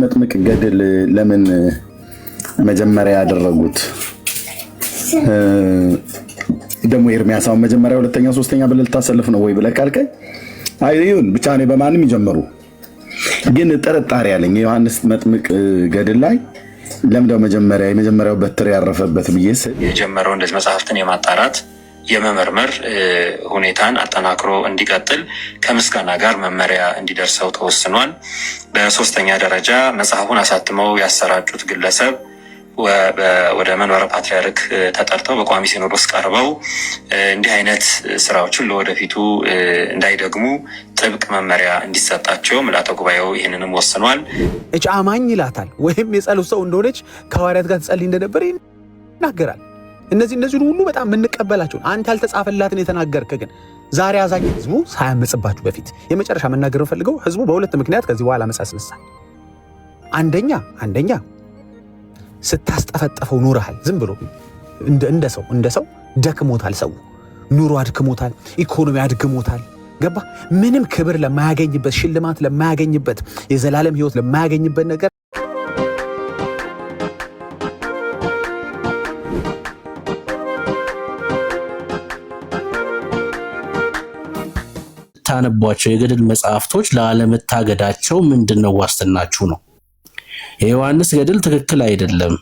መጥምቅ ገድል ለምን መጀመሪያ ያደረጉት? ደሞ ኤርሚያሳው መጀመሪያ ሁለተኛ ሶስተኛ ብለህ ልታሰልፍ ነው ወይ ብለህ ካልከኝ አይሁን ብቻ ነው በማንም ይጀምሩ። ግን ጥርጣሬ ያለኝ ዮሐንስ መጥምቅ ገድል ላይ ለምንድነው መጀመሪያ የመጀመሪያው በትር ያረፈበት ብዬስ የጀመረው እንደዚህ መጽሐፍትን የማጣራት የመመርመር ሁኔታን አጠናክሮ እንዲቀጥል ከምስጋና ጋር መመሪያ እንዲደርሰው ተወስኗል። በሶስተኛ ደረጃ መጽሐፉን አሳትመው ያሰራጩት ግለሰብ ወደ መንበረ ፓትርያርክ ተጠርተው በቋሚ ሲኖዶስ ቀርበው እንዲህ አይነት ስራዎችን ለወደፊቱ እንዳይደግሙ ጥብቅ መመሪያ እንዲሰጣቸው ምልዓተ ጉባኤው ይህንንም ወስኗል። እጭ አማኝ ይላታል ወይም የጸሎት ሰው እንደሆነች ከሐዋርያት ጋር ትጸልይ እንደነበር ይናገራል። እነዚህ ሁሉ በጣም የምንቀበላቸው አንተ ያልተጻፈላትን የተናገርከ ግን ዛሬ አዛኝ ህዝቡ ሳያመጽባችሁ በፊት የመጨረሻ መናገር ፈልገው ህዝቡ በሁለት ምክንያት ከዚህ በኋላ መጻ ያስነሳል። አንደኛ ስታስጠፈጠፈው ኑረሃል። ዝም ብሎ እንደ ሰው ደክሞታል። ሰው ኑሮ አድክሞታል። ኢኮኖሚ አድክሞታል። ገባ ምንም ክብር ለማያገኝበት ሽልማት ለማያገኝበት የዘላለም ህይወት ለማያገኝበት ነገር ታነቧቸው የገድል መጽሐፍቶች ለአለመታገዳቸው ምንድነው ዋስትናችሁ ነው? የዮሐንስ ገድል ትክክል አይደለም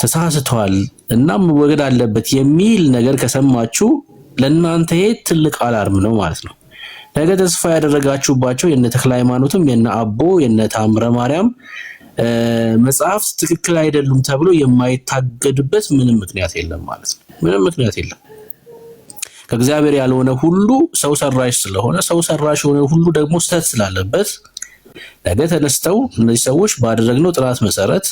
ተሳስተዋል እና መወገድ አለበት የሚል ነገር ከሰማችሁ ለእናንተ ትልቅ አላርም ነው ማለት ነው። ነገ ተስፋ ያደረጋችሁባቸው የነ ተክለ ሃይማኖትም የነ አቦ የነ ታምረ ማርያም መጽሐፍት ትክክል አይደሉም ተብሎ የማይታገድበት ምንም ምክንያት የለም ማለት ነው። ምንም ምክንያት የለም። ከእግዚአብሔር ያልሆነ ሁሉ ሰው ሰራሽ ስለሆነ ሰው ሰራሽ የሆነ ሁሉ ደግሞ ስተት ስላለበት ነገ ተነስተው እነዚህ ሰዎች ባደረግነው ጥናት መሰረት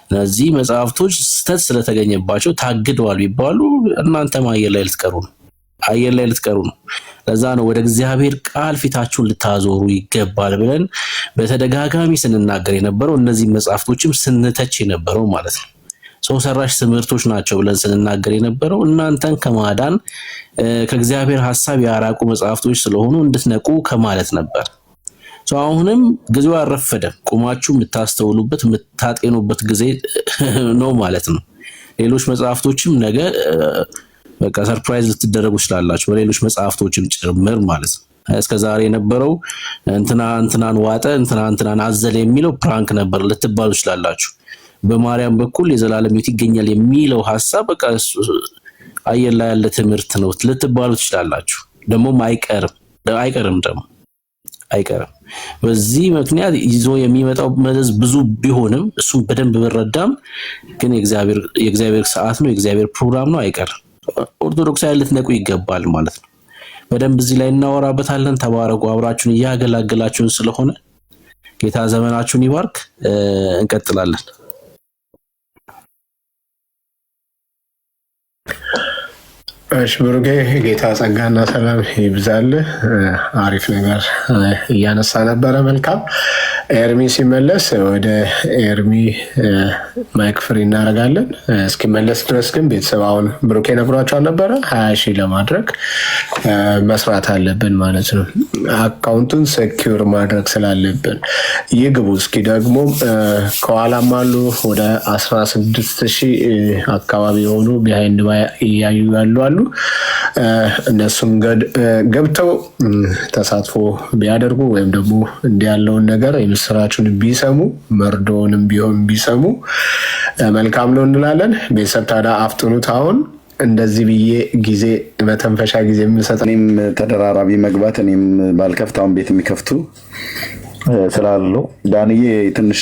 እነዚህ መጽሐፍቶች ስተት ስለተገኘባቸው ታግደዋል ቢባሉ እናንተ አየር ላይ ልትቀሩ ነው። ለዛ ነው ወደ እግዚአብሔር ቃል ፊታችሁን ልታዞሩ ይገባል ብለን በተደጋጋሚ ስንናገር የነበረው እነዚህ መጽሐፍቶችም ስንተች የነበረው ማለት ነው። ሰው ሰራሽ ትምህርቶች ናቸው ብለን ስንናገር የነበረው እናንተን ከማዳን ከእግዚአብሔር ሐሳብ ያራቁ መጽሐፍቶች ስለሆኑ እንድትነቁ ከማለት ነበር። አሁንም ጊዜው አልረፈደም። ቁማችሁ የምታስተውሉበት የምታጤኑበት ጊዜ ነው ማለት ነው። ሌሎች መጽሐፍቶችም ነገ በቃ ሰርፕራይዝ ልትደረጉ ይችላላችሁ በሌሎች መጽሐፍቶችም ጭምር ማለት ነው። እስከዛሬ የነበረው እንትናን ዋጠ እንትናን አዘለ የሚለው ፕራንክ ነበር ልትባሉ ይችላላችሁ። በማርያም በኩል የዘላለም ሕይወት ይገኛል የሚለው ሐሳብ በቃ አየር ላይ ያለ ትምህርት ነው ልትባሉ ትችላላችሁ። ደሞም አይቀርም። በዚህ ምክንያት ይዞ የሚመጣው መዘዝ ብዙ ቢሆንም እሱ በደንብ በረዳም ግን የእግዚአብሔር ሰዓት ነው፣ የእግዚአብሔር ፕሮግራም ነው፣ አይቀርም። ኦርቶዶክሳውያን ልትነቁ ይገባል ማለት ነው። በደንብ እዚህ ላይ እናወራበታለን። ተባረኩ። አብራችሁን እያገላገላችሁን ስለሆነ ጌታ ዘመናችሁን ይባርክ። እንቀጥላለን። እሺ ብሩኬ ጌታ ጸጋና ሰላም ይብዛልህ። አሪፍ ነገር እያነሳ ነበረ። መልካም ኤርሚ ሲመለስ ወደ ኤርሚ ማይክ ፍሪ እናደርጋለን። እስኪመለስ ድረስ ግን ቤተሰብ አሁን ብሩኬ ነግሯቸው ነበረ 20 ሺህ ለማድረግ መስራት አለብን ማለት ነው። አካውንቱን ሴኪዩር ማድረግ ስላለብን ይግቡ። እስኪ ደግሞ ከኋላም አሉ ወደ 16 ሺህ አካባቢ የሆኑ ቢሃይንድ እያዩ ያሉ አሉ። እነሱም ገብተው ተሳትፎ ቢያደርጉ ወይም ደግሞ እንዲህ ያለውን ነገር የምስራቹን ቢሰሙ መርዶውንም ቢሆን ቢሰሙ መልካም ነው እንላለን። ቤተሰብ ታዲያ አፍጥኑት። አሁን እንደዚህ ብዬ ጊዜ መተንፈሻ ጊዜ የምሰጥ እኔም ተደራራቢ መግባት እኔም ባልከፍታውን ቤት የሚከፍቱ ስላለው ዳንዬ ትንሽ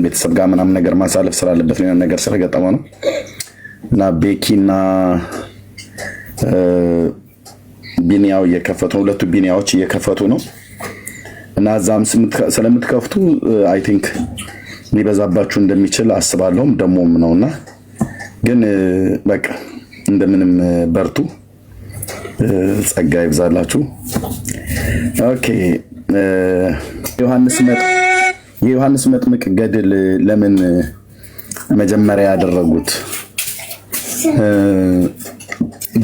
ቤተሰብ ጋር ምናምን ነገር ማሳለፍ ስላለበት ነው ነገር ስለገጠመ ነው እና ቤኪና ቢኒያው እየከፈቱ ነው። ሁለቱ ቢኒያዎች እየከፈቱ ነው እና እዛም ስለምትከፍቱ አይ ቲንክ ሊበዛባችሁ እንደሚችል አስባለሁም ደሞም ነውና ግን በቃ እንደምንም በርቱ። ጸጋ ይብዛላችሁ። ኦኬ የዮሐንስ መጥምቅ ገድል ለምን መጀመሪያ ያደረጉት?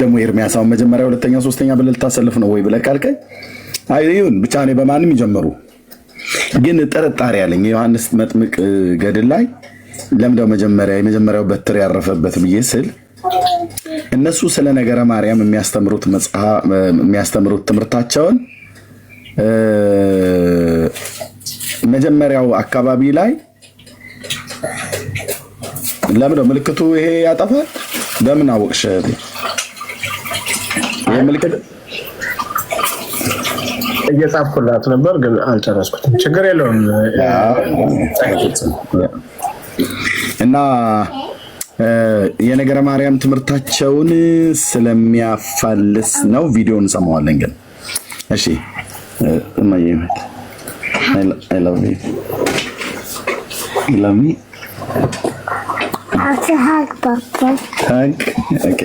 ደሞ ኤርሚያሳው መጀመሪያ ሁለተኛ ሶስተኛ ብለህ ልታሰልፍ ነው ወይ ብለህ ካልከኝ አይሁን ብቻ ነው በማንም ይጀምሩ። ግን ጥርጣሬ ያለኝ የዮሐንስ መጥምቅ ገድል ላይ ለምደው የመጀመሪያው በትር ያረፈበት ብዬ ስል እነሱ ስለ ነገረ ማርያም የሚያስተምሩት ትምህርታቸውን መጀመሪያው አካባቢ ላይ ለምደው ምልክቱ ይሄ ያጠፋል። በምን አወቅሽ? ይሄ ምልክት እየጻፍኩላት ነበር ግን አልጨረስኩትም። ችግር የለውም። እና የነገረ ማርያም ትምህርታቸውን ስለሚያፋልስ ነው። ቪዲዮ እንሰማዋለን ግን እሺ። I love you. You love me? ሀግ ኦኬ።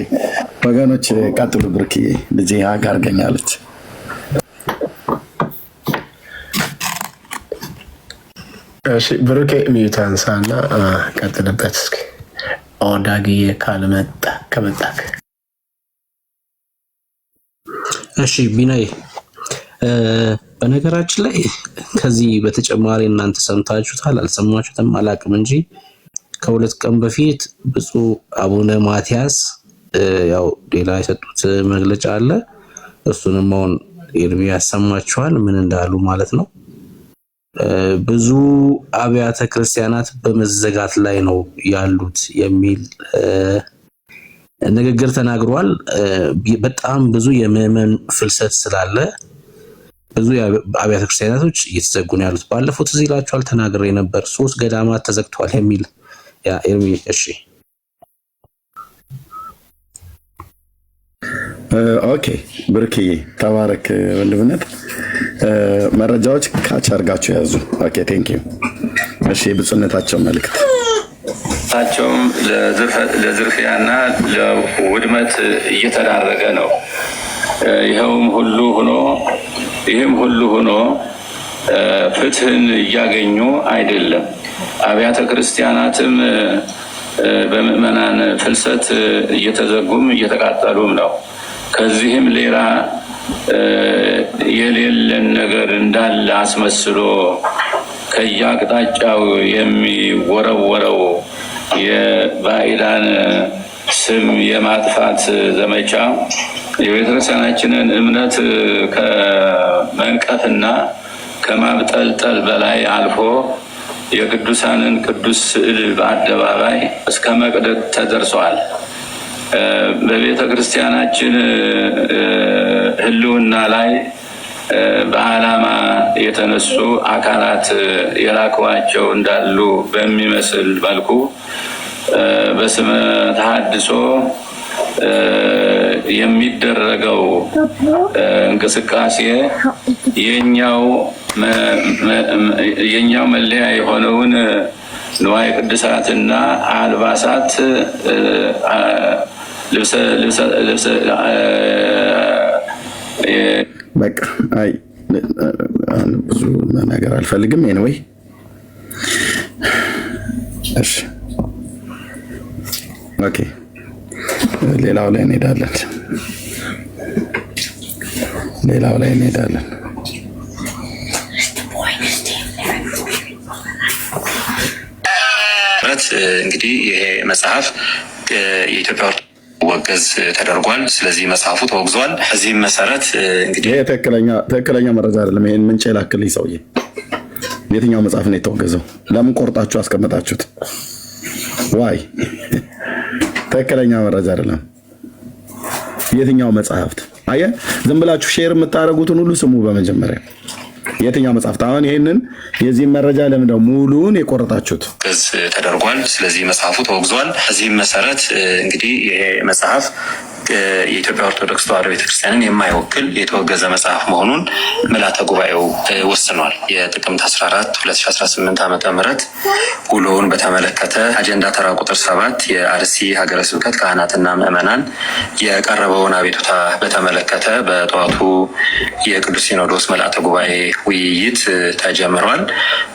ወገኖች ቀጥሉ። ብርክዬ ልጄ ሀግ አድርገኛለች። እሺ ብሩኬ ሚዩት አንሳና ቀጥልበት እስኪ። ኦዳግዬ ከመጣክ እሺ ቢናይ በነገራችን ላይ ከዚህ በተጨማሪ እናንተ ሰምታችሁታል አልሰማችሁትም አላቅም እንጂ ከሁለት ቀን በፊት ብፁዕ አቡነ ማትያስ ያው ሌላ የሰጡት መግለጫ አለ። እሱንም አሁን ኤርሚ ያሰማችኋል ምን እንዳሉ ማለት ነው። ብዙ አብያተ ክርስቲያናት በመዘጋት ላይ ነው ያሉት የሚል ንግግር ተናግሯል። በጣም ብዙ የምዕመን ፍልሰት ስላለ ብዙ አብያተ ክርስቲያናቶች እየተዘጉ ነው ያሉት። ባለፈው ትዝ ይላችኋል ተናግሬ ነበር 3 ገዳማት ተዘግተዋል የሚል ያ ኤርሚ። እሺ ኦኬ ብርክዬ ተባረክ ወንድምነት። መረጃዎች ካች አድርጋችሁ ያዙ። ኦኬ ቴንክ ዩ። እሺ ብፁዕነታቸው መልእክት ታቸውም ለዝርፊያና ለውድመት እየተዳረገ ነው። ይህም ሁሉ ሆኖ ፍትህን እያገኙ አይደለም። አብያተ ክርስቲያናትም በምዕመናን ፍልሰት እየተዘጉም እየተቃጠሉም ነው። ከዚህም ሌላ የሌለን ነገር እንዳለ አስመስሎ ከየአቅጣጫው የሚወረወረው የባዕዳን ስም የማጥፋት ዘመቻ የቤተክርስቲያናችንን እምነት ከመንቀፍና ከማብጠልጠል በላይ አልፎ የቅዱሳንን ቅዱስ ስዕል በአደባባይ እስከ መቅደድ ተደርሷል። በቤተ ክርስቲያናችን ሕልውና ላይ በዓላማ የተነሱ አካላት የላኳቸው እንዳሉ በሚመስል መልኩ በስመ ተሐድሶ የሚደረገው እንቅስቃሴ የኛው መለያ የሆነውን ንዋየ ቅድሳትና አልባሳት ልብሰ በቃ አይ ብዙ ነገር አልፈልግም። ኤኒዌይ እሺ ኦኬ ሌላው ላይ እንሄዳለን። እንግዲህ ይሄ መጽሐፍ የኢትዮጵያ ወገዝ ተደርጓል። ስለዚህ መጽሐፉ ተወግዟል። እዚህም መሰረት እንግዲህ ይሄ ትክክለኛ መረጃ አይደለም። ይሄን ምንጭ ላክልኝ ሰውዬ። የትኛው መጽሐፍ ነው የተወገዘው? ለምን ቆርጣችሁ አስቀመጣችሁት? ዋይ ትክክለኛ መረጃ አይደለም። የትኛው መጽሐፍት? አየህ ዝም ብላችሁ ሼር የምታደርጉትን ሁሉ ስሙ በመጀመሪያ የትኛው መጽሐፍት? አሁን ይሄንን የዚህ መረጃ ለምን ነው ሙሉውን የቆረጣችሁት? ገዝ ተደርጓል። ስለዚህ መጽሐፉ ተወግዟል። እዚህም መሰረት እንግዲህ ይሄ መጽሐፍ የኢትዮጵያ ኦርቶዶክስ ተዋሕዶ ቤተክርስቲያንን የማይወክል የተወገዘ መጽሐፍ መሆኑን ምልዓተ ጉባኤው ወስኗል። የጥቅምት 14 2018 ዓ.ም ውሎውን በተመለከተ አጀንዳ ተራ ቁጥር 7 የአርሲ ሀገረ ስብከት ካህናትና ምዕመናን የቀረበውን አቤቱታ በተመለከተ በጠዋቱ የቅዱስ ሲኖዶስ ምልዓተ ጉባኤ ውይይት ተጀምሯል።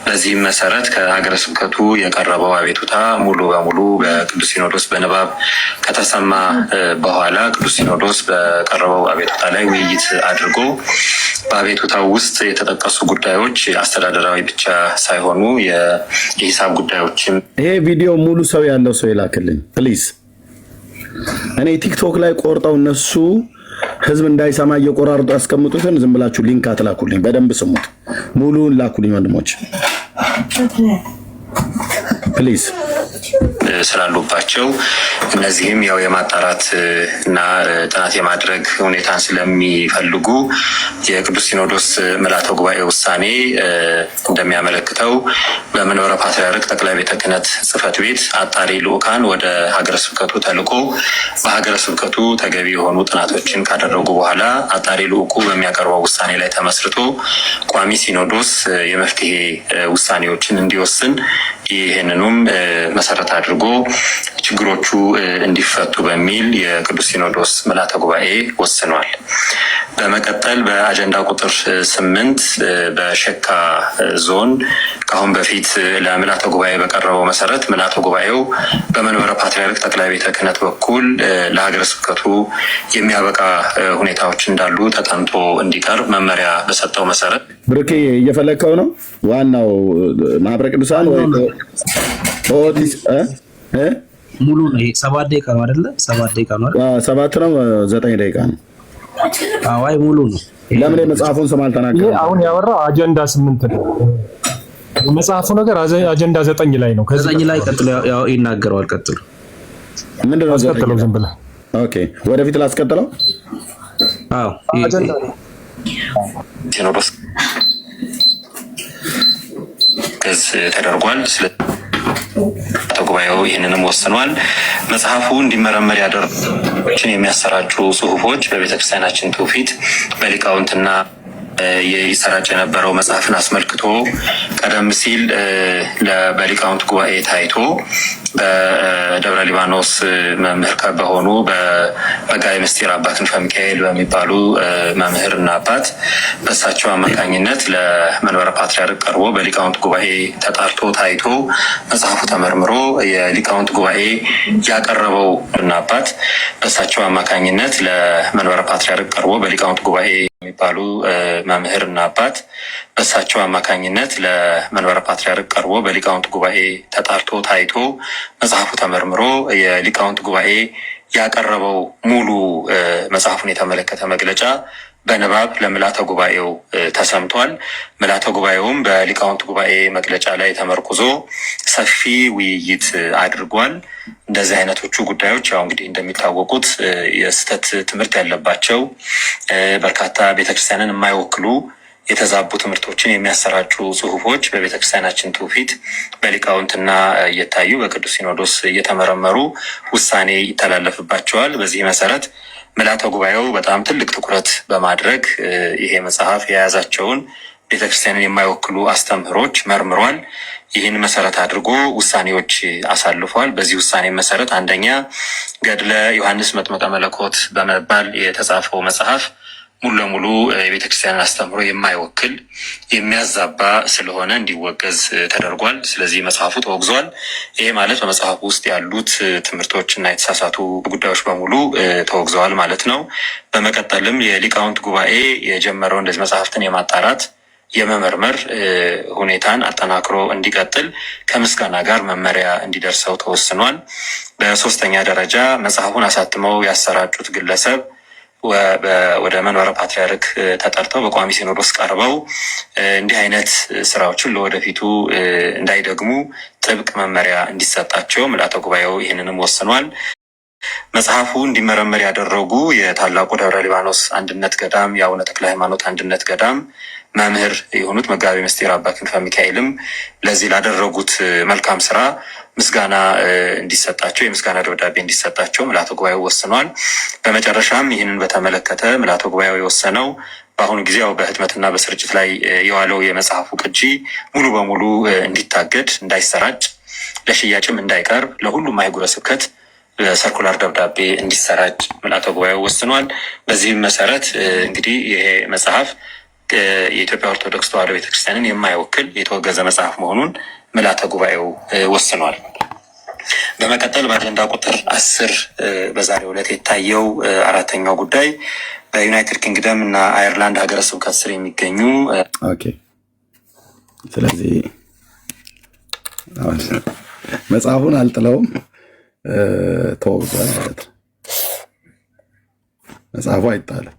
በዚህም መሰረት ከሀገረ ስብከቱ የቀረበው አቤቱታ ሙሉ በሙሉ በቅዱስ ሲኖዶስ በንባብ ከተሰማ በኋላ ቅዱስ ሲኖዶስ በቀረበው አቤቱታ ላይ ውይይት አድርጎ በአቤቱታው ውስጥ የተጠቀሱ ጉዳዮች አስተዳደራዊ ብቻ ሳይሆኑ የሂሳብ ጉዳዮችም። ይሄ ቪዲዮ ሙሉ ሰው ያለው ሰው ይላክልኝ ፕሊዝ። እኔ ቲክቶክ ላይ ቆርጠው እነሱ ህዝብ እንዳይሰማ እየቆራርጡ ያስቀምጡትን ዝም ብላችሁ ሊንክ አትላኩልኝ። በደንብ ስሙት። ሙሉውን ላኩልኝ ወንድሞች ፕሊዝ ስላሉባቸው እነዚህም ያው የማጣራት እና ጥናት የማድረግ ሁኔታን ስለሚፈልጉ የቅዱስ ሲኖዶስ ምልዓተ ጉባኤ ውሳኔ እንደሚያመለክተው በመንበረ ፓትርያርክ ጠቅላይ ቤተ ክህነት ጽሕፈት ቤት አጣሪ ልዑካን ወደ ሀገረ ስብከቱ ተልኮ በሀገረ ስብከቱ ተገቢ የሆኑ ጥናቶችን ካደረጉ በኋላ አጣሪ ልዑኩ በሚያቀርበው ውሳኔ ላይ ተመስርቶ ቋሚ ሲኖዶስ የመፍትሄ ውሳኔዎችን እንዲወስን ይህንኑም መሰረት አድርጎ ችግሮቹ እንዲፈቱ በሚል የቅዱስ ሲኖዶስ ምልዓተ ጉባኤ ወስኗል። በመቀጠል በአጀንዳ ቁጥር 8 በሸካ ዞን ከአሁን በፊት ለምልዓተ ጉባኤ በቀረበው መሰረት ምልዓተ ጉባኤው በመንበረ ፓትርያርክ ጠቅላይ ቤተ ክህነት በኩል ለሀገረ ስብከቱ የሚያበቃ ሁኔታዎች እንዳሉ ተጠንቶ እንዲቀርብ መመሪያ በሰጠው መሰረት ብሩኬ እየፈለግከው ነው። ዋናው ማህበረ ቅዱሳን ወይ ኦዲስ ሙሉ ነው። 7 ደቂቃ ነው አይደለ? 7 ደቂቃ ነው አይደል? 7 ነው 9 ደቂቃ ነው። አዋይ ሙሉ ነው። ለምን የመጽሐፉን ስም አልተናገረም? አሁን ያወራው አጀንዳ 8 ነው። መጽሐፉ ነገር አጀንዳ 9 ላይ ነው። ከ9 ላይ ቀጥሎ ይናገረዋል። ቀጥሎ ምንድን ነው? አስቀጥለው ዝም ብለህ ኦኬ፣ ወደፊት ላስቀጥለው። አዎ አጀንዳ ሲኖዶስ ገዝ ተደርጓል። ጉባኤው ይህንንም ወስኗል። መጽሐፉ እንዲመረመር ያደረጉትን የሚያሰራጩ ጽሁፎች በቤተክርስቲያናችን ትውፊት በሊቃውንትና ይሰራጭ የነበረው መጽሐፍን አስመልክቶ ቀደም ሲል በሊቃውንት ጉባኤ ታይቶ በደብረ ሊባኖስ መምህር በሆኑ በመጋቤ ምስጢር አባ ክንፈ ሚካኤል በሚባሉ መምህርና አባት በእሳቸው አማካኝነት ለመንበረ ፓትርያርክ ቀርቦ በሊቃውንት ጉባኤ ተጣርቶ ታይቶ መጽሐፉ ተመርምሮ የሊቃውንት ጉባኤ ያቀረበው እና አባት በእሳቸው አማካኝነት ለመንበረ ፓትርያርክ ቀርቦ በሊቃውንት ጉባኤ የሚባሉ መምህርና አባት በእሳቸው አማካኝነት ለመንበረ ፓትርያርክ ቀርቦ በሊቃውንት ጉባኤ ተጣርቶ ታይቶ መጽሐፉ ተመርምሮ የሊቃውንት ጉባኤ ያቀረበው ሙሉ መጽሐፉን የተመለከተ መግለጫ በንባብ ለምልዓተ ጉባኤው ተሰምቷል። ምልዓተ ጉባኤውም በሊቃውንት ጉባኤ መግለጫ ላይ ተመርኩዞ ሰፊ ውይይት አድርጓል። እንደዚህ አይነቶቹ ጉዳዮች ያው እንግዲህ እንደሚታወቁት የስህተት ትምህርት ያለባቸው በርካታ ቤተክርስቲያንን የማይወክሉ የተዛቡ ትምህርቶችን የሚያሰራጩ ጽሁፎች በቤተክርስቲያናችን ትውፊት በሊቃውንትና እየታዩ በቅዱስ ሲኖዶስ እየተመረመሩ ውሳኔ ይተላለፍባቸዋል። በዚህ መሰረት ምልዓተ ጉባኤው በጣም ትልቅ ትኩረት በማድረግ ይሄ መጽሐፍ የያዛቸውን ቤተክርስቲያንን የማይወክሉ አስተምህሮች መርምሯል። ይህን መሰረት አድርጎ ውሳኔዎች አሳልፏል። በዚህ ውሳኔ መሰረት አንደኛ ገድለ ዮሐንስ መጥምቀ መለኮት በመባል የተጻፈው መጽሐፍ ሙሉ ለሙሉ የቤተክርስቲያንን አስተምህሮ የማይወክል የሚያዛባ ስለሆነ እንዲወገዝ ተደርጓል። ስለዚህ መጽሐፉ ተወግዟል። ይሄ ማለት በመጽሐፉ ውስጥ ያሉት ትምህርቶችና የተሳሳቱ ጉዳዮች በሙሉ ተወግዘዋል ማለት ነው። በመቀጠልም የሊቃውንት ጉባኤ የጀመረው እንደዚህ መጽሐፍትን የማጣራት የመመርመር ሁኔታን አጠናክሮ እንዲቀጥል ከምስጋና ጋር መመሪያ እንዲደርሰው ተወስኗል። በሶስተኛ ደረጃ መጽሐፉን አሳትመው ያሰራጩት ግለሰብ ወደ መንበረ ፓትርያርክ ተጠርተው በቋሚ ሲኖዶስ ቀርበው እንዲህ አይነት ስራዎችን ለወደፊቱ እንዳይደግሙ ጥብቅ መመሪያ እንዲሰጣቸው ምልዓተ ጉባኤው ይህንንም ወስኗል። መጽሐፉ እንዲመረመር ያደረጉ የታላቁ ደብረ ሊባኖስ አንድነት ገዳም የአቡነ ተክለ ሃይማኖት አንድነት ገዳም መምህር የሆኑት መጋቤ ምስጢር አባ ክንፈ ሚካኤልም ለዚህ ላደረጉት መልካም ስራ ምስጋና እንዲሰጣቸው የምስጋና ደብዳቤ እንዲሰጣቸው ምልዓተ ጉባኤው ወስኗል። በመጨረሻም ይህንን በተመለከተ ምልዓተ ጉባኤው የወሰነው በአሁኑ ጊዜ ያው በህትመትና በስርጭት ላይ የዋለው የመጽሐፉ ቅጂ ሙሉ በሙሉ እንዲታገድ፣ እንዳይሰራጭ፣ ለሽያጭም እንዳይቀርብ ለሁሉም አህጉረ ስብከት ሰርኩላር ደብዳቤ እንዲሰራጭ ምልዓተ ጉባኤው ወስኗል። በዚህም መሰረት እንግዲህ ይሄ መጽሐፍ የኢትዮጵያ ኦርቶዶክስ ተዋሕዶ ቤተክርስቲያንን የማይወክል የተወገዘ መጽሐፍ መሆኑን ምልዓተ ጉባኤው ወስኗል። በመቀጠል በአጀንዳ ቁጥር 10 በዛሬው ዕለት የታየው አራተኛው ጉዳይ በዩናይትድ ኪንግደም እና አየርላንድ ሀገረ ስብከት ስር የሚገኙ ስለዚህ መጽሐፉን አልጥለውም ተወግዟል ማለት ነው። መጽሐፉ አይጣልም።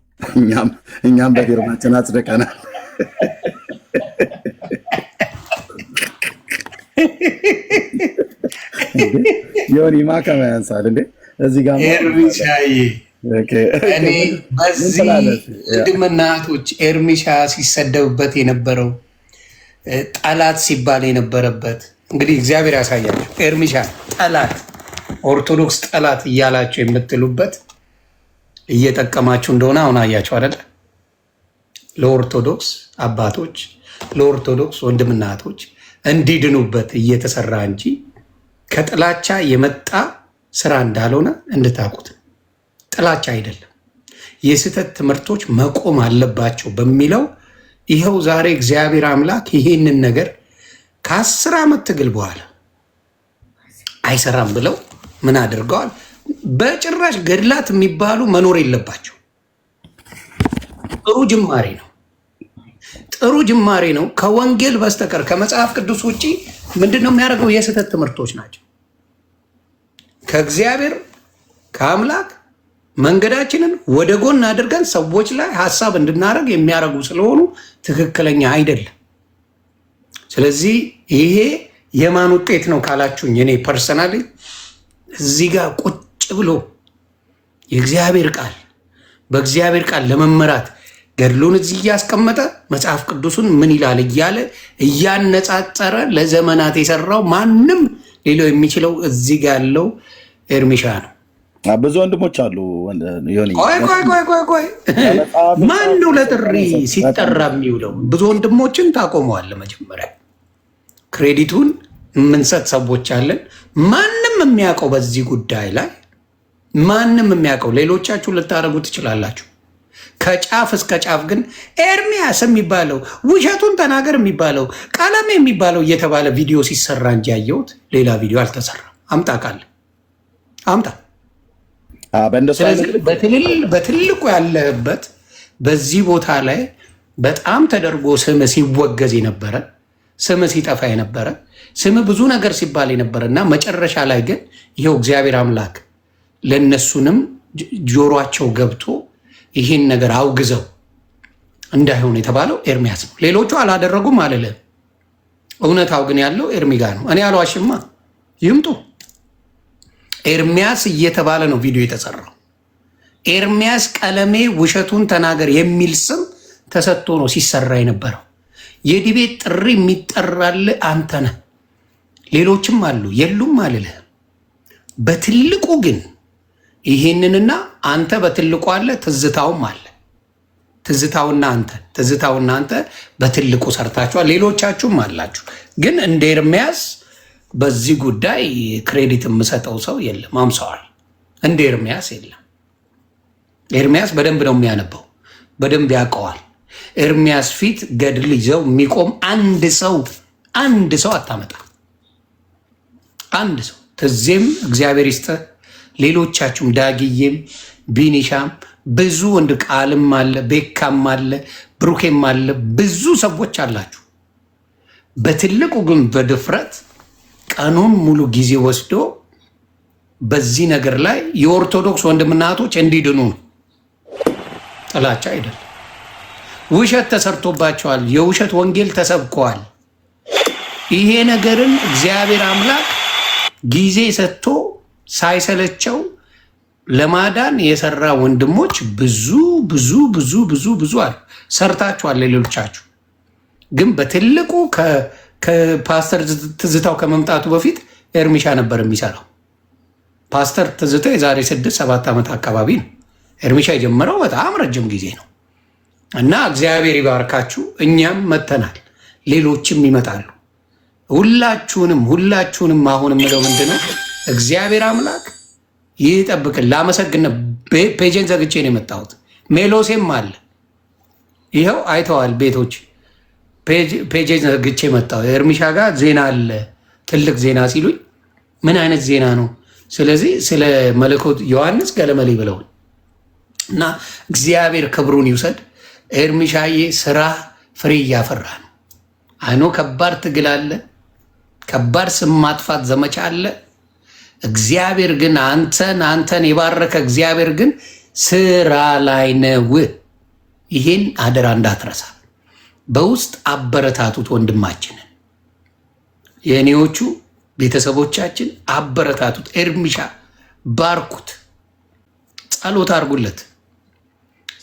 እኛም በፊርማችን አጽድቀናል። ዮኒ ማከማ ያንሳል እንዴ እዚህ ጋር ኤርሚሻዬ እኔ በዚህ እናቶች ኤርሚሻ ሲሰደብበት የነበረው ጠላት ሲባል የነበረበት እንግዲህ እግዚአብሔር ያሳያቸው። ኤርሚሻ ጠላት፣ ኦርቶዶክስ ጠላት እያላቸው የምትሉበት እየጠቀማችሁ እንደሆነ አሁን አያቸው አይደለ? ለኦርቶዶክስ አባቶች ለኦርቶዶክስ ወንድምና እህቶች እንዲድኑበት እየተሰራ እንጂ ከጥላቻ የመጣ ስራ እንዳልሆነ እንድታውቁት። ጥላቻ አይደለም። የስህተት ትምህርቶች መቆም አለባቸው በሚለው ይኸው ዛሬ እግዚአብሔር አምላክ ይሄንን ነገር ከ10 ዓመት ትግል በኋላ አይሰራም ብለው ምን አድርገዋል? በጭራሽ ገድላት የሚባሉ መኖር የለባቸው። ጥሩ ጅማሬ ነው። ጥሩ ጅማሬ ነው። ከወንጌል በስተቀር ከመጽሐፍ ቅዱስ ውጭ ምንድነው የሚያደርገው? የስህተት ትምህርቶች ናቸው። ከእግዚአብሔር ከአምላክ መንገዳችንን ወደ ጎን አድርገን ሰዎች ላይ ሀሳብ እንድናደርግ የሚያደርጉ ስለሆኑ ትክክለኛ አይደለም። ስለዚህ ይሄ የማን ውጤት ነው ካላችሁኝ፣ እኔ ፐርሰናሊ እዚህ ጋር ቁጭ ብሎ የእግዚአብሔር ቃል በእግዚአብሔር ቃል ለመመራት ገድሉን እዚህ እያስቀመጠ መጽሐፍ ቅዱሱን ምን ይላል እያለ እያነጻጸረ ለዘመናት የሰራው ማንም ሌላው የሚችለው እዚህ ጋር ያለው ኤርሚሻ ነው። ብዙ ወንድሞች አሉ። ቆይ ማን ነው ለጥሪ ሲጠራ የሚውለው? ብዙ ወንድሞችን ታቆመዋል። መጀመሪያ ክሬዲቱን የምንሰጥ ሰዎች አለን። ማንም የሚያውቀው በዚህ ጉዳይ ላይ ማንም የሚያውቀው፣ ሌሎቻችሁ ልታደርጉ ትችላላችሁ። ከጫፍ እስከ ጫፍ ግን ኤርሚያስ የሚባለው ውሸቱን ተናገር የሚባለው ቀለም የሚባለው እየተባለ ቪዲዮ ሲሰራ እንጂ ያየሁት ሌላ ቪዲዮ አልተሰራም። አምጣ ካለ አምጣ። በትልቁ ያለበት በዚህ ቦታ ላይ በጣም ተደርጎ ስም ሲወገዝ የነበረ ስም ሲጠፋ የነበረ ስም ብዙ ነገር ሲባል የነበረ እና መጨረሻ ላይ ግን ይኸው እግዚአብሔር አምላክ ለእነሱንም ጆሯቸው ገብቶ ይህን ነገር አውግዘው እንዳይሆን የተባለው ኤርሚያስ ነው። ሌሎቹ አላደረጉም አልልም። እውነታው ግን ያለው ኤርሚ ጋር ነው። እኔ አልዋሽማ፣ ይምጡ። ኤርሚያስ እየተባለ ነው ቪዲዮ የተሰራው። ኤርሚያስ ቀለሜ ውሸቱን ተናገር የሚል ስም ተሰጥቶ ነው ሲሰራ የነበረው። የዲቤት ጥሪ የሚጠራል አንተ ነህ። ሌሎችም አሉ የሉም አልልህ። በትልቁ ግን ይሄንንና አንተ በትልቁ አለ፣ ትዝታውም አለ። ትዝታውና አንተ በትልቁ ሰርታችኋል። ሌሎቻችሁም አላችሁ። ግን እንደ ኤርሚያስ በዚህ ጉዳይ ክሬዲት የምሰጠው ሰው የለም። አምሰዋል። እንደ ኤርሚያስ የለም። ኤርሚያስ በደንብ ነው የሚያነበው፣ በደንብ ያውቀዋል። ኤርሚያስ ፊት ገድል ይዘው የሚቆም አንድ ሰው አታመጣ። አንድ ሰው ትዜም እግዚአብሔር ይስጥህ። ሌሎቻችሁም ዳግዬም ቢኒሻም ብዙ ወንድ ቃልም አለ፣ ቤካም አለ፣ ብሩኬም አለ፣ ብዙ ሰዎች አላችሁ። በትልቁ ግን በድፍረት ቀኑን ሙሉ ጊዜ ወስዶ በዚህ ነገር ላይ የኦርቶዶክስ ወንድምና እህቶች እንዲድኑ ነው። ጥላቻ አይደለም። ውሸት ተሰርቶባቸዋል። የውሸት ወንጌል ተሰብከዋል። ይሄ ነገርን እግዚአብሔር አምላክ ጊዜ ሰጥቶ ሳይሰለቸው ለማዳን የሰራ ወንድሞች ብዙ ብዙ ብዙ ብዙ ብዙ አሉ። ሰርታችኋል። ሌሎቻችሁ ግን በትልቁ ከፓስተር ትዝታው ከመምጣቱ በፊት ኤርሚሻ ነበር የሚሰራው። ፓስተር ትዝታው የዛሬ 6-7 ዓመት አካባቢ ነው ኤርሚሻ የጀመረው። በጣም ረጅም ጊዜ ነው እና እግዚአብሔር ይባርካችሁ። እኛም መተናል፣ ሌሎችም ይመጣሉ። ሁላችሁንም አሁን የምለው ምንድነው እግዚአብሔር አምላክ ይጠብቅን። ላመሰግነ ፔጅን ዘግቼ ነው የመጣሁት። ሜሎሴም አለ ይኸው አይተዋል ቤቶች። ፔጅን ዘግቼ መጣሁ። ኤርሚሻ ጋር ዜና አለ ትልቅ ዜና ሲሉኝ ምን አይነት ዜና ነው? ስለዚህ ስለ መለኮት ዮሐንስ ገለመሌ ብለውን እና እግዚአብሔር ክብሩን ይውሰድ። ኤርሚሻዬ ስራ ፍሬ እያፈራ ነው። አይኖ ከባድ ትግል አለ፣ ከባድ ስም ማጥፋት ዘመቻ አለ። እግዚአብሔር ግን አንተን የባረከ እግዚአብሔር ግን ስራ ላይ ነው። ይሄን አደራ እንዳትረሳ። በውስጥ አበረታቱት ወንድማችንን፣ የእኔዎቹ ቤተሰቦቻችን አበረታቱት። ኤርሚሻ ባርኩት፣ ጸሎት አድርጉለት።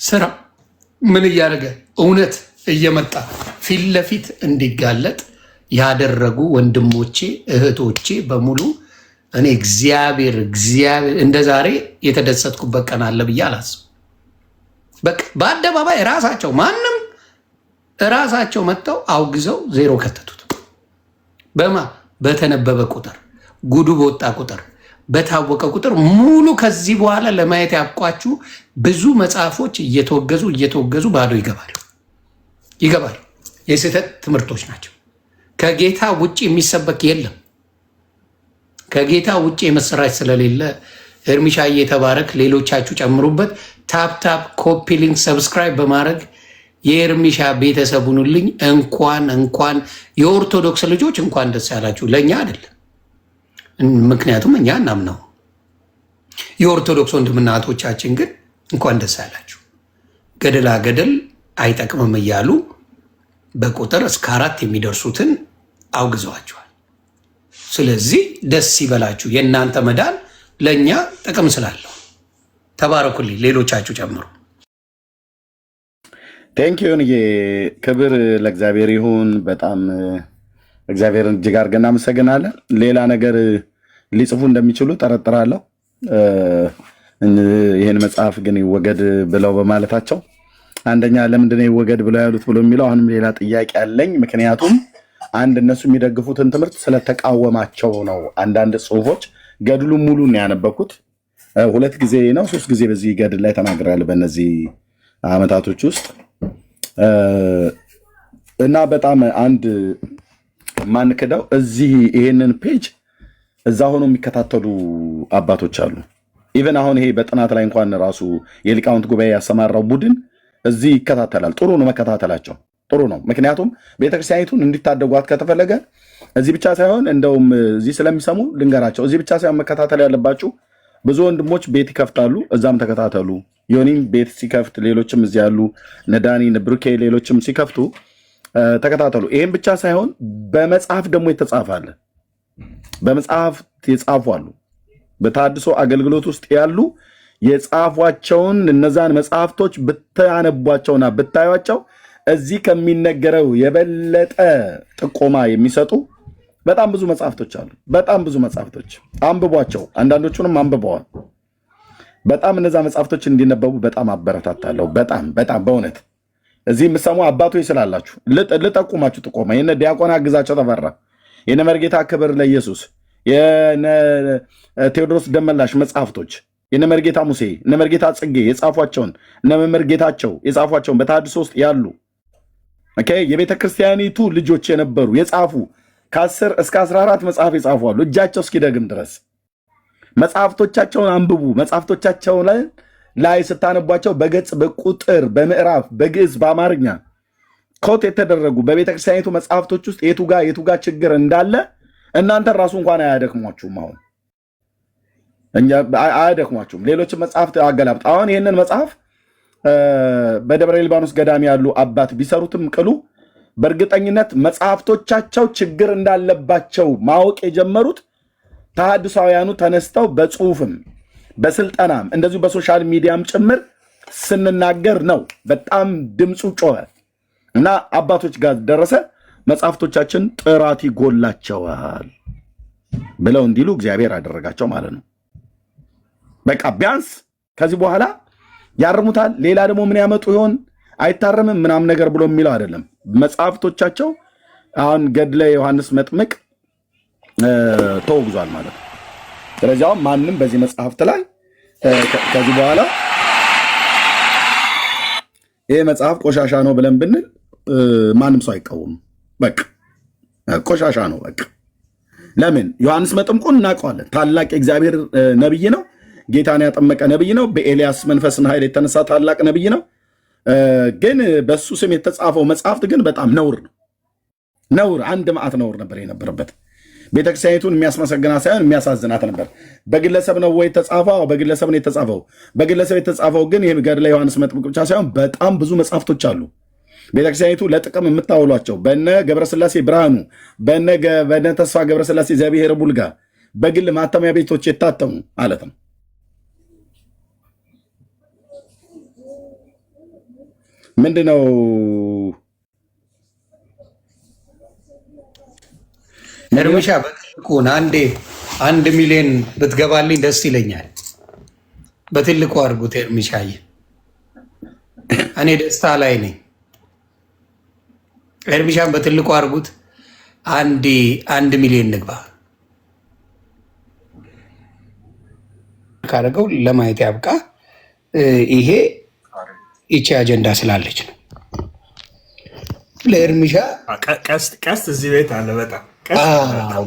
ስራ ምን እያደረገ እውነት እየመጣ ፊት ለፊት እንዲጋለጥ ያደረጉ ወንድሞቼ እህቶቼ በሙሉ እኔ እግዚአብሔር እንደ ዛሬ የተደሰትኩበት ቀን አለ ብዬ አላስብም። በቃ በአደባባይ ማንም ራሳቸው መጥተው አውግዘው ዜሮ ከተቱት። በተነበበ ቁጥር ጉዱ በወጣ ቁጥር በታወቀ ቁጥር ሙሉ ከዚህ በኋላ ለማየት ያብቋችሁ ብዙ መጽሐፎች እየተወገዙ ባዶ ይገባሉ። የስህተት ትምህርቶች ናቸው። ከጌታ ውጭ የሚሰበክ የለም። ከጌታ ውጭ የመሰራች ስለሌለ ኤርሚሻዬ የተባረክ፣ ሌሎቻችሁ ጨምሩበት። ታፕታፕ ኮፒ ሊንክ ሰብስክራይብ በማድረግ የኤርሚሻ ቤተሰብ ሁኑልኝ። እንኳን የኦርቶዶክስ ልጆች እንኳን ደስ ያላችሁ። ለእኛ አይደለም፣ ምክንያቱም እኛ እናምነው። የኦርቶዶክስ ወንድምና እህቶቻችን ግን እንኳን ደስ ያላችሁ። ገደላ ገደል አይጠቅምም እያሉ በቁጥር እስከ 4 የሚደርሱትን አውግዘዋቸዋል። ስለዚህ ደስ ይበላችሁ። የእናንተ መዳን ለእኛ ጥቅም ስላለው ተባረኩልኝ። ሌሎቻችሁ ጨምሩ። ቴንኪዩን ክብር ለእግዚአብሔር ይሁን። በጣም እግዚአብሔርን እጅግ አድርገን እናመሰግናለን። ሌላ ነገር ሊጽፉ እንደሚችሉ ጠረጥራለሁ። ይህን መጽሐፍ ግን ይወገድ ብለው በማለታቸው አንደኛ ለምንድነው ይወገድ ብለው ያሉት ብሎ የሚለው አሁንም ሌላ ጥያቄ አለኝ። ምክንያቱም አንድ እነሱ የሚደግፉትን ትምህርት ስለተቃወማቸው ነው። አንዳንድ ጽሁፎች ገድሉ ሙሉ ነው ያነበኩት። 2 ጊዜ ነው 3 ጊዜ በዚህ ገድል ላይ ተናግራለሁ በእነዚህ አመታቶች ውስጥ እና በጣም አንድ ማንክደው እዚህ ይሄንን ፔጅ እዛ ሆኖ የሚከታተሉ አባቶች አሉ። ኢቨን አሁን ይሄ በጥናት ላይ እንኳን ራሱ የሊቃውንት ጉባኤ ያሰማራው ቡድን እዚህ ይከታተላል። ጥሩ ነው፣ መከታተላቸው ጥሩ ነው። ምክንያቱም ቤተክርስቲያኒቱን እንዲታደጓት ከተፈለገ እዚህ ብቻ ሳይሆን እንደውም እዚህ ስለሚሰሙ ልንገራቸው፣ እዚህ ብቻ ሳይሆን መከታተል ያለባችሁ ብዙ ወንድሞች ቤት ይከፍታሉ፣ እዛም ተከታተሉ። ዮኒም ቤት ሲከፍት፣ ሌሎችም እዚህ ያሉ ነዳኒ ብሩኬ፣ ሌሎችም ሲከፍቱ ተከታተሉ። ይህም ብቻ ሳይሆን በመጽሐፍ ደግሞ የተጻፋለ በመጽሐፍ የጻፉ አሉ። በተሐድሶ አገልግሎት ውስጥ ያሉ የጻፏቸውን እነዛን መጽሐፍቶች ብታነቧቸውና ብታዩቸው እዚህ ከሚነገረው የበለጠ ጥቆማ የሚሰጡ በጣም ብዙ መጽሐፍቶች አሉ። በጣም ብዙ መጽሐፍቶች አንብቧቸው። አንዳንዶቹንም አንብበዋል። በጣም እነዛ መጽሐፍቶች እንዲነበቡ በጣም አበረታታለሁ። በጣም በእውነት እዚህ የምሰሙ አባቶች ስላላችሁ ልጠቁማችሁ ጥቆማ የነ ዲያቆን አግዛቸው ተፈራ፣ የነ መርጌታ ክብር ለኢየሱስ፣ የነ ቴዎድሮስ ደመላሽ መጽሐፍቶች፣ የነ መርጌታ ሙሴ፣ እነ መርጌታ ጽጌ የጻፏቸውን፣ እነ መምህር ጌታቸው የጻፏቸውን በተሐድሶ ውስጥ ያሉ የቤተ ክርስቲያኒቱ ልጆች የነበሩ የጻፉ ከ10 እስከ 14 መጽሐፍ የጻፉ አሉ። እጃቸው እስኪደግም ድረስ መጽሐፍቶቻቸውን አንብቡ። መጽሐፍቶቻቸው ላይ ስታነቧቸው በገጽ በቁጥር በምዕራፍ በግዕዝ በአማርኛ ኮት የተደረጉ በቤተክርስቲያኒቱ መጽሐፍቶች ውስጥ የቱጋ ችግር እንዳለ እናንተን ራሱ እንኳን አያደክሟችሁም። አሁን አያደክሟችሁም። ሌሎችን መጽሐፍት አገላብጥ። አሁን ይህንን መጽሐፍ በደብረ ሊባኖስ ገዳም ያሉ አባት ቢሰሩትም ቅሉ በእርግጠኝነት መጽሐፍቶቻቸው ችግር እንዳለባቸው ማወቅ የጀመሩት ተሐድሳውያኑ ተነስተው በጽሁፍም በስልጠናም እንደዚሁ በሶሻል ሚዲያም ጭምር ስንናገር ነው። በጣም ድምፁ ጮኸ እና አባቶች ጋር ደረሰ። መጽሐፍቶቻችን ጥራት ይጎላቸዋል ብለው እንዲሉ እግዚአብሔር አደረጋቸው ማለት ነው። በቃ ቢያንስ ከዚህ በኋላ ያርሙታል። ሌላ ደግሞ ምን ያመጡ ይሆን አይታረምም ምናምን ነገር ብሎ የሚለው አይደለም። መጽሐፍቶቻቸው አሁን ገድለ ዮሐንስ መጥምቅ ተወግዟል ማለት ነው። ስለዚህ አሁን ማንም በዚህ መጽሐፍት ላይ ከዚህ በኋላ ይሄ መጽሐፍ ቆሻሻ ነው ብለን ብንል ማንም ሰው አይቃወምም። በቃ ቆሻሻ ነው በቃ ለምን? ዮሐንስ መጥምቁን እናውቀዋለን። ታላቅ የእግዚአብሔር ነብይ ነው። ጌታን ያጠመቀ ነብይ ነው። በኤልያስ መንፈስና ኃይል የተነሳ ታላቅ ነብይ ነው። ግን በሱ ስም የተጻፈው መጽሐፍት ግን በጣም ነውር ነው። ነውር፣ አንድ መዓት ነውር ነበር የነበረበት። ቤተክርስቲያኒቱን የሚያስመሰግናት ሳይሆን የሚያሳዝናት ነበር። በግለሰብ ነው ወይ የተጻፈው? በግለሰብ ነው የተጻፈው። በግለሰብ የተጻፈው ግን ይህ ገድለ ዮሐንስ መጥምቅ ብቻ ሳይሆን በጣም ብዙ መጽሐፍቶች አሉ። ቤተክርስቲያኒቱ ለጥቅም የምታውሏቸው በነ ገብረስላሴ ብርሃኑ፣ በነ ተስፋ ገብረስላሴ ዘብሔር ቡልጋ በግል ማተሚያ ቤቶች የታተሙ ማለት ነው። ምንድነው እርምሻ በትልቁን አንዴ 1 ሚሊዮን ብትገባልኝ ደስ ይለኛል። በትልቁ አድርጉት እርምሻዬ፣ እኔ ደስታ ላይ ነኝ። እርምሻን በትልቁ አድርጉት። 1 ሚሊዮን ንግባ ካደረገው ለማየት ያብቃ። ይቺ አጀንዳ ስላለች ነው። ለእርምሻ ቀስት እዚህ ቤት አለ። በጣም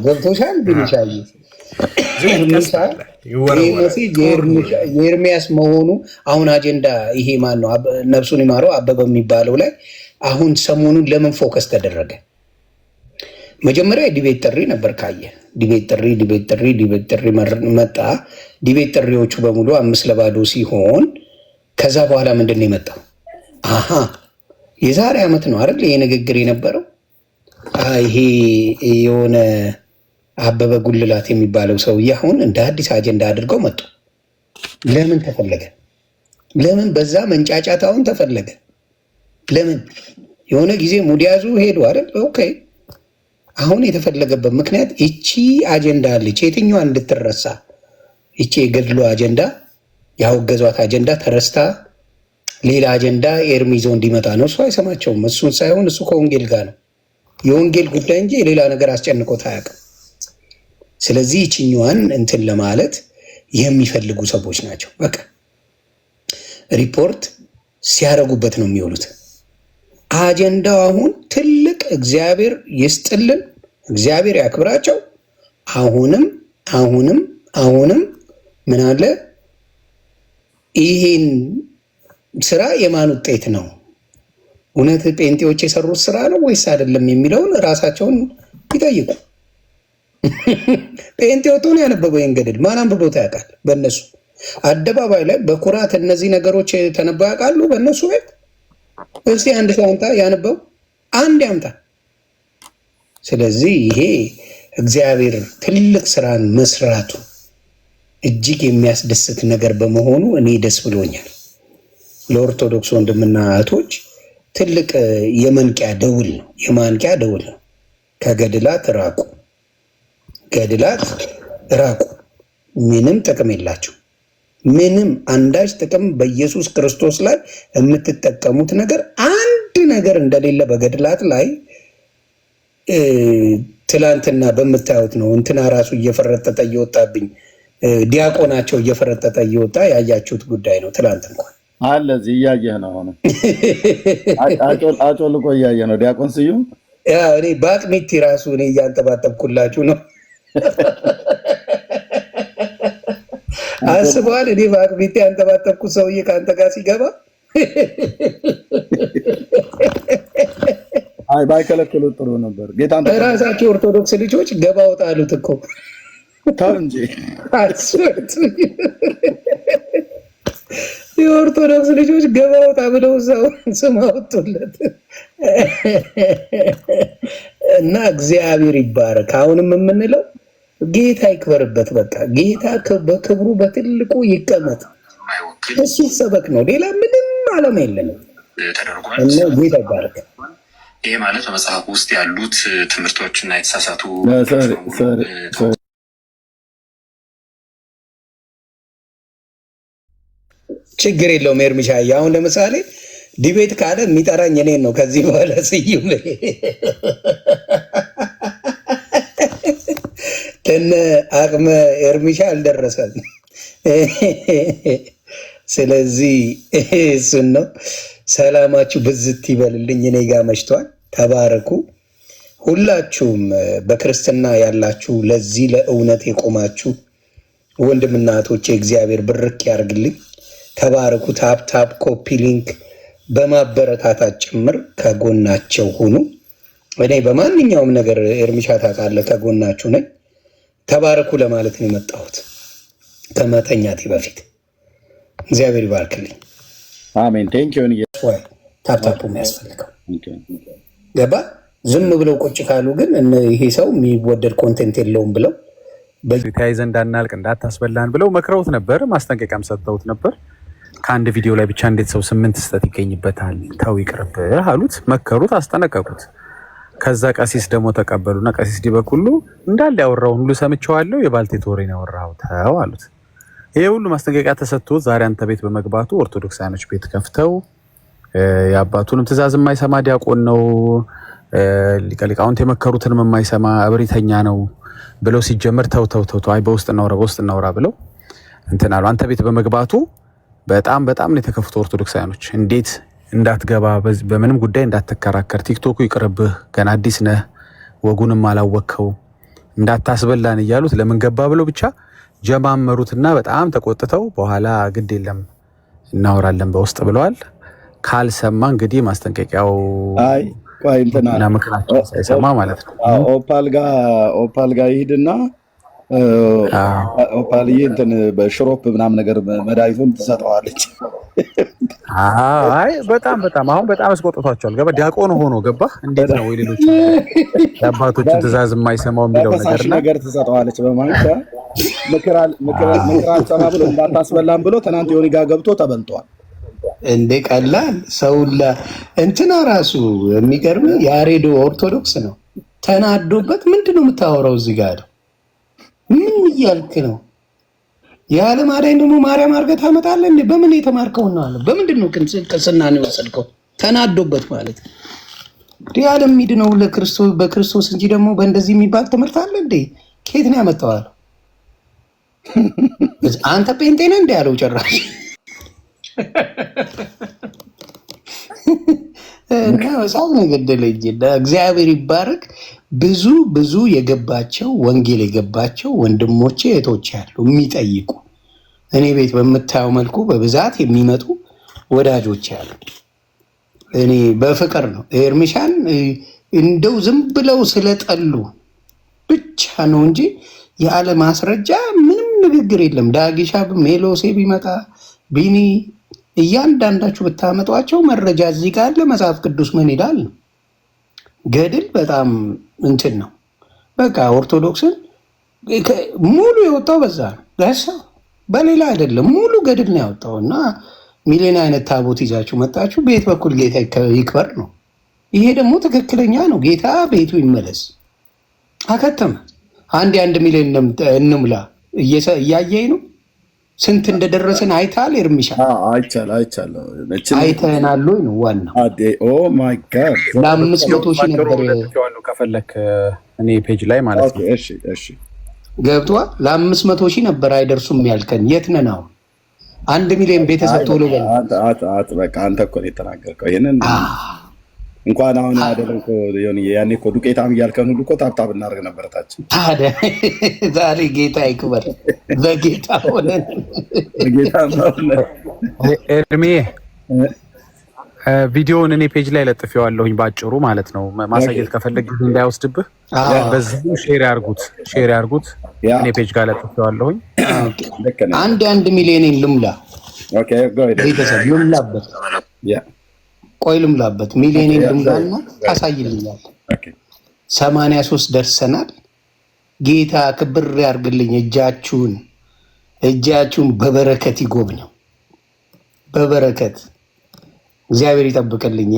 ገብቶሻል። ብንሻይ የኤርሚያስ መሆኑ አሁን አጀንዳ ይሄ ማን ነው? ነፍሱን ይማረው አበበ የሚባለው ላይ አሁን ሰሞኑን ለምን ፎከስ ተደረገ? መጀመሪያ ዲቤት ጥሪ ነበር። ካየ ዲቤት ጥሪ መጣ። ዲቤት ጥሪዎቹ በሙሉ 5-0 ሲሆን ከዛ በኋላ ምንድን ነው የመጣው? የዛሬ ዓመት ነው አይደል ይሄ ንግግር የነበረው። ይሄ የሆነ አበበ ጉልላት የሚባለው ሰውዬ አሁን እንደ አዲስ አጀንዳ አድርገው መጡ። ለምን ተፈለገ? ለምን በዛ መንጫጫታውን ተፈለገ? ለምን? የሆነ ጊዜ ሙዲያዙ ሄዱ አይደል? ኦኬ። አሁን የተፈለገበት ምክንያት እቺ አጀንዳ አለች። የትኛዋ እንድትረሳ? እቺ የገድሎ አጀንዳ፣ ያወገዟት አጀንዳ ተረስታ ሌላ አጀንዳ ኤርሚዞ እንዲመጣ ነው። እሱ አይሰማቸውም። እሱን ሳይሆን እሱ ከወንጌል ጋር ነው። የወንጌል ጉዳይ እንጂ የሌላ ነገር አስጨንቆት አያውቅም። ስለዚህ ይችኛዋን እንትን ለማለት የሚፈልጉ ሰዎች ናቸው። በቃ ሪፖርት ሲያደርጉበት ነው የሚውሉት። አጀንዳው አሁን ትልቅ እግዚአብሔር ይስጥልን፣ እግዚአብሔር ያክብራቸው። አሁንም ምን አለ ይሄን ስራ የማን ውጤት ነው? እውነት ጴንጤዎች የሰሩት ስራ ነው ወይስ አይደለም የሚለውን ራሳቸውን ይጠይቁ። ጴንጤው ነው ያነበበው ይንገድል ማን አንብቦት ያውቃል? በእነሱ አደባባይ ላይ በኩራት እነዚህ ነገሮች ተነበው ያውቃሉ? በእነሱ ቤት እስቲ አንድ ሰው አምጣ ያነበው፣ አንድ ያምጣ። ስለዚህ ይሄ እግዚአብሔር ትልቅ ስራን መስራቱ እጅግ የሚያስደስት ነገር በመሆኑ እኔ ደስ ብሎኛል። ለኦርቶዶክስ ወንድምና እህቶች ትልቅ የማንቂያ ደውል ነው። ከገድላት ራቁ፣ ምንም ጥቅም የላቸው። ምንም አንዳች ጥቅም በኢየሱስ ክርስቶስ ላይ የምትጠቀሙት ነገር አንድ ነገር እንደሌለ በገድላት ላይ ትላንትና በምታዩት ነው። እንትና ራሱ እየፈረጠጠ እየወጣብኝ ዲያቆናቸው እየፈረጠጠ እየወጣ ያያችሁት ጉዳይ ነው። ትላንት እንኳን አለ እዚህ እያየህ ነው። አሁን አጮልቆ እያየህ ነው። ዲያቆን ስዩም እኔ በአቅሚቲ ራሱ እኔ እያንጠባጠብኩላችሁ ነው። አስበዋል። እኔ በአቅሚቲ ያንጠባጠብኩት ሰውዬ ከአንተ ጋር ሲገባ ባይከለክሉ ጥሩ ነበር። ጌታ ራሳቸው ኦርቶዶክስ ልጆች ገባ ወጣ አሉት እኮ ተው እንጂ የኦርቶዶክስ ልጆች ገባ ወጣ ብለው ሰው ስም አወጡለት እና እግዚአብሔር ይባረክ። አሁንም የምንለው ጌታ ይክበርበት። በቃ ጌታ በክብሩ በትልቁ ይቀመጥ። እሱ ሰበክ ነው፣ ሌላ ምንም ዓላማ የለንም እና ጌታ ይባረክ። ይሄ ማለት በመጽሐፍ ውስጥ ያሉት ትምህርቶችና የተሳሳቱ ችግር የለውም። ኤርሚሻዬ አሁን ለምሳሌ ዲቤት ካለ የሚጠራኝ እኔን ነው። ከዚህ በኋላ ስዩም ለነ አቅመ ኤርሚሻ አልደረሰም። ስለዚህ እሱን ነው። ሰላማችሁ ብዝት ይበልልኝ። እኔ ጋ መሽቷል። ተባረኩ። ሁላችሁም በክርስትና ያላችሁ ለዚህ ለእውነት የቆማችሁ ወንድምና እህቶቼ እግዚአብሔር ብርክ ያርግልኝ። ተባረኩ። ታፕ ኮፒ ሊንክ በማበረታታት ጭምር ከጎናቸው ሁኑ። እኔ በማንኛውም ነገር ኤርሚሻ ታውቃለህ ከጎናችሁ ነኝ። ተባረኩ ለማለት ነው የመጣሁት ከመተኛቴ በፊት። እግዚአብሔር ይባርክልኝ። አሜን። ቴንኪውን። ታፕታፑ የሚያስፈልገው ገባ። ዝም ብለው ቁጭ ካሉ ግን ይሄ ሰው የሚወደድ ኮንቴንት የለውም ብለው ተያይዘን እንዳናልቅ እንዳታስበላን ብለው መክረውት ነበር። ማስጠንቀቂያም ሰጥተውት ነበር። ከአንድ ቪዲዮ ላይ ብቻ እንዴት ሰው 8 ስህተት ይገኝበታል? ተው ይቅርብህ አሉት፣ መከሩት፣ አስጠነቀቁት። ከዛ ቀሲስ ደግሞ ተቀበሉና ቀሲስ ዲበኩሉ እንዳለ ያወራውን ሁሉ ሰምቼዋለሁ፣ የባልቴት ወሬ ነው ያወራው፣ ተው አሉት። ይሄ ሁሉ ማስጠንቀቂያ ተሰጥቶት ዛሬ አንተ ቤት በመግባቱ ኦርቶዶክሳኖች ቤት ከፍተው የአባቱንም ትእዛዝ የማይሰማ ዲያቆን ነው፣ ሊቀ ሊቃውንት የመከሩትንም የማይሰማ እብሪተኛ ነው ብለው ሲጀመር ተው አይ በውስጥ እናውራ ብለው እንትን አሉ። አንተ ቤት በመግባቱ በጣም ነው የተከፉት ኦርቶዶክሳውያኖች። እንዴት እንዳትገባ በምንም ጉዳይ እንዳትከራከር፣ ቲክቶኩ ይቅርብህ፣ ገና አዲስ ነህ፣ ወጉንም አላወቅከው፣ እንዳታስበላን እያሉት ለምን ገባ ብለው ብቻ ጀማመሩትና በጣም ተቆጥተው በኋላ ግድ የለም እናወራለን በውስጥ ብለዋል። ካልሰማ እንግዲህ ማስጠንቀቂያው እና ምክራቸው ሳይሰማ ማለት ነው ኦፓል ጋር ይሄድና ኦፓልዬ እንትን በሽሮፕ ምናምን ነገር መድኃኒቱን ትሰጠዋለች። አይ በጣም አሁን በጣም አስቆጥቷቸዋል። ገባ ዲያቆን ሆኖ ገባ። እንዴት ነው ወይ ሌሎች የአባቶችን ትእዛዝ የማይሰማው የሚለው ነገር ትሰጠዋለች። በማንካ ምክራቸውን ብሎ እንዳታስበላም ብሎ ትናንት ዮኒ ጋር ገብቶ ተበልጧል። እንዴ ቀላል ሰውላ እንትና ራሱ የሚገርም ያሬዶ ኦርቶዶክስ ነው። ተናዶበት ምንድነው የምታወራው እዚህ ጋር ምን እያልክ ነው? የዓለም አዳኝ ደግሞ ማርያም አድርገህ ታመጣለህ እንዴ? በምን የተማርከው ነው አለ። በምንድን ነው ቅስና ነው የወሰድከው? ተናዶበት ማለት የዓለም ሚድነው ለክርስቶስ በክርስቶስ እንጂ ደግሞ በእንደዚህ የሚባል ትምህርት አለ እንዴ? ከየት ነው ያመጣዋል? አንተ ጴንጤ ነህ እንዴ ያለው ጭራሽ እና በሳት ነው ገደለኝ። እግዚአብሔር ይባረክ። ብዙ የገባቸው ወንጌል የገባቸው ወንድሞቼ እህቶቼ ያሉ የሚጠይቁ እኔ ቤት በምታየው መልኩ በብዛት የሚመጡ ወዳጆች ያሉ እኔ በፍቅር ነው ኤርሚሻን እንደው ዝም ብለው ስለጠሉ ብቻ ነው እንጂ ያለ ማስረጃ ምንም ንግግር የለም። ዳጊሻ ሜሎሴ ቢመጣ ቢኒ እያንዳንዳችሁ ብታመጧቸው መረጃ እዚህ ጋር አለ። መጽሐፍ ቅዱስ ምን ይላል? ገድል በጣም እንትን ነው። በቃ ኦርቶዶክስን ሙሉ የወጣው በዛ ነው። ለሳ በሌላ አይደለም። ሙሉ ገድል ነው ያወጣው እና ሚሊዮን አይነት ታቦት ይዛችሁ መጣችሁ። በየት በኩል ጌታ ይክበር ነው። ይሄ ደግሞ ትክክለኛ ነው። ጌታ ቤቱ ይመለስ። አከተመ። አንድ ሚሊዮን እንሙላ እያየኝ ነው። ስንት እንደደረሰን አይታል። ኤርሚሻ አይተናል ወይ ነው ዋናው። ለ500,000 ነበር ከፈለክ እኔ ፔጅ ላይ ማለት ነው። ገብቷል። ለ500,000 ነበር አይደርሱም ያልከን። የት ነን አሁን? 1 ሚሊዮን ቤተሰብ ቶሎ በል። በቃ አንተ እኮ ነው የተናገርከው ይሄንን እንኳን አሁን ያደረገው ያኔ እኮ ዱቄታም እያልከን ሁሉ እኮ ታብታብ እናደርግ ነበረታችን። ታዲያ ዛሬ ጌታ ይክበር። በጌታ ሆነ ኤርሚ ቪዲዮውን እኔ ፔጅ ላይ ለጥፌዋለሁኝ ባጭሩ ማለት ነው። ማሳየት ከፈለግ እንዳይወስድብህ በዚህ ሼር ያርጉት። እኔ ፔጅ ጋር ለጥፌዋለሁኝ። 1 ሚሊዮን ልሙላ። ኦኬ ቤተሰብ ልሙላበት። ቆይ ልምላበት። ሚሊዮን ልምላና ታሳይልኛል። 83 ደርሰናል። ጌታ ክብር ያርግልኝ። እጃችሁን በበረከት ይጎብኘው። በበረከት እግዚአብሔር ይጠብቅልኝ።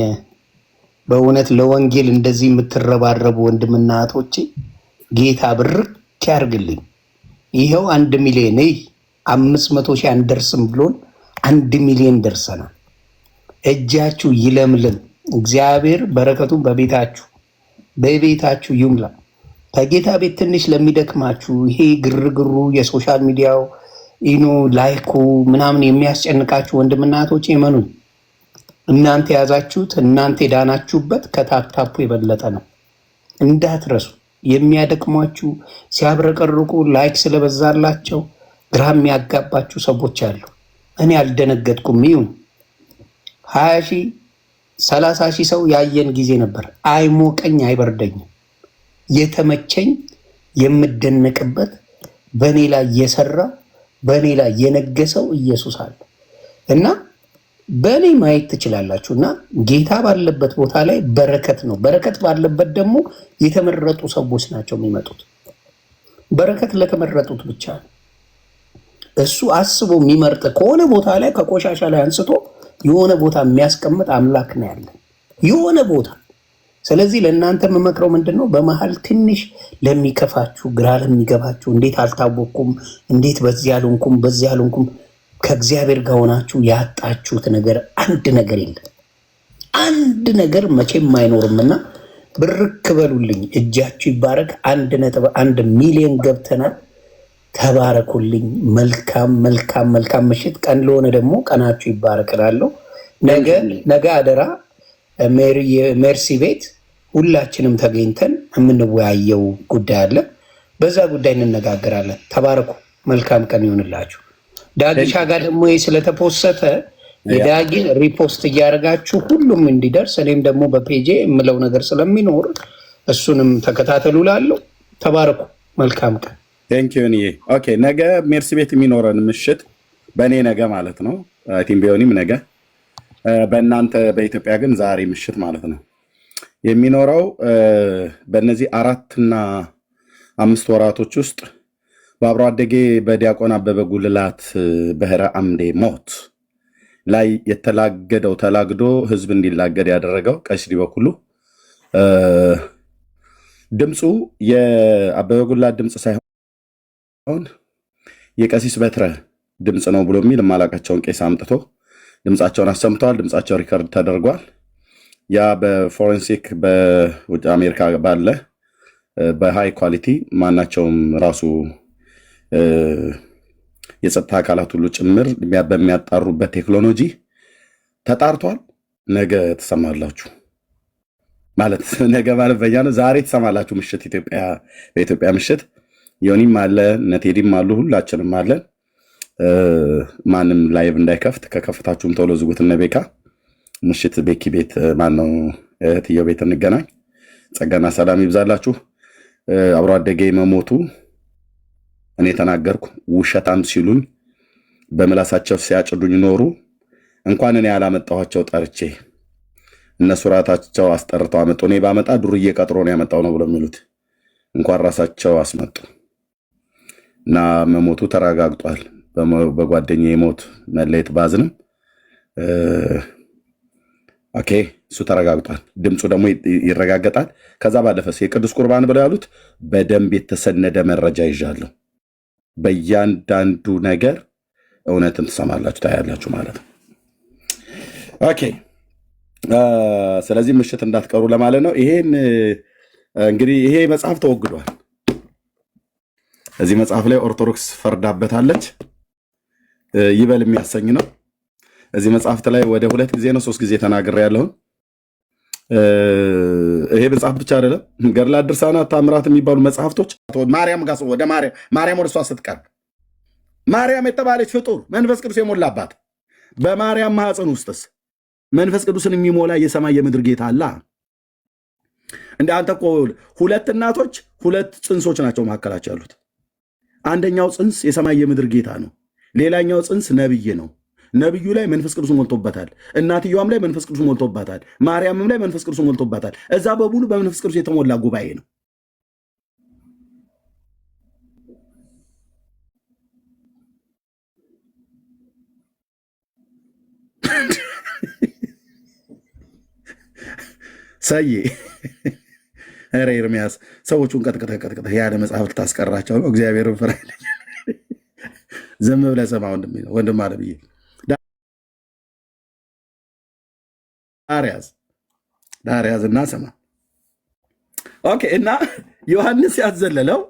በእውነት ለወንጌል እንደዚህ የምትረባረቡ ወንድምና እህቶቼ ጌታ ብርክ ያርግልኝ። ይኸው 1 ሚሊዮን 500,000 አንደርስም ብሎን 1 ሚሊዮን ደርሰናል። እጃችሁ ይለምልም። እግዚአብሔር በረከቱን በቤታችሁ ይሙላ። ከጌታ ቤት ትንሽ ለሚደክማችሁ ይሄ ግርግሩ የሶሻል ሚዲያው ላይኩ ምናምን የሚያስጨንቃችሁ ወንድምና እህቶቼ እመኑኝ፣ እናንተ የያዛችሁት እናንተ የዳናችሁበት ከታፕታፑ የበለጠ ነው። እንዳትረሱ። የሚያደክሟችሁ ሲያብረቀርቁ ላይክ ስለበዛላቸው ግራ የሚያጋባችሁ ሰዎች አሉ። እኔ አልደነገጥኩም። ይሁን 20 ሺህ 30 ሺህ ሰው ያየን ጊዜ ነበር። አይሞቀኝ አይበርደኝም። የተመቸኝ የምደነቅበት በእኔ ላይ የሰራ በእኔ ላይ የነገሰው ኢየሱስ አለ እና በእኔ ማየት ትችላላችሁ። እና ጌታ ባለበት ቦታ ላይ በረከት ነው። በረከት ባለበት ደግሞ የተመረጡ ሰዎች ናቸው የሚመጡት። በረከት ለተመረጡት ብቻ ነው። እሱ አስቦ የሚመርጥ ከሆነ ቦታ ላይ ከቆሻሻ ላይ አንስቶ የሆነ ቦታ የሚያስቀምጥ አምላክ ነው ያለ የሆነ ቦታ። ስለዚህ ለእናንተ የምመክረው ምንድን ነው? በመሀል ትንሽ ለሚከፋችሁ፣ ግራ ለሚገባችሁ፣ እንዴት አልታወቅኩም፣ እንዴት በዚህ አልሆንኩም፣ በዚህ አልሆንኩም፣ ከእግዚአብሔር ጋር ሆናችሁ ያጣችሁት ነገር አንድ ነገር የለም። አንድ ነገር መቼም አይኖርምና ብርክ በሉልኝ። እጃችሁ ይባረክ። 1.1 ሚሊዮን ገብተናል። ተባረኩልኝ። መልካም መልካም መልካም ምሽት። ቀን ለሆነ ደግሞ ቀናችሁ ይባረክ እላለሁ። ነገ አደራ ሜርሲ ቤት ሁላችንም ተገኝተን የምንወያየው ጉዳይ አለ። በዛ ጉዳይ እንነጋገራለን። ተባረኩ። መልካም ቀን ይሆንላችሁ። ዳጊሻ ጋር ደግሞ ስለተፖሰተ የዳጊ ሪፖስት እያደረጋችሁ ሁሉም እንዲደርስ እኔም ደግሞ በፔጄ የምለው ነገር ስለሚኖር እሱንም ተከታተሉ ላለው። ተባረኩ። መልካም ቀን። ቴንኪዩንዬ። ኦኬ፣ ነገ ሜርሲ ቤት የሚኖረን ምሽት በእኔ ነገ ማለት ነው። ቲም ቢሆንም ነገ በእናንተ በኢትዮጵያ ግን ዛሬ ምሽት ማለት ነው የሚኖረው። በእነዚህ 4 እና 5 ወራቶች ውስጥ በአብሮ አደጌ በዲያቆን አበበ ጉልላት በህረ አምዴ ሞት ላይ የተላገደው ተላግዶ ህዝብ እንዲላገድ ያደረገው ቀሲስ ዲበኩሉ ድምፁ የአበበ ጉልላት ድምፅ ሳይሆን የቀሲስ በትረ ድምፅ ነው ብሎ የሚል የማላቃቸውን ቄስ አምጥቶ ድምፃቸውን አሰምተዋል። ድምፃቸው ሪከርድ ተደርጓል። ያ በፎሬንሲክ በውጭ አሜሪካ ባለ በሃይ ኳሊቲ ማናቸውም ራሱ የጸጥታ አካላት ሁሉ ጭምር በሚያጣሩበት ቴክኖሎጂ ተጣርቷል። ነገ ትሰማላችሁ ማለት ነገ ማለት በያ ነው። ዛሬ ትሰማላችሁ። ምሽት በኢትዮጵያ ምሽት ዮኒም አለ ነቴዲም አሉ ሁላችንም አለን። ማንም ላይቭ እንዳይከፍት ከከፍታችሁም ቶሎ ዝጉት። እነ ቤካ ምሽት ቤኪ ቤት ማነው እህትየው ቤት እንገናኝ። ጸጋና ሰላም ይብዛላችሁ። አብሮ አደጌ መሞቱ እኔ ተናገርኩ። ውሸታም ሲሉኝ በምላሳቸው ሲያጭዱኝ ኖሩ። እንኳን እኔ ያላመጣኋቸው ጠርቼ እነሱ ራታቸው አስጠርተው አመጡ። እኔ ባመጣ ዱርዬ ቀጥሮ ነው ያመጣው ነው ብሎ የሚሉት እንኳን ራሳቸው አስመጡ እና መሞቱ ተረጋግጧል። በጓደኛዬ ሞት መለየት ባዝንም ኦኬ እሱ ተረጋግጧል። ድምፁ ደግሞ ይረጋገጣል። ከዛ ባለፈስ የቅዱስ ቁርባን ብለው ያሉት በደንብ የተሰነደ መረጃ ይዣለሁ። በእያንዳንዱ ነገር እውነትን ትሰማላችሁ፣ ታያላችሁ ማለት ነው። ኦኬ ስለዚህ ምሽት እንዳትቀሩ ለማለት ነው። ይሄን እንግዲህ ይሄ መጽሐፍ ተወግዷል። እዚህ መጽሐፍ ላይ ኦርቶዶክስ ፈርዳበታለች። ይበል የሚያሰኝ ነው። እዚህ መጽሐፍት ላይ ወደ 2 ጊዜ ነው 3 ጊዜ ተናግሬ ያለሁን። ይሄ መጽሐፍ ብቻ አይደለም፣ ገድላት፣ ድርሳናት፣ ታምራት የሚባሉ መጽሐፍቶች ማርያም ጋር ወደ ማርያም ወደ እሷ ስትቀርብ ማርያም የተባለች ፍጡር መንፈስ ቅዱስ የሞላባት በማርያም ማህፀን ውስጥስ መንፈስ ቅዱስን የሚሞላ የሰማይ የምድር ጌታ አላ። እንደ አንተ እኮ 2 እናቶች 2 ጽንሶች ናቸው መካከላቸው ያሉት። አንደኛው ጽንስ የሰማይ የምድር ጌታ ነው። ሌላኛው ጽንስ ነብይ ነው። ነብዩ ላይ መንፈስ ቅዱስ ሞልቶበታል። እናትየዋም ላይ መንፈስ ቅዱስ ሞልቶባታል። ማርያምም ላይ መንፈስ ቅዱስ ሞልቶባታል። እዛ በሙሉ በመንፈስ ቅዱስ የተሞላ ጉባኤ ነው። ሰዬ ኧረ ኤርሚያስ ሰዎቹን ቀጥቀጠ ያለ መጽሐፍ ልታስቀራቸው ነው። እግዚአብሔርን ፍራ። ዝም ብለህ ስማ ወንድም አለ ብዬ ዳርያዝ እና ስማ። ኦኬ እና ዮሐንስ ያዘለለው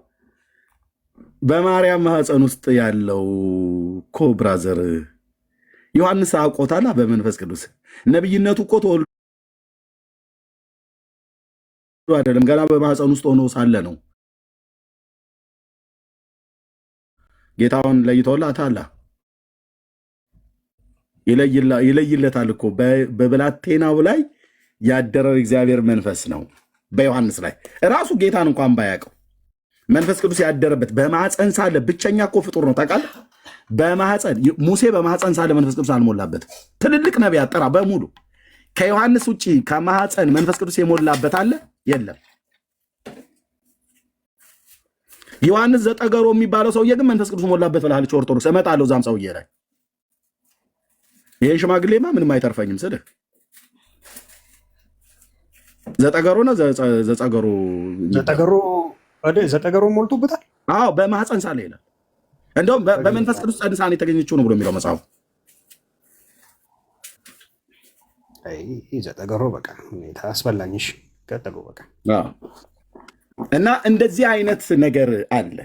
በማርያም ማህፀን ውስጥ ያለው ኮ ብራዘር ዮሐንስ አውቆታላ በመንፈስ ቅዱስ ነብይነቱ እኮ አይደለም፣ ገና በማህፀን ውስጥ ሆኖ ሳለ ነው። ጌታውን ለይቶላታል። ይለይለታል እኮ በብላቴናው ላይ ያደረው እግዚአብሔር መንፈስ ነው። በዮሐንስ ላይ ራሱ ጌታን እንኳን ባያውቀው መንፈስ ቅዱስ ያደረበት በማህፀን ሳለ ብቸኛ እኮ ፍጡር ነው። ታውቃለህ? በማህፀን ሙሴ በማህፀን ሳለ መንፈስ ቅዱስ አልሞላበት። ትልልቅ ነቢያት ጥራ በሙሉ ከዮሐንስ ውጭ ከማህፀን መንፈስ ቅዱስ የሞላበት አለ? የለም። ዮሐንስ ዘጠገሮ የሚባለው ሰውዬ ግን መንፈስ ቅዱስ ሞላበት ብላለች ኦርቶዶክስ። እመጣለሁ እዛም ሰውዬ ላይ። ይሄን ሽማግሌማ ምንም አይተርፈኝም ስልህ ዘጠገሮ ነው። ዘጠገሮ ሞልቶበታል። አዎ በማህፀን ሳለ ይላል። እንደውም በመንፈስ ቅዱስ ጸንሳ ነው የተገኘችው ነው ብሎ የሚለው መጽሐፉ። ዘጠገሮ በቃ አስበላኝሽ ቀጥሎ በቃ እና እንደዚህ አይነት ነገር አለ።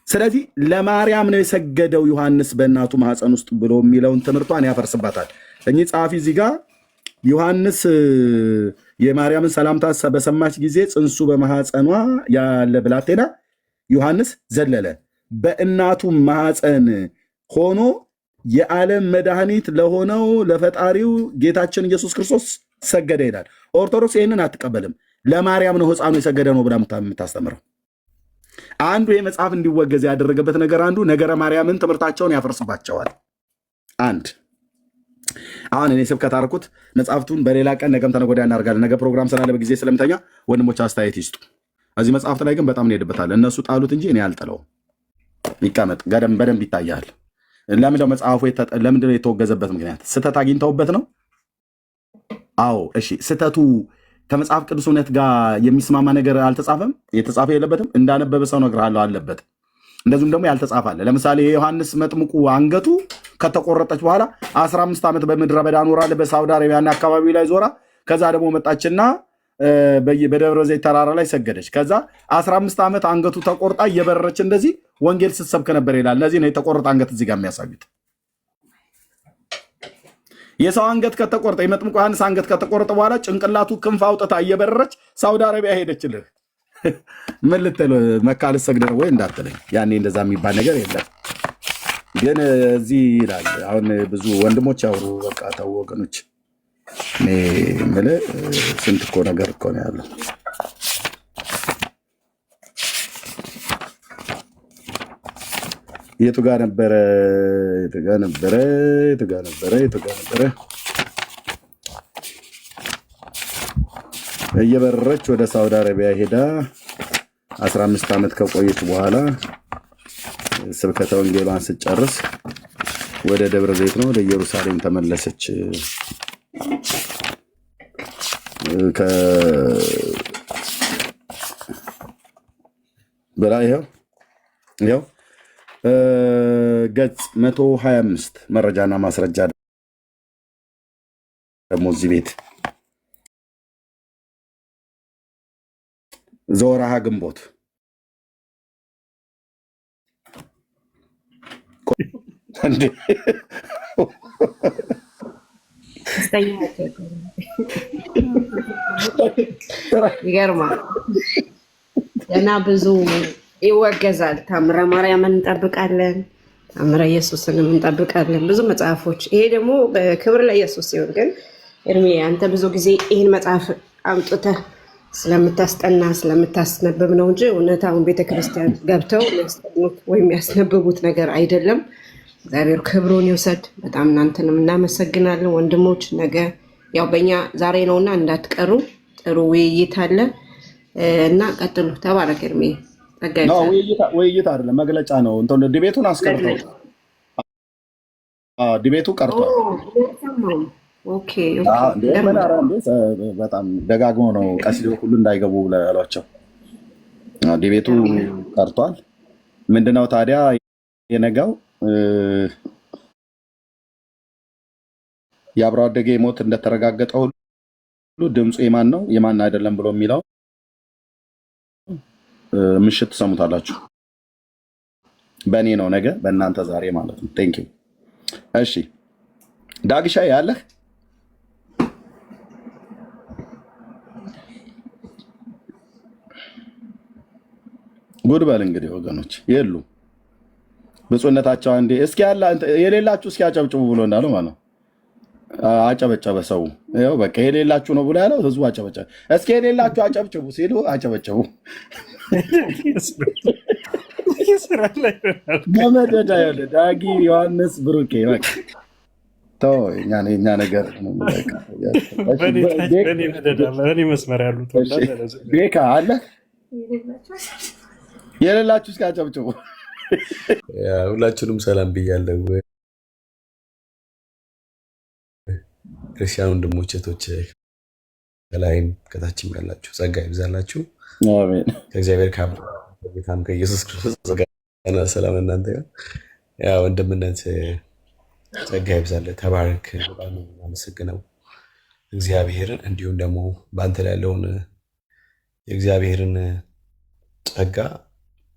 ስለዚህ ለማርያም ነው የሰገደው ዮሐንስ በእናቱ ማህፀን ውስጥ ብሎ የሚለውን ትምህርቷን ያፈርስባታል። እኚህ ጸሐፊ እዚህ ጋር ዮሐንስ የማርያምን ሰላምታ በሰማች ጊዜ ጽንሱ በማህፀኗ ያለ ብላቴና ዮሐንስ ዘለለ፣ በእናቱ ማህፀን ሆኖ የዓለም መድኃኒት ለሆነው ለፈጣሪው ጌታችን ኢየሱስ ክርስቶስ ሰገደ ይላል። ኦርቶዶክስ ይህንን አትቀበልም። ለማርያም ነው ሕፃኑ የሰገደ ነው ብላ የምታስተምረው። አንዱ ይህ መጽሐፍ እንዲወገዝ ያደረገበት ነገር አንዱ ነገረ ማርያምን ትምህርታቸውን ያፈርስባቸዋል። አንድ አሁን እኔ ስብከት አርኩት መጽሐፍቱን በሌላ ቀን ነገም ተነገ ወዲያ እናደርጋለን። ነገ ፕሮግራም ስላለ በጊዜ ስለምተኛ ወንድሞች አስተያየት ይስጡ። እዚህ መጽሐፍት ላይ ግን በጣም እንሄድበታለን። እነሱ ጣሉት እንጂ እኔ አልጥለውም። ይቀመጥ በደንብ ይታያል። ለምንድነው መጽሐፉ ለምንድነው የተወገዘበት ምክንያት? ስህተት አግኝተውበት ነው? አዎ እሺ። ስህተቱ ከመጽሐፍ ቅዱስ እውነት ጋር የሚስማማ ነገር አልተጻፈም፣ የተጻፈ የለበትም። እንዳነበበ ሰው እነግርሃለሁ አለበት። እንደዚሁም ደግሞ ያልተጻፈ አለ። ለምሳሌ የዮሐንስ መጥምቁ አንገቱ ከተቆረጠች በኋላ 15 ዓመት በምድረ በዳ ኖራ በሳውዲ አረቢያና አካባቢ ላይ ዞራ፣ ከዛ ደግሞ መጣችና በደብረ ዘይት ተራራ ላይ ሰገደች። ከዛ 15 ዓመት አንገቱ ተቆርጣ እየበረረች እንደዚህ ወንጌል ስትሰብክ ነበር ይላል። ለዚህ ነው የተቆረጠ አንገት እዚህ ጋር የሚያሳዩት። የሰው አንገት ከተቆረጠ የመጥምቁ ዮሐንስ አንገት ከተቆረጠ በኋላ ጭንቅላቱ ክንፍ አውጥታ እየበረረች ሳውዲ አረቢያ ሄደችልህ። ምን ልትል መካ ልትሰግድ ነው ወይ እንዳትለኝ። ያኔ እንደዛ የሚባል ነገር የለም። ግን እዚህ ይላል። አሁን ብዙ ወንድሞች ያወሩ። በቃ ተው ወገኖች፣ እኔ የምልህ ስንት እኮ ነገር እኮ ነው ያለው። የቱ ጋር ነበረ? እየበረረች ወደ ሳውዲ አረቢያ ሄዳ 15 ዓመት ከቆየች በኋላ ስብከተ ወንጌሏን ስጨርስ ወደ ደብረ ዘይት ነው ወደ ኢየሩሳሌም ተመለሰች። በላይ ይኸው ገጽ 125 መረጃና ማስረጃ ደግሞ እዚህ ቤት ዘወርሃ ግንቦት ይገርማል። ገና ብዙ ይወገዛል። ታምረ ማርያምን እንጠብቃለን፣ ታምረ ኢየሱስንም እንጠብቃለን፣ ብዙ መጽሐፎች። ይሄ ደግሞ በክብር ለኢየሱስ ሲሆን፣ ግን እርሜ አንተ ብዙ ጊዜ ይህን መጽሐፍ አምጥተህ ስለምታስጠና ስለምታስነብብ ነው እንጂ እውነታውን ቤተክርስቲያን ገብተው የሚያስጠኑት ወይም የሚያስነብቡት ነገር አይደለም። እግዚአብሔር ክብሩን ይውሰድ። በጣም እናንተንም እናመሰግናለን ወንድሞች። ነገ ያው በእኛ ዛሬ ነውና እንዳትቀሩ። ጥሩ ውይይት አለ እና ቀጥሉ። ተባረክ እርሜ። ውይይት አይደለም መግለጫ ነው። እንትን ዲቤቱን አስቀርተው ዲቤቱ ቀርቷል። በጣም ደጋግሞ ነው ቀሲስ ሁሉ እንዳይገቡ ያሏቸው። ዲቤቱ ቀርቷል። ምንድነው ታዲያ የነገው የአብሮ አደጌ ሞት እንደተረጋገጠ ሁሉ ድምፁ የማን ነው የማን አይደለም ብሎ የሚለው ምሽት ትሰሙታላችሁ። በእኔ ነው ነገ፣ በእናንተ ዛሬ ማለት ነው። ቴንክ ዩ። እሺ ዳግሻ ያለህ ጉድ በል እንግዲህ ወገኖች የሉ ብፁዕነታቸው አንዴ እስኪ ያለ የሌላችሁ እስኪ አጨብጭቡ ብሎ እንዳለው ማለት ነው። አጨበጨበ ሰው። ይኸው በቃ የሌላችሁ ነው ብሎ ያለው ህዝቡ አጨበጨበ። እስኪ የሌላችሁ አጨብጭቡ ሲሉ አጨበጨቡ። በመደዳ ያለ ዳጊ ዮሐንስ ብሩኬ በቃ ተው የእኛ ነገር በእኔ መስመር ያሉት ቤካ አለ የሌላችሁ እስኪ አጨብጭቡ። ሁላችሁንም ሰላም ብያለሁ። ክርስቲያን ወንድሞች እህቶች፣ ከላይም ከታችም ያላችሁ ጸጋ ይብዛላችሁ። አሜን። ከእግዚአብሔር ከጌታም ከኢየሱስ ክርስቶስ ጸጋና ሰላም እናንተ ይሁን። ያ ወንድምነት ጸጋ ይብዛልህ። ተባረክ። በጣም አመሰግነው እግዚአብሔርን፣ እንዲሁም ደግሞ በአንተ ላይ ያለውን የእግዚአብሔርን ጸጋ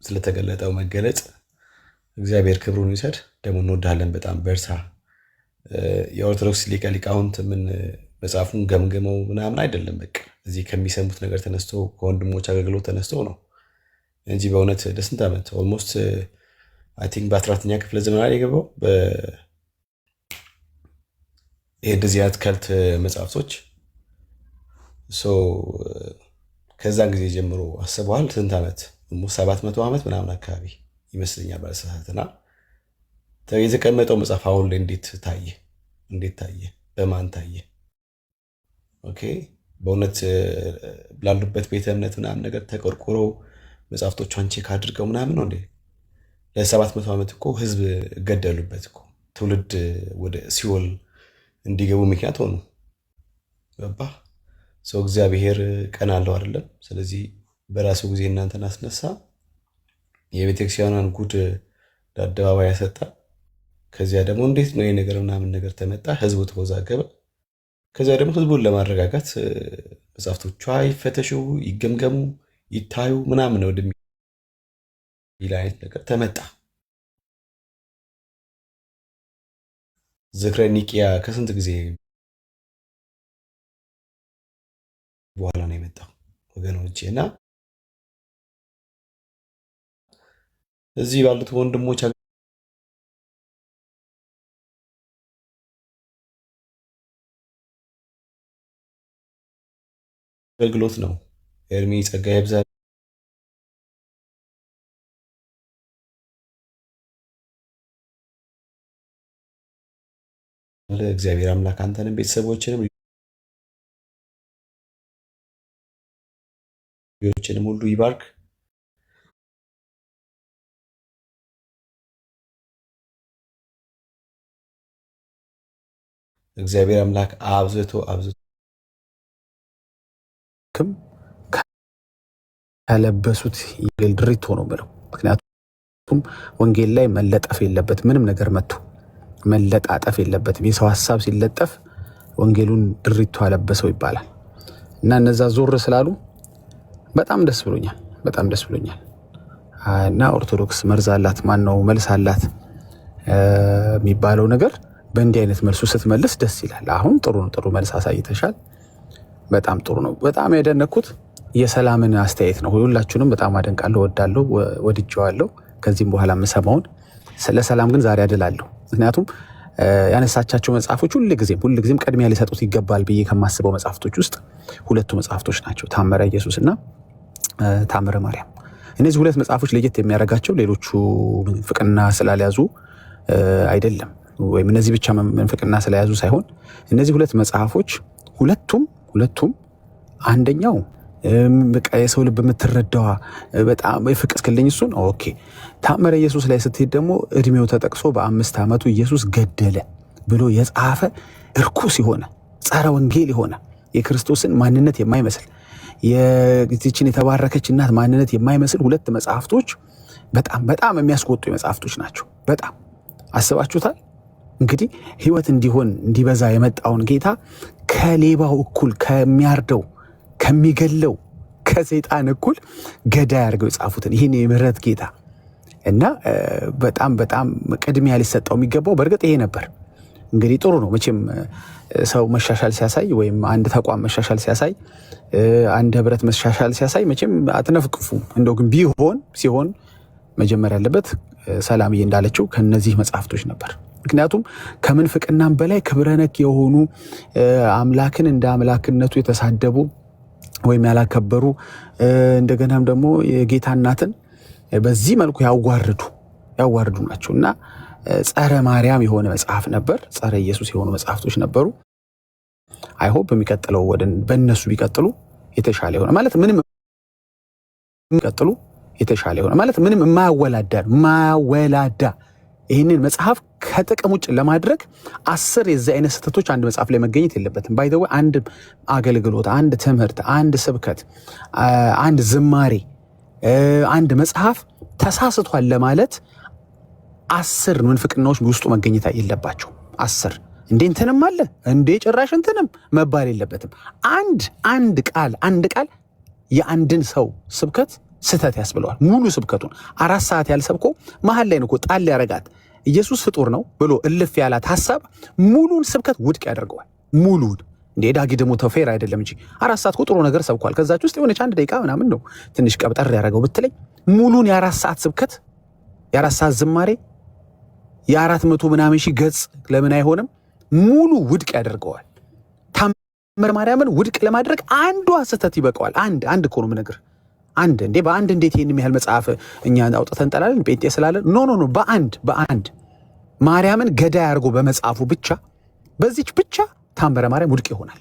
ስለተገለጠው መገለጥ እግዚአብሔር ክብሩን ይውሰድ። ደግሞ እንወዳለን በጣም በርታ። የኦርቶዶክስ ሊቀ ሊቃውንት ምን መጽሐፉን ገምግመው ምናምን አይደለም። በቃ እዚህ ከሚሰሙት ነገር ተነስቶ ከወንድሞች አገልግሎት ተነስቶ ነው እንጂ በእውነት ለስንት ዓመት ኦልሞስት አይ ቲንክ በ14ኛ ክፍለ ዘመን ላይ የገባው ይሄ እንደዚህ አይነት ከልት መጽሐፍቶች ከዛን ጊዜ ጀምሮ አስበዋል። ስንት ዓመት 700 ዓመት ምናምን አካባቢ ይመስለኛል ባለሰዓትና የተቀመጠው መጽሐፍ አሁን ላይ እንዴት ታየ? በማን ታየ? ኦኬ በእውነት ላሉበት ቤተ እምነት ምናምን ነገር ተቆርቆሮ መጽሐፍቶቿን ቼክ አድርገው ምናምን ነው እንዴ? ለ700 ዓመት እኮ ህዝብ ገደሉበት እኮ ትውልድ ወደ ሲኦል እንዲገቡ ምክንያት ሆኑ። ገባ ሰው እግዚአብሔር ቀን አለው አይደለም? ስለዚህ በራሱ ጊዜ እናንተን አስነሳ፣ የቤተክርስቲያኗን ጉድ ለአደባባይ ያሰጣ። ከዚያ ደግሞ እንዴት ነው የነገር ምናምን ነገር ተመጣ፣ ህዝቡ ተወዛገበ። ከዚያ ደግሞ ህዝቡን ለማረጋጋት መጽሐፍቶቿ ይፈተሹ፣ ይገምገሙ፣ ይታዩ ምናምን ነው ወደሚል አይነት ነገር ተመጣ። ዝክረ ኒቂያ ከስንት ጊዜ በኋላ ነው የመጣው ወገኖቼ። እና እዚህ ባሉት ወንድሞች አገልግሎት ነው። ኤርሚ ጸጋ ይብዛ። እግዚአብሔር አምላክ አንተንም ቤተሰቦችንም ልጆችንም ሁሉ ይባርክ። እግዚአብሔር አምላክ አብዝቶ ያለበሱት የወንጌል ድሪቶ ነው ብለው። ምክንያቱም ወንጌል ላይ መለጠፍ የለበት ምንም ነገር መጥቶ መለጣጠፍ የለበትም። የሰው ሀሳብ ሲለጠፍ ወንጌሉን ድሪቶ አለበሰው ይባላል። እና እነዛ ዞር ስላሉ በጣም ደስ ብሎኛል። እና ኦርቶዶክስ መርዝ አላት ማነው መልስ አላት የሚባለው ነገር በእንዲህ አይነት መልሱ ስትመልስ ደስ ይላል። አሁን ጥሩ መልስ አሳይተሻል። በጣም ጥሩ ነው። በጣም ያደነኩት የሰላምን አስተያየት ነው። ሁላችሁንም በጣም አደንቃለሁ፣ ወድጄዋለሁ። ከዚህም በኋላ የምሰማውን ስለ ሰላም ግን ዛሬ አድላለሁ። ምክንያቱም ያነሳቻቸው መጽሐፎች ሁልጊዜም ቅድሚያ ሊሰጡት ይገባል ብዬ ከማስበው መጽሐፍቶች ውስጥ ሁለቱ መጽሐፍቶች ናቸው፣ ታምረ ኢየሱስ እና ታምረ ማርያም። እነዚህ ሁለት መጽሐፎች ለየት የሚያደርጋቸው ሌሎቹ ምንፍቅና ስላልያዙ አይደለም፣ ወይም እነዚህ ብቻ ምንፍቅና ስለያዙ ሳይሆን እነዚህ ሁለት መጽሐፎች ሁለቱም አንደኛው በቃ የሰው ልብ የምትረዳዋ በጣም የፍቅር እስክልኝ እሱን ኦኬ። ታምረ ኢየሱስ ላይ ስትሄድ ደግሞ እድሜው ተጠቅሶ በ5 ዓመቱ ኢየሱስ ገደለ ብሎ የጻፈ እርኩስ የሆነ ጸረ ወንጌል የሆነ የክርስቶስን ማንነት የማይመስል የዚችን የተባረከች እናት ማንነት የማይመስል ሁለት መጽሐፍቶች በጣም የሚያስቆጡ መጽሐፍቶች ናቸው። በጣም አስባችሁታል? እንግዲህ ህይወት እንዲበዛ የመጣውን ጌታ ከሌባው እኩል ከሚያርደው ከሚገለው ከሰይጣን እኩል ገዳይ አድርገው የጻፉትን ይህን የምህረት ጌታ እና በጣም ቅድሚያ ሊሰጠው የሚገባው በእርግጥ ይሄ ነበር። እንግዲህ ጥሩ ነው መቼም ሰው መሻሻል ሲያሳይ ወይም አንድ ተቋም መሻሻል ሲያሳይ አንድ ህብረት መሻሻል ሲያሳይ መቼም አትነፍቅፉ። እንደው ግን ሲሆን መጀመሪያ ያለበት ሰላምዬ እንዳለችው ከነዚህ መጽሐፍቶች ነበር። ምክንያቱም ከምንፍቅናም በላይ ክብረነክ የሆኑ አምላክን እንደ አምላክነቱ የተሳደቡ ወይም ያላከበሩ እንደገናም ደግሞ የጌታ እናትን በዚህ መልኩ ያዋርዱ ናቸው እና ጸረ ማርያም የሆነ መጽሐፍ ነበር። ጸረ ኢየሱስ የሆኑ መጽሐፍቶች ነበሩ። አይሆፕ በሚቀጥለው በእነሱ ቢቀጥሉ የተሻለ ይሆነ ማለት ምንም የማያወላዳ ይህንን መጽሐፍ ከጥቅም ውጭ ለማድረግ 10 የዚህ አይነት ስህተቶች አንድ መጽሐፍ ላይ መገኘት የለበትም። ባይ ዘ ወይ አንድ አገልግሎት፣ አንድ ትምህርት፣ አንድ ስብከት፣ አንድ ዝማሬ፣ አንድ መጽሐፍ ተሳስቷል ለማለት 10 ምንፍቅናዎች ውስጡ መገኘት የለባቸው። 10 እንዴ እንትንም አለ እንዴ ጭራሽ እንትንም መባል የለበትም። አንድ ቃል የአንድን ሰው ስብከት ስህተት ያስብለዋል። ሙሉ ስብከቱን 4 ሰዓት ያልሰብኮ መሀል ላይ ነው እኮ ጣል ያረጋት ኢየሱስ ፍጡር ነው ብሎ እልፍ ያላት ሐሳብ ሙሉን ስብከት ውድቅ ያደርገዋል። ሙሉን እንዴ ዳጊ ደግሞ ተፌር አይደለም እንጂ 4 ሰዓት ጥሩ ነገር ሰብኳል። ከዛች ውስጥ የሆነች 1 ደቂቃ ምናምን ነው ትንሽ ቀብጠር ያደረገው ብትለኝ ሙሉን የ4 ሰዓት ስብከት የ4 ሰዓት ዝማሬ የ400 ምናምን ሺህ ገጽ ለምን አይሆንም? ሙሉ ውድቅ ያደርገዋል። ታምረ ማርያምን ውድቅ ለማድረግ አንዷ ስህተት ይበቃዋል። አንድ እኮ ነው የምነግርህ። እንዴ በአንድ እንዴት ይሄን ያህል መጽሐፍ እኛ አውጥተን እንጠላለን ጴንጤ ስላለን? ኖ በአንድ ማርያምን ገዳይ አድርጎ በመጽሐፉ ብቻ በዚች ብቻ ታምረ ማርያም ውድቅ ይሆናል።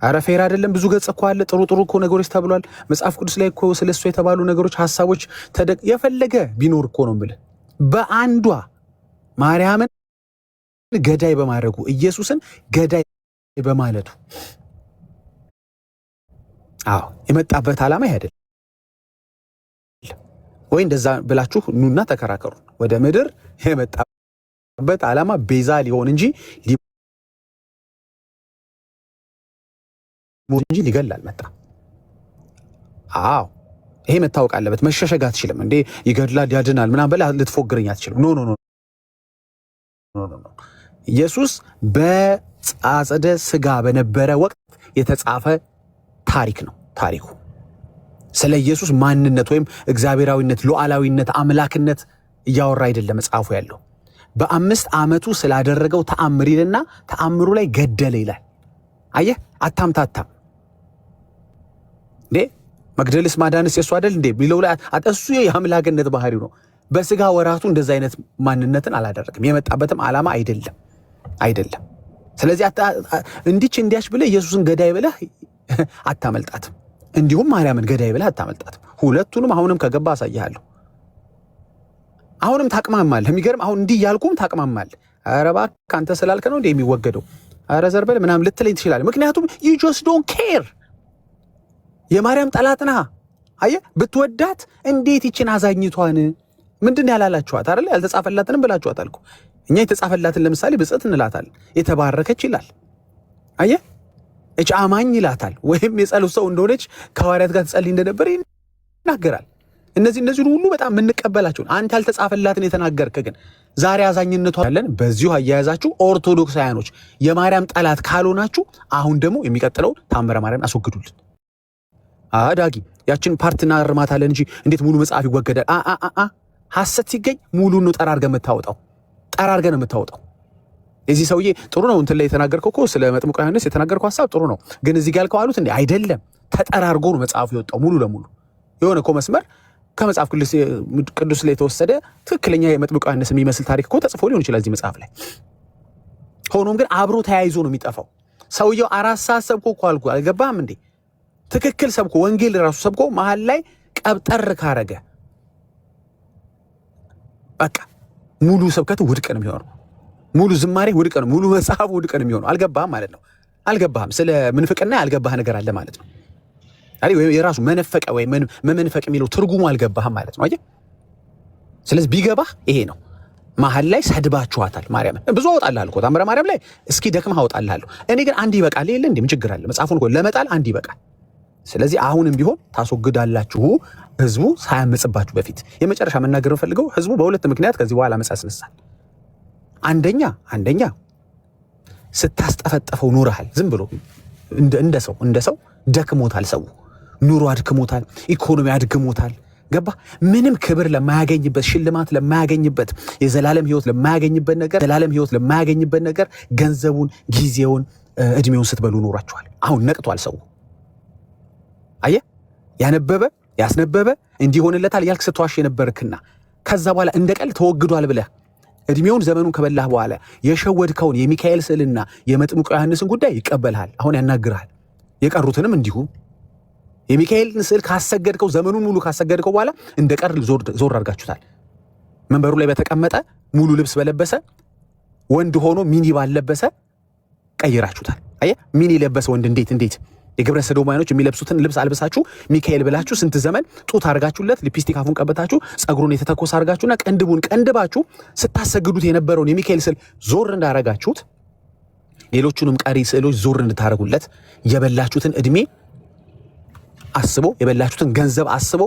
አረ ፌር አይደለም። ብዙ ገጽ እኮ አለ። ጥሩ እኮ ነገሮች ተብሏል። መጽሐፍ ቅዱስ ላይ እኮ ስለሱ የተባሉ ነገሮች ሐሳቦች የፈለገ ቢኖር እኮ ነው የምልህ በአንዷ ማርያምን ገዳይ በማድረጉ ኢየሱስን ገዳይ በማለቱ የመጣበት ዓላማ አይደለም ወይ? እንደዛ ብላችሁ ኑና ተከራከሩ። ወደ ምድር የመጣበት ዓላማ ቤዛ ሊሆን እንጂ ሊገል አልመጣም። ይሄ መታወቅ አለበት። መሸሸግ አትችልም። እንዴ ይገድላል ያድናል ምናምን በላ ልትፎግረኝ አትችልም። ኖ ኢየሱስ በአጸደ ሥጋ በነበረ ወቅት የተጻፈ ታሪክ ነው። ታሪኩ ስለ ኢየሱስ ማንነት ወይም እግዚአብሔራዊነት፣ ሉዓላዊነት፣ አምላክነት እያወራ አይደለም መጽሐፉ ያለው። በ5 ዓመቱ ስላደረገው ተአምር ይልና ተአምሩ ላይ ገደለ ይላል። አየህ አታምታታም እንዴ መግደልስ ማዳንስ የሱ አይደል እንዴ ቢለው ላይ እሱ የአምላክነት ባህሪው ነው። በስጋ ወራቱ እንደዛ አይነት ማንነትን አላደረግም። የመጣበትም ዓላማ አይደለም። ስለዚህ እንዲያች ብለህ ኢየሱስን ገዳይ ብለህ አታመልጣትም። እንዲሁም ማርያምን ገዳይ ብለህ አታመልጣትም። ሁለቱንም አሁንም ከገባ አሳይሃለሁ። አሁንም ታቅማማለህ። የሚገርም አሁን እንዲህ ያልኩም ታቅማማለህ። ኧረ እባክህ አንተ ስላልክ ነው እንዴ የሚወገደው? ኧረ ዘርበል ምናምን ልትለኝ ትችላለህ። ምክንያቱም you just don't care። የማርያም ጠላት ነህ። አየህ ብትወዳት እንዴት ይችን አዛኝቷን ምንድን ያላላችኋት አይደል? ያልተጻፈላትንም ብላችኋታል እኮ። እኛ የተጻፈላትን ለምሳሌ ብጽዕት እንላታል። የተባረከች ይላል። አየህ እች አማኝ ይላታል። ወይም የጸሎት ሰው እንደሆነች ከሐዋርያት ጋር ትጸልይ እንደነበር ይናገራል። እነዚህ ሁሉ በጣም የምንቀበላቸው። አንተ ያልተጻፈላትን የተናገርከ ግን ዛሬ አዛኝነቷ ያለን በዚሁ አያያዛችሁ ኦርቶዶክሳውያኖች የማርያም ጠላት ካልሆናችሁ አሁን ደግሞ የሚቀጥለው ታምረ ማርያም አስወግዱልን። ዳጊ ያችን ፓርትና እርማታለን እንጂ እንዴት ሙሉ መጽሐፍ ይወገዳል? ሐሰት ሲገኝ ሙሉን ነው ጠራርገህ የምታወጣው። የዚህ ሰውዬ ጥሩ ነው እንትን ላይ የተናገርከው እኮ ስለ መጥምቁ ዮሐንስ የተናገርከው ሐሳብ ጥሩ ነው፣ ግን እዚህ ጋር ያልከው አሉት እንዴ አይደለም። ተጠራርጎ ነው መጽሐፉ የወጣው ሙሉ ለሙሉ። የሆነ እኮ መስመር ከመጽሐፍ ቅዱስ ላይ የተወሰደ ትክክለኛ የመጥምቁ ዮሐንስ የሚመስል ታሪክ እኮ ተጽፎ ሊሆን ይችላል እዚህ መጽሐፍ ላይ። ሆኖም ግን አብሮ ተያይዞ ነው የሚጠፋው። ሰውየው 4 ሰዓት ሰብኮ እኮ አልኩህ፣ አልገባህም እንዴ? ትክክል ሰብኮ ወንጌል ራሱ ሰብኮ መሀል ላይ ቀብጠር ካረገ በቃ ሙሉ ስብከቱ ውድቅ ነው የሚሆነው። ሙሉ ዝማሬ ውድቅ ነው፣ ሙሉ መጽሐፍ ውድቅ ነው የሚሆነው። አልገባህም ማለት ነው። አልገባህም። ስለ ምንፍቅና ያልገባህ ነገር አለ ማለት ነው። ወይ የራሱ መነፈቀ ወይ መመንፈቅ የሚለው ትርጉሙ አልገባህም ማለት ነው። አየህ። ስለዚህ ቢገባህ ይሄ ነው። መሀል ላይ ሰድባችኋታል ማርያምን። ብዙ አወጣልሃለሁ እኮ ታምረ ማርያም ላይ እስኪ ደክመህ አወጣልሃለሁ። እኔ ግን አንድ ይበቃል። የለ እንዴ ምን ችግር አለ? መጽሐፉን እኮ ለመጣል አንድ ይበቃል። ስለዚህ አሁንም ቢሆን ታስወግዳላችሁ፣ ህዝቡ ሳያመጽባችሁ በፊት። የመጨረሻ መናገር ፈልገው ህዝቡ በሁለት ምክንያት ከዚህ በኋላ አመጽ ያስነሳል። አንደኛ ስታስጠፈጠፈው ኑረሃል። ዝም ብሎ እንደ ሰው ደክሞታል። ሰው ኑሮ አድክሞታል። ኢኮኖሚ አድክሞታል። ገባ? ምንም ክብር ለማያገኝበት፣ ሽልማት ለማያገኝበት፣ የዘላለም ህይወት ለማያገኝበት ነገር ገንዘቡን፣ ጊዜውን፣ እድሜውን ስትበሉ ኖራችኋል። አሁን ነቅቷል ሰው። አየህ፣ ያነበበ ያስነበበ እንዲሆንለታል ያልክ ስትዋሽ የነበርክና ከዛ በኋላ እንደ ቀልድ ተወግዷል ብለህ እድሜውን ዘመኑን ከበላህ በኋላ የሸወድከውን የሚካኤል ስዕልና የመጥምቁ ዮሐንስን ጉዳይ ይቀበልሃል። አሁን ያናግርሃል። የቀሩትንም እንዲሁ የሚካኤልን ስዕል ካሰገድከው፣ ዘመኑን ሙሉ ካሰገድከው በኋላ እንደ ቀልድ ዞር አድርጋችሁታል። መንበሩ ላይ በተቀመጠ ሙሉ ልብስ በለበሰ ወንድ ሆኖ ሚኒ ባለበሰ ቀይራችሁታል። አየህ፣ ሚኒ የለበሰ ወንድ እንዴት የግብረ ሰዶማውያኖች የሚለብሱትን ልብስ አልብሳችሁ ሚካኤል ብላችሁ ስንት ዘመን ጡት አድርጋችሁለት፣ ሊፕስቲክ አፉን ቀበታችሁ፣ ጸጉሩን የተተኮሰ አድርጋችሁና ቀንድቡን ቀንድባችሁ ስታሰግዱት የነበረውን የሚካኤል ስዕል ዞር እንዳረጋችሁት ሌሎቹንም ቀሪ ስዕሎች ዞር እንድታረጉለት የበላችሁትን እድሜ አስቦ የበላችሁትን ገንዘብ አስቦ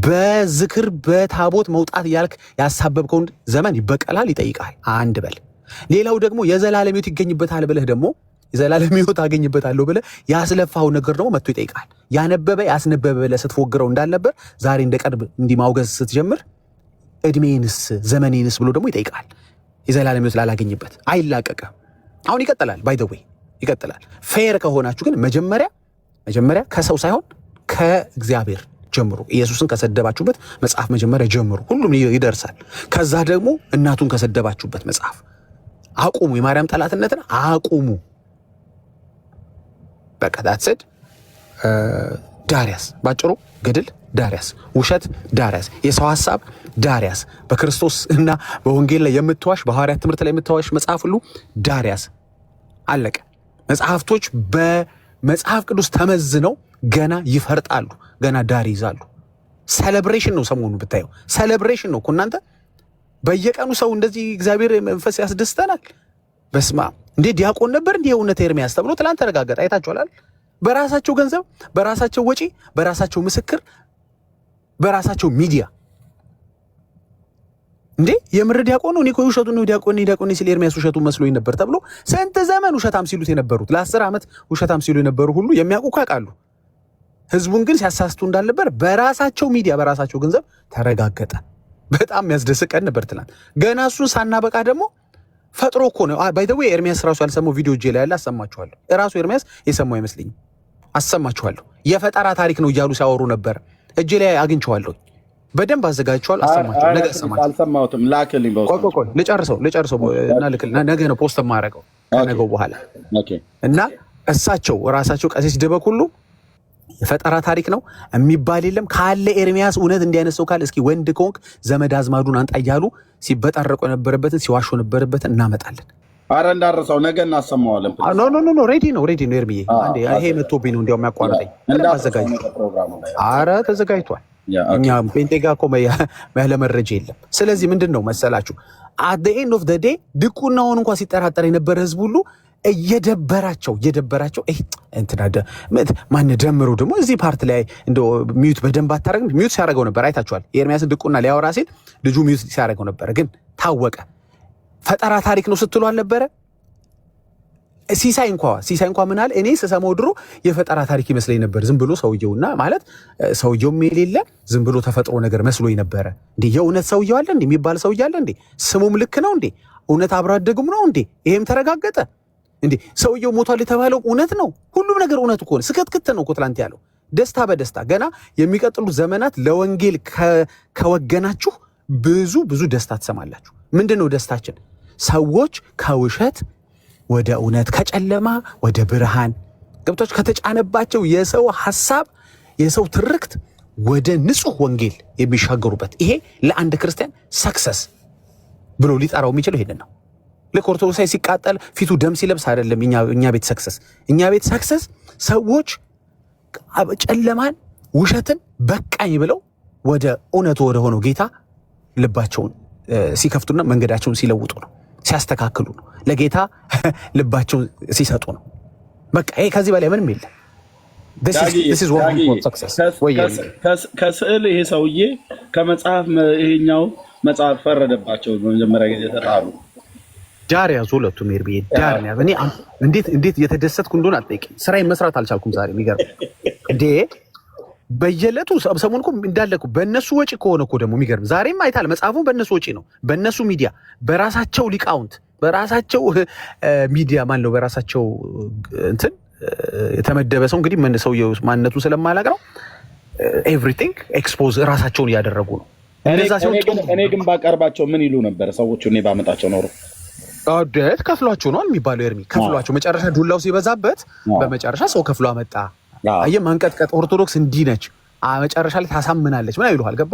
በዝክር በታቦት መውጣት ያልክ ያሳበብከውን ዘመን ይበቀላል፣ ይጠይቃል። አንድ በል። ሌላው ደግሞ የዘላለም ሕይወት ይገኝበታል ብለህ ደግሞ የዘላለም ሕይወት አገኝበታለሁ ብለህ ያስለፋው ነገር ደግሞ መጥቶ ይጠይቃል። ያነበበ ያስነበበ ብለህ ስትፎግረው እንዳልነበር ዛሬ እንደ ቀድብ እንዲማውገዝ ስትጀምር እድሜንስ ዘመኔንስ ብሎ ደግሞ ይጠይቃል። የዘላለም ሕይወት ላላገኝበት አይላቀቅም። አሁን ይቀጥላል። ባይ ዘ ዌይ ይቀጥላል። ፌር ከሆናችሁ ግን መጀመሪያ ከሰው ሳይሆን ከእግዚአብሔር ጀምሩ። ኢየሱስን ከሰደባችሁበት መጽሐፍ መጀመሪያ ጀምሩ። ሁሉም ይደርሳል። ከዛ ደግሞ እናቱን ከሰደባችሁበት መጽሐፍ አቁሙ። የማርያም ጠላትነትን አቁሙ። በቃ ዳትሰድ ዳሪያስ ባጭሩ ገድል ዳሪያስ፣ ውሸት ዳሪያስ፣ የሰው ሐሳብ ዳሪያስ፣ በክርስቶስ እና በወንጌል ላይ የምትዋሽ በሐዋርያት ትምህርት ላይ የምትዋሽ መጽሐፍ ሁሉ ዳሪያስ። አለቀ። መጽሐፍቶች በመጽሐፍ ቅዱስ ተመዝነው ገና ይፈርጣሉ፣ ገና ዳር ይዛሉ። ሴሌብሬሽን ነው። ሰሞኑ ብታየው ሴሌብሬሽን ነው እኮ እናንተ። በየቀኑ ሰው እንደዚህ እግዚአብሔር መንፈስ ያስደስተናል። በስማ እንዴ ዲያቆን ነበር እንዴ የእውነት ኤርሚያስ ተብሎ ትላንት ተረጋገጠ። አይታችኋል። በራሳቸው ገንዘብ፣ በራሳቸው ወጪ፣ በራሳቸው ምስክር፣ በራሳቸው ሚዲያ እንዴ የምር ዲያቆን ነው። እኔ እኮ ውሸቱ ነው ዲያቆን ሲል ኤርሚያስ ውሸቱ መስሎኝ ነበር ተብሎ ስንት ዘመን ውሸታም ሲሉት የነበሩት ለ10 ዓመት ውሸታም ሲሉ የነበሩ ሁሉ የሚያውቁ ካቃሉ ህዝቡን ግን ሲያሳስቱ እንዳልነበር በራሳቸው ሚዲያ በራሳቸው ገንዘብ ተረጋገጠ። በጣም የሚያስደስቅ ቀን ነበር ትላንት። ገና እሱን ሳናበቃ ደግሞ ፈጥሮ እኮ ነው። ባይ ዘ ዌይ ኤርሚያስ ራሱ ያልሰማው ቪዲዮ እጄ ላይ ያለ አሰማችኋለሁ። ራሱ ኤርሚያስ የሰማው አይመስልኝም። አሰማችኋለሁ። የፈጠራ ታሪክ ነው እያሉ ሲያወሩ ነበር። እጄ ላይ አግኝቼዋለሁ። በደንብ አዘጋጅቼዋለሁ። አሰማችኋለሁ። ነገ አሰማችኋለሁ። አልሰማሁትም። ላክልኝ በውስጥ። ቆይ ልጨርሰው እና ልክልና ነገ ነው ፖስት የማደርገው ከነገው በኋላ። እና እሳቸው ራሳቸው ቀሲስ ደበክ ሁሉ የፈጠራ ታሪክ ነው የሚባል የለም ካለ ኤርሚያስ እውነት እንዲህ አይነት ሰው ካለ እስኪ ወንድ ከሆንክ ዘመድ አዝማዱን አንጣ እያሉ ሲበጣረቁ የነበረበትን ሲዋሹ የነበረበትን እናመጣለን። አረ እንዳረሰው ነገ እናሰማዋለን። ኖ ሬዲ ነው ኤርሚዬ። አንዴ ይሄ መጥቶብኝ ነው እንዲያውም ያቋረጠኝ። አረ ተዘጋጅቷል። እኛ ፔንቴ ጋር እኮ ያለ መረጃ የለም። ስለዚህ ምንድን ነው መሰላችሁ አት ዘ ኤንድ ኦፍ ዘ ዴይ ድቁናውን እንኳን ሲጠራጠር የነበረ ህዝብ ሁሉ እየደበራቸው ማን ደምሮ ደግሞ እዚህ ፓርት ላይ እንደው ሚዩት በደንብ አታረግም። ሚዩት ሲያደርገው ነበር አይታችኋል። የኤርሚያስን ድቁና ሊያወራ ሲል ልጁ ሚዩት ሲያደርገው ነበር፣ ግን ታወቀ። ፈጠራ ታሪክ ነው ስትሉ አልነበረ? ሲሳይ እንኳ ምን አለ? እኔ ስሰማው ድሮ የፈጠራ ታሪክ ይመስለኝ ነበር። ዝም ብሎ ሰውየውና ማለት ሰውየውም የሌለ ዝም ብሎ ተፈጥሮ ነገር መስሎኝ ነበረ። እንዴ የእውነት ሰውየው አለ እንዴ? የሚባል ሰውዬ አለ እንዴ? ስሙም ልክ ነው እንዴ? እውነት አብሮ አደጉም ነው እንዴ? ይሄም ተረጋገጠ እንዴ? ሰውየው ሞቷል የተባለው እውነት ነው። ሁሉም ነገር እውነት እኮ ነው። ስከትክት ነው እኮ ትላንት ያለው። ደስታ በደስታ ገና የሚቀጥሉት ዘመናት ለወንጌል ከወገናችሁ ብዙ ደስታ ትሰማላችሁ። ምንድን ነው ደስታችን? ሰዎች ከውሸት ወደ እውነት፣ ከጨለማ ወደ ብርሃን ገብቶች ከተጫነባቸው የሰው ሐሳብ የሰው ትርክት ወደ ንጹህ ወንጌል የሚሻገሩበት ይሄ ለአንድ ክርስቲያን ሰክሰስ ብሎ ሊጠራው የሚችለው ይሄንን ነው። ልክ ኦርቶዶክሳዊ ሲቃጠል ፊቱ ደም ሲለብስ አይደለም እኛ ቤት ሰክሰስ። እኛ ቤት ሰክሰስ ሰዎች ጨለማን ውሸትን በቃኝ ብለው ወደ እውነቱ ወደ ሆነው ጌታ ልባቸውን ሲከፍቱና መንገዳቸውን ሲለውጡ ነው፣ ሲያስተካክሉ ነው፣ ለጌታ ልባቸውን ሲሰጡ ነው። በቃ ይሄ ከዚህ በላይ ምንም የለም። ከስዕል ይሄ ሰውዬ ከመጽሐፍ ይሄኛው መጽሐፍ ፈረደባቸው። በመጀመሪያ ጊዜ ተጣሉ። ዳር ያዙ ሁለቱም ኤርሚዬ ዳር ያዝ። እኔ እንዴት የተደሰትኩ እንደሆነ አትጠይቅም። ስራዬን መስራት አልቻልኩም ዛሬ። የሚገርም እንዴ በየዕለቱ ሰሞኑን እኮ እንዳለ እኮ በእነሱ ወጪ ከሆነ እኮ ደግሞ የሚገርም ዛሬም አይታል። መጽሐፉ በእነሱ ወጪ ነው፣ በእነሱ ሚዲያ፣ በራሳቸው ሊቃውንት፣ በራሳቸው ሚዲያ ነው በራሳቸው እንትን የተመደበ ሰው እንግዲህ ሰውየው ማንነቱን ስለማላውቅ ነው። ኤቭሪቲንግ ኤክስፖዝ ራሳቸውን እያደረጉ ነው። እኔ ግን ባቀርባቸው ምን ይሉ ነበር ሰዎቹ? እኔ ባመጣቸው ኖሮ አደት ከፍሏቸው ነው የሚባለው። ኤርሚ ከፍሏቸው መጨረሻ ዱላው ሲበዛበት በመጨረሻ ሰው ከፍሎ አመጣ። አየህ ማንቀጥቀጥ ኦርቶዶክስ እንዲህ ነች፣ መጨረሻ ላይ ታሳምናለች ምን ይሉሃል? ገባ?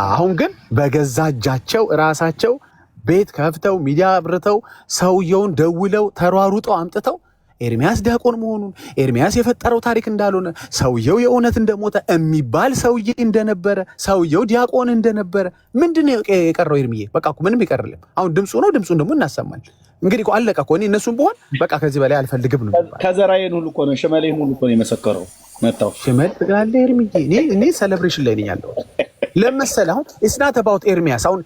አሁን ግን በገዛ እጃቸው ራሳቸው ቤት ከፍተው ሚዲያ አብርተው ሰውየውን ደውለው ተሯሩጠው አምጥተው ኤርሚያስ ዲያቆን መሆኑን ኤርሚያስ የፈጠረው ታሪክ እንዳልሆነ ሰውየው የእውነት እንደሞተ የሚባል ሰውዬ እንደነበረ ሰውየው ዲያቆን እንደነበረ ምንድን ነው የቀረው? ኤርሚዬ በቃ እኮ ምንም ይቀርልም። አሁን ድምፁ ነው፣ ድምፁን ደግሞ እናሰማል። እንግዲህ እኮ አለቀ እኮ። እኔ እነሱም በሆን በቃ ከዚህ በላይ አልፈልግም ነው። ከዘራዬን ሁሉ እኮ ነው ሽመሌን ሁሉ እኮ ነው የመሰከረው። መጣው ሽመል ጋለ ኤርሚዬ እኔ ሴሌብሬሽን ላይ ነኝ ያለው ለመሰለ አሁን ኢስናት አባውት ኤርሚያስ። አሁን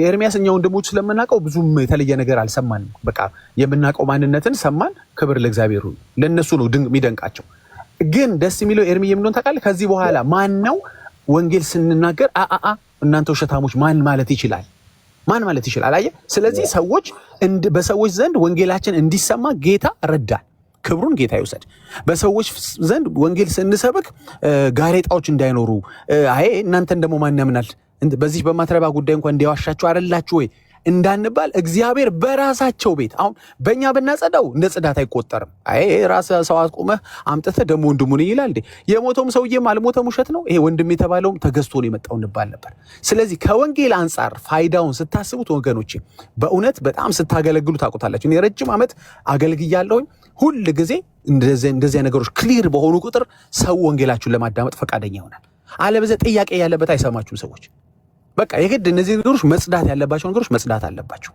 ኤርሚያስ እኛ ወንድሞቹ ስለምናውቀው ብዙም የተለየ ነገር አልሰማንም። በቃ የምናውቀው ማንነትን ሰማን። ክብር ለእግዚአብሔር ሁሉ። ለነሱ ነው የሚደንቃቸው። ግን ደስ የሚለው ኤርሚዬ ምን እንደሆነ ታውቃለህ? ከዚህ በኋላ ማን ነው ወንጌል ስንናገር እናንተ ውሸታሞች ማን ማለት ይችላል? ማን ማለት ይችላል? አየህ። ስለዚህ ሰዎች በሰዎች ዘንድ ወንጌላችን እንዲሰማ ጌታ ረዳን። ክብሩን ጌታ ይውሰድ። በሰዎች ዘንድ ወንጌል ስንሰብክ ጋሬጣዎች እንዳይኖሩ፣ አይ እናንተን ደግሞ ማን ያምናል በዚህ በማትረባ ጉዳይ እንኳን እንዲያዋሻችሁ አይደላችሁ ወይ እንዳንባል እግዚአብሔር በራሳቸው ቤት አሁን በእኛ ብናጸዳው እንደ ጽዳት አይቆጠርም። አይ ራስ ሰው አቆመህ አምጥተህ ደግሞ ወንድሙን ይላል እንዴ? የሞተውም ሰውዬም አልሞተም ውሸት ነው። ይሄ ወንድም የተባለውም ተገዝቶ ነው የመጣው እንባል ነበር። ስለዚህ ከወንጌል አንጻር ፋይዳውን ስታስቡት ወገኖቼ በእውነት በጣም ስታገለግሉ ታውቁታላችሁ። እኔ ረጅም ዓመት አገልግያለሁኝ። ሁል ጊዜ እንደዚህ ነገሮች ክሊር በሆኑ ቁጥር ሰው ወንጌላችሁን ለማዳመጥ ፈቃደኛ ይሆናል። አለበለዚያ ጥያቄ ያለበት አይሰማችሁም ሰዎች። በቃ የግድ እነዚህ ነገሮች መጽዳት ያለባቸው ነገሮች መጽዳት አለባቸው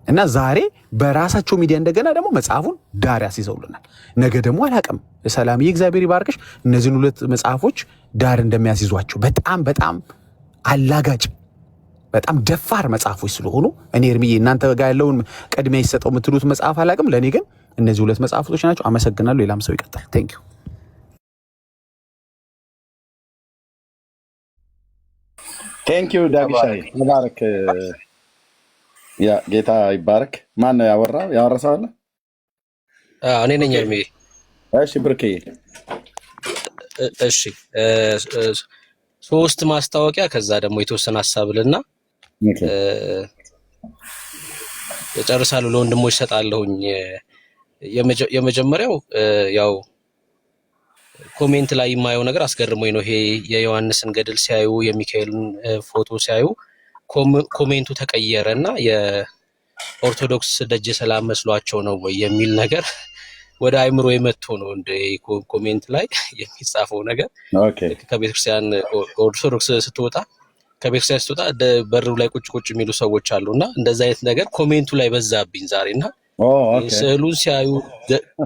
እና ዛሬ በራሳቸው ሚዲያ እንደገና ደግሞ መጽሐፉን ዳር ያስይዘውልናል። ነገ ደግሞ አላቅም ሰላምዬ እግዚአብሔር ይባርክሽ እነዚህን ሁለት መጽሐፎች ዳር እንደሚያስይዟቸው በጣም አላጋጭ በጣም ደፋር መጽሐፎች ስለሆኑ እኔ ኤርሚዬ እናንተ ጋር ያለውን ቅድሚያ ይሰጠው የምትሉት መጽሐፍ አላቅም። ለእኔ ግን እነዚህ ሁለት መጽሐፎች ናቸው። አመሰግናለሁ። ሌላም ሰው ይቀጥል። ቴንክ ዩ ቴንክ ዩ ዳግሻይ ይባረክ። ያ ጌታ ይባረክ። ማን ነው ያወራ ሰው አለ? እኔ ነኝ ኤርሚ። እሺ ብርክዬ። እሺ ሶስት ማስታወቂያ ከዛ ደግሞ የተወሰነ ሀሳብልና ጨርሳለሁ። ለወንድሞች እሰጣለሁኝ። የመጀመሪያው ያው ኮሜንት ላይ የማየው ነገር አስገርሞኝ ነው። ይሄ የዮሐንስን ገድል ሲያዩ የሚካኤልን ፎቶ ሲያዩ ኮሜንቱ ተቀየረና የኦርቶዶክስ ደጀ ሰላም መስሏቸው ነው ወይ የሚል ነገር ወደ አይምሮ የመጥቶ ነው። እንደ ኮሜንት ላይ የሚጻፈው ነገር ከቤተክርስቲያን ኦርቶዶክስ ስትወጣ ከቤተክርስቲያን ስትወጣ በሩ ላይ ቁጭ የሚሉ ሰዎች አሉና እንደዛ አይነት ነገር ኮሜንቱ ላይ በዛብኝ ዛሬና ስዕሉን ሲያዩ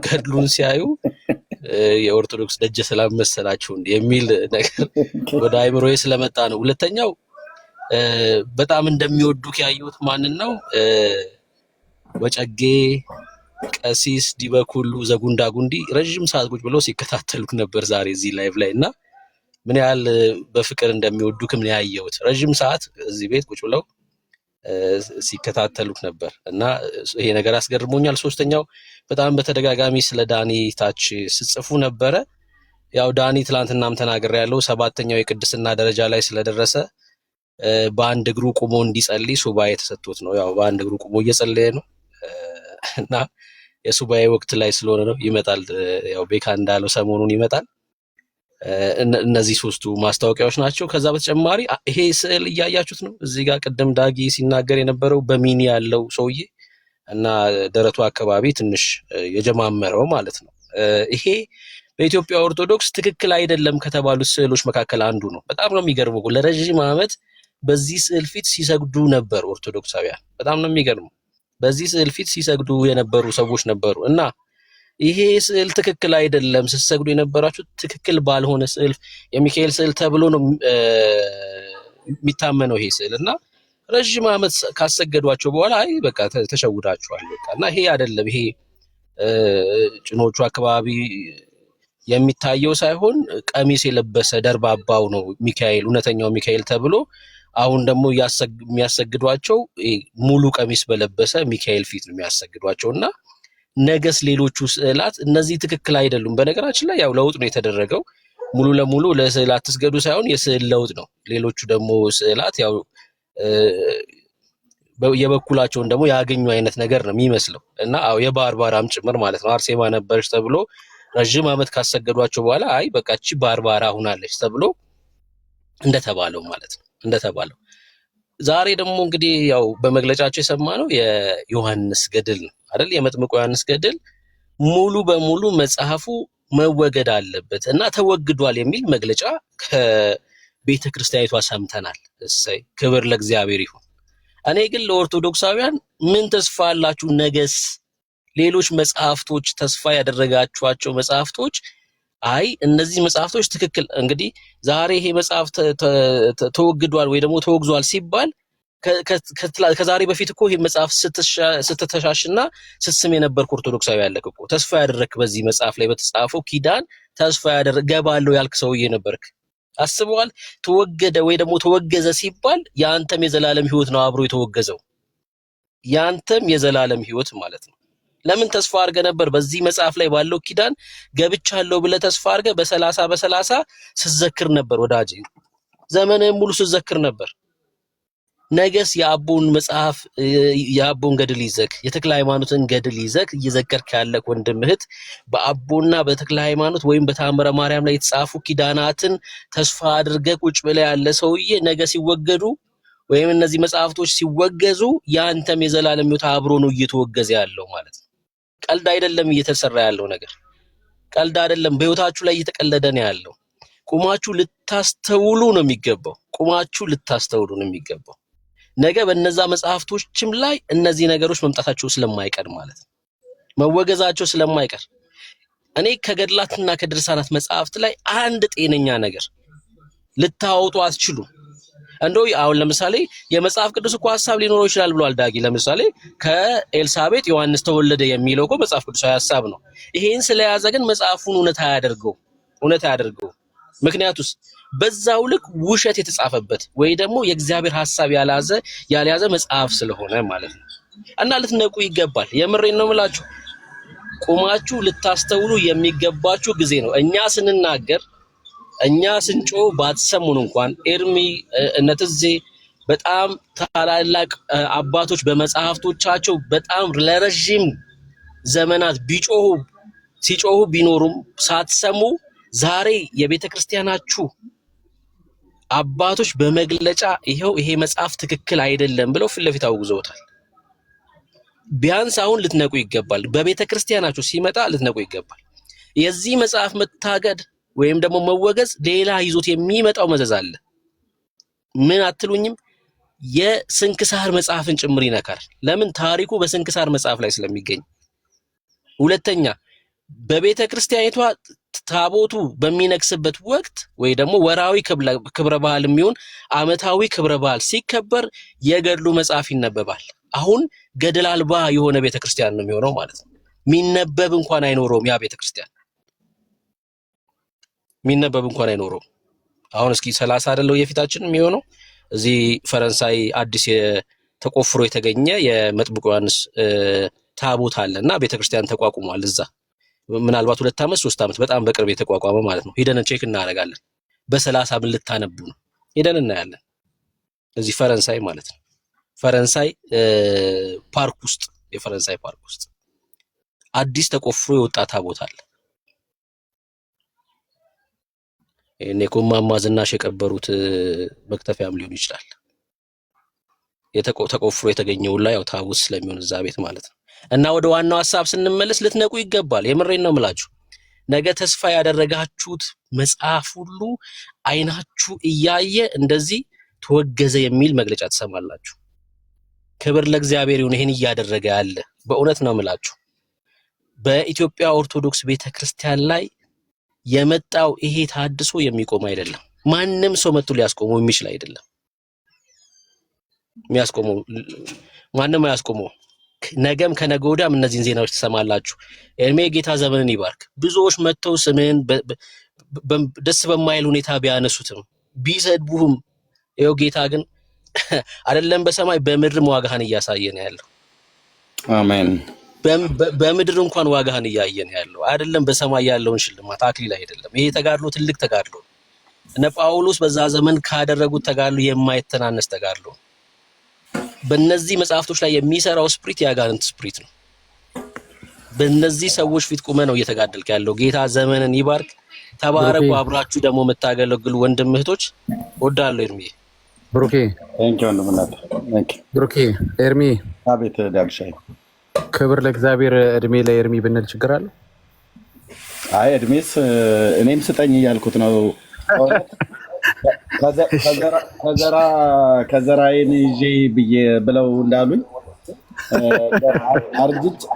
ገድሉን ሲያዩ የኦርቶዶክስ ደጀ ሰላም መሰላችሁ የሚል ነገር ወደ አይምሮዬ ስለመጣ ነው። ሁለተኛው በጣም እንደሚወዱክ ያየሁት ማንን ነው? ወጨጌ ቀሲስ ዲበኩሉ ዘጉንዳ ጉንዲ ረጅም ሰዓት ቁጭ ብለው ሲከታተሉክ ነበር ዛሬ እዚህ ላይቭ ላይ እና ምን ያህል በፍቅር እንደሚወዱክ ምን ያየሁት ረጅም ሰዓት እዚህ ቤት ቁጭ ብለው ሲከታተሉክ ነበር እና ይሄ ነገር አስገርሞኛል። ሶስተኛው በጣም በተደጋጋሚ ስለ ዳኒ ታች ስጽፉ ነበረ። ያው ዳኒ ትላንትናም ተናግሬያለሁ። 7ኛው የቅድስና ደረጃ ላይ ስለደረሰ በአንድ እግሩ ቆሞ እንዲጸልይ ሱባኤ ተሰጥቶት ነው። ያው በአንድ እግሩ ቆሞ እየጸለየ ነው እና የሱባኤ ወቅት ላይ ስለሆነ ነው ይመጣል። ያው ቤካ እንዳለው ሰሞኑን ይመጣል። እነዚህ ሶስቱ ማስታወቂያዎች ናቸው። ከዛ በተጨማሪ ይሄ ስዕል እያያችሁት ነው። እዚህ ጋር ቅድም ዳጊ ሲናገር የነበረው በሚኒ ያለው ሰውዬ እና ደረቱ አካባቢ ትንሽ የጀማመረው ማለት ነው። ይሄ በኢትዮጵያ ኦርቶዶክስ ትክክል አይደለም ከተባሉት ስዕሎች መካከል አንዱ ነው። በጣም ነው የሚገርመው። ለረጅም ዓመት በዚህ ስዕል ፊት ሲሰግዱ ነበር ኦርቶዶክሳውያን። በጣም ነው የሚገርመው። በዚህ ስዕል ፊት ሲሰግዱ የነበሩ ሰዎች ነበሩ እና ይሄ ስዕል ትክክል አይደለም፣ ስትሰግዱ የነበራችሁ ትክክል ባልሆነ ስዕል የሚካኤል ስዕል ተብሎ ነው የሚታመነው ይሄ ስዕል እና ረጅም ዓመት ካሰገዷቸው በኋላ አይ በቃ ተሸውዳችኋል በቃ እና ይሄ አይደለም ይሄ ጭኖቹ አካባቢ የሚታየው ሳይሆን ቀሚስ የለበሰ ደርባባው ነው ሚካኤል እውነተኛው ሚካኤል ተብሎ አሁን ደግሞ የሚያሰግዷቸው ሙሉ ቀሚስ በለበሰ ሚካኤል ፊት ነው የሚያሰግዷቸውና ነገስ ሌሎቹ ስዕላት እነዚህ ትክክል አይደሉም። በነገራችን ላይ ያው ለውጥ ነው የተደረገው። ሙሉ ለሙሉ ለስዕላት ተስገዱ ሳይሆን የስዕል ለውጥ ነው። ሌሎቹ ደግሞ ስዕላት ያው የበኩላቸውን ደግሞ ያገኙ አይነት ነገር ነው የሚመስለው እና አው የባርባራም ጭምር ማለት ነው። አርሴማ ነበርሽ ተብሎ ረጅም ዓመት ካሰገዷቸው በኋላ አይ በቃቺ ባርባራ ሆናለች ተብሎ እንደተባለው ማለት ነው እንደተባለው። ዛሬ ደግሞ እንግዲህ ያው በመግለጫቸው የሰማነው የዮሐንስ ገድል ነው አይደል? የመጥምቁ ዮሐንስ ገድል ሙሉ በሙሉ መጽሐፉ መወገድ አለበት እና ተወግዷል የሚል መግለጫ ከቤተ ክርስቲያኒቷ ሰምተናል። እሰይ ክብር ለእግዚአብሔር ይሁን። እኔ ግን ለኦርቶዶክሳውያን ምን ተስፋ አላችሁ? ነገስ ሌሎች መጽሐፍቶች ተስፋ ያደረጋችኋቸው መጽሐፍቶች አይ እነዚህ መጽሐፍቶች ትክክል እንግዲህ ዛሬ ይሄ መጽሐፍ ተወግዷል ወይ ደግሞ ተወግዟል ሲባል ከዛሬ በፊት እኮ ይሄ መጽሐፍ ስትተሻሽና ስትስም የነበርክ ኦርቶዶክሳዊ ያለክ እኮ ተስፋ ያደረክ በዚህ መጽሐፍ ላይ በተጻፈው ኪዳን ተስፋ ያደረገባለው ያልክ ሰውዬ ነበርክ። አስበዋል? ተወገደ ወይ ደግሞ ተወገዘ ሲባል ያንተም የዘላለም ሕይወት ነው አብሮ የተወገዘው። ያንተም የዘላለም ሕይወት ማለት ነው። ለምን ተስፋ አድርገህ ነበር በዚህ መጽሐፍ ላይ ባለው ኪዳን ገብቻለሁ ብለህ ተስፋ አድርገህ በ30 ስትዘክር ነበር ወዳጄ። ዘመንህን ሙሉ ስትዘክር ነበር። ነገስ የአቦን መጽሐፍ የአቦን ገድል ይዘክ የተክለ ሃይማኖትን ገድል ይዘክ እየዘከርክ ያለክ ወንድም እህት በአቦና በተክለ ሃይማኖት ወይም በታምረ ማርያም ላይ የተጻፉ ኪዳናትን ተስፋ አድርገህ ቁጭ ብለህ ያለ ሰውዬ ነገ ሲወገዱ ወይም እነዚህ መጽሐፍቶች ሲወገዙ ያንተም የዘላለም ሕይወት አብሮ ነው እየተወገዘ ያለው ማለት ነው። ቀልድ አይደለም እየተሰራ ያለው ነገር ቀልድ አይደለም። በሕይወታችሁ ላይ እየተቀለደ ነው ያለው። ቁማችሁ ልታስተውሉ ነው የሚገባው። ቁማችሁ ልታስተውሉ ነው የሚገባው። ነገ በእነዛ መጽሐፍቶችም ላይ እነዚህ ነገሮች መምጣታቸው ስለማይቀር ማለት ነው መወገዛቸው ስለማይቀር እኔ ከገድላትና ከድርሳናት መጽሐፍት ላይ አንድ ጤነኛ ነገር ልታወጡ አትችሉም። እንደው አሁን ለምሳሌ የመጽሐፍ ቅዱስ እኮ ሐሳብ ሊኖረው ይችላል ብሏል ዳጊ። ለምሳሌ ከኤልሳቤጥ ዮሐንስ ተወለደ የሚለው እኮ መጽሐፍ ቅዱሳዊ ሐሳብ ነው። ይሄን ስለያዘ ግን መጽሐፉን እውነት አያደርገው። ምክንያቱስ በዛው ልክ ውሸት የተጻፈበት ወይ ደግሞ የእግዚአብሔር ሐሳብ ያልያዘ መጽሐፍ ስለሆነ ማለት ነው። እና ልትነቁ ይገባል። የምሬን ነው የምላችሁ። ቁማችሁ ልታስተውሉ የሚገባችሁ ጊዜ ነው። እኛ ስንናገር እኛ ስንጮ ባትሰሙን እንኳን ኤርሚ እነትዜ በጣም ታላላቅ አባቶች በመጽሐፍቶቻቸው በጣም ለረጅም ዘመናት ሲጮሁ ቢኖሩም ሳትሰሙ ዛሬ የቤተ ክርስቲያናችሁ አባቶች በመግለጫ ይሄ መጽሐፍ ትክክል አይደለም ብለው ፊት ለፊት አውግዘውታል። ቢያንስ አሁን ልትነቁ ይገባል። በቤተ ክርስቲያናችሁ ሲመጣ ልትነቁ ይገባል። የዚህ መጽሐፍ መታገድ ወይም ደግሞ መወገዝ ሌላ ይዞት የሚመጣው መዘዝ አለ። ምን አትሉኝም? የስንክሳር መጽሐፍን ጭምር ይነካል። ለምን? ታሪኩ በስንክሳር መጽሐፍ ላይ ስለሚገኝ። ሁለተኛ በቤተ ክርስቲያኒቷ ታቦቱ በሚነክስበት ወቅት ወይ ደግሞ ወራዊ ክብረ በዓል የሚሆን ዓመታዊ ክብረ በዓል ሲከበር የገድሉ መጽሐፍ ይነበባል። አሁን ገድል አልባ የሆነ ቤተ ክርስቲያን ነው የሚሆነው ማለት ነው። ሚነበብ እንኳን አይኖረውም። ያ ቤተ ክርስቲያን ሚነበብ እንኳን አይኖረውም። አሁን እስኪ 30 አይደለው የፊታችን የሚሆነው እዚህ ፈረንሳይ አዲስ ተቆፍሮ የተገኘ የመጥምቁ ዮሐንስ ታቦት አለና ቤተክርስቲያን ተቋቁሟል እዛ። ምናልባት 2 ዓመት 3 ዓመት በጣም በቅርብ የተቋቋመ ማለት ነው። ሄደን ቼክ እናደርጋለን። በ30 ምን ልታነቡ ነው? ሄደን እናያለን። እዚህ ፈረንሳይ ማለት ነው። ፈረንሳይ ፓርክ ውስጥ የፈረንሳይ ፓርክ ውስጥ አዲስ ተቆፍሮ የወጣ ታቦት አለ። እኔ ኮማማ ዝናሽ የቀበሩት መክተፊያም ሊሆን ይችላል። ተቆፍሮ የተገኘው ላይ ያው ታቦት ስለሚሆን እዛ ቤት ማለት ነው። እና ወደ ዋናው ሐሳብ ስንመለስ ልትነቁ ይገባል። የምሬን ነው የምላችሁ። ነገ ተስፋ ያደረጋችሁት መጽሐፍ ሁሉ አይናችሁ እያየ እንደዚህ ተወገዘ የሚል መግለጫ ትሰማላችሁ። ክብር ለእግዚአብሔር ይሁን። ይሄን እያደረገ ያለ በእውነት ነው የምላችሁ። በኢትዮጵያ ኦርቶዶክስ ቤተክርስቲያን ላይ የመጣው ይሄ ታድሶ የሚቆም አይደለም። ማንም ሰው መጥቶ ሊያስቆመው የሚችል አይደለም። የሚያስቆመው ማንም አያስቆመው። ነገም ከነገ ወዲያም እነዚህን ዜናዎች ትሰማላችሁ። ኤርሜ ጌታ ዘመንን ይባርክ። ብዙዎች መጥተው ስምህን ደስ በማይል ሁኔታ ቢያነሱትም ቢሰድቡህም ይኸው ጌታ ግን አይደለም በሰማይ በምድርም ዋጋህን እያሳየ ነው ያለው። አሜን። በምድር እንኳን ዋጋህን እያየ ነው ያለው። አይደለም በሰማይ ያለውን ሽልማት አክሊል አይደለም። ይሄ ተጋድሎ ትልቅ ተጋድሎ እነ ጳውሎስ በዛ ዘመን ካደረጉት ተጋድሎ የማይተናነስ ተጋድሎ። በእነዚህ መጽሐፍቶች ላይ የሚሰራው ስፕሪት ያጋንንት ስፕሪት ነው። በእነዚህ ሰዎች ፊት ቁመ ነው እየተጋደልክ ያለው። ጌታ ዘመንን ይባርክ። ተባረኩ። አብራችሁ ደግሞ የምታገለግሉ ወንድም እህቶች ወዳለው ኤርሚ ብሩኬ ብሩኬ ኤርሚ አቤት ዳግሻይ ክብር ለእግዚአብሔር። እድሜ ለኤርሚ ብንል ችግር አለ? አይ እድሜስ እኔም ስጠኝ እያልኩት ነው። ከዘራዬን ይዤ ብዬ ብለው እንዳሉኝ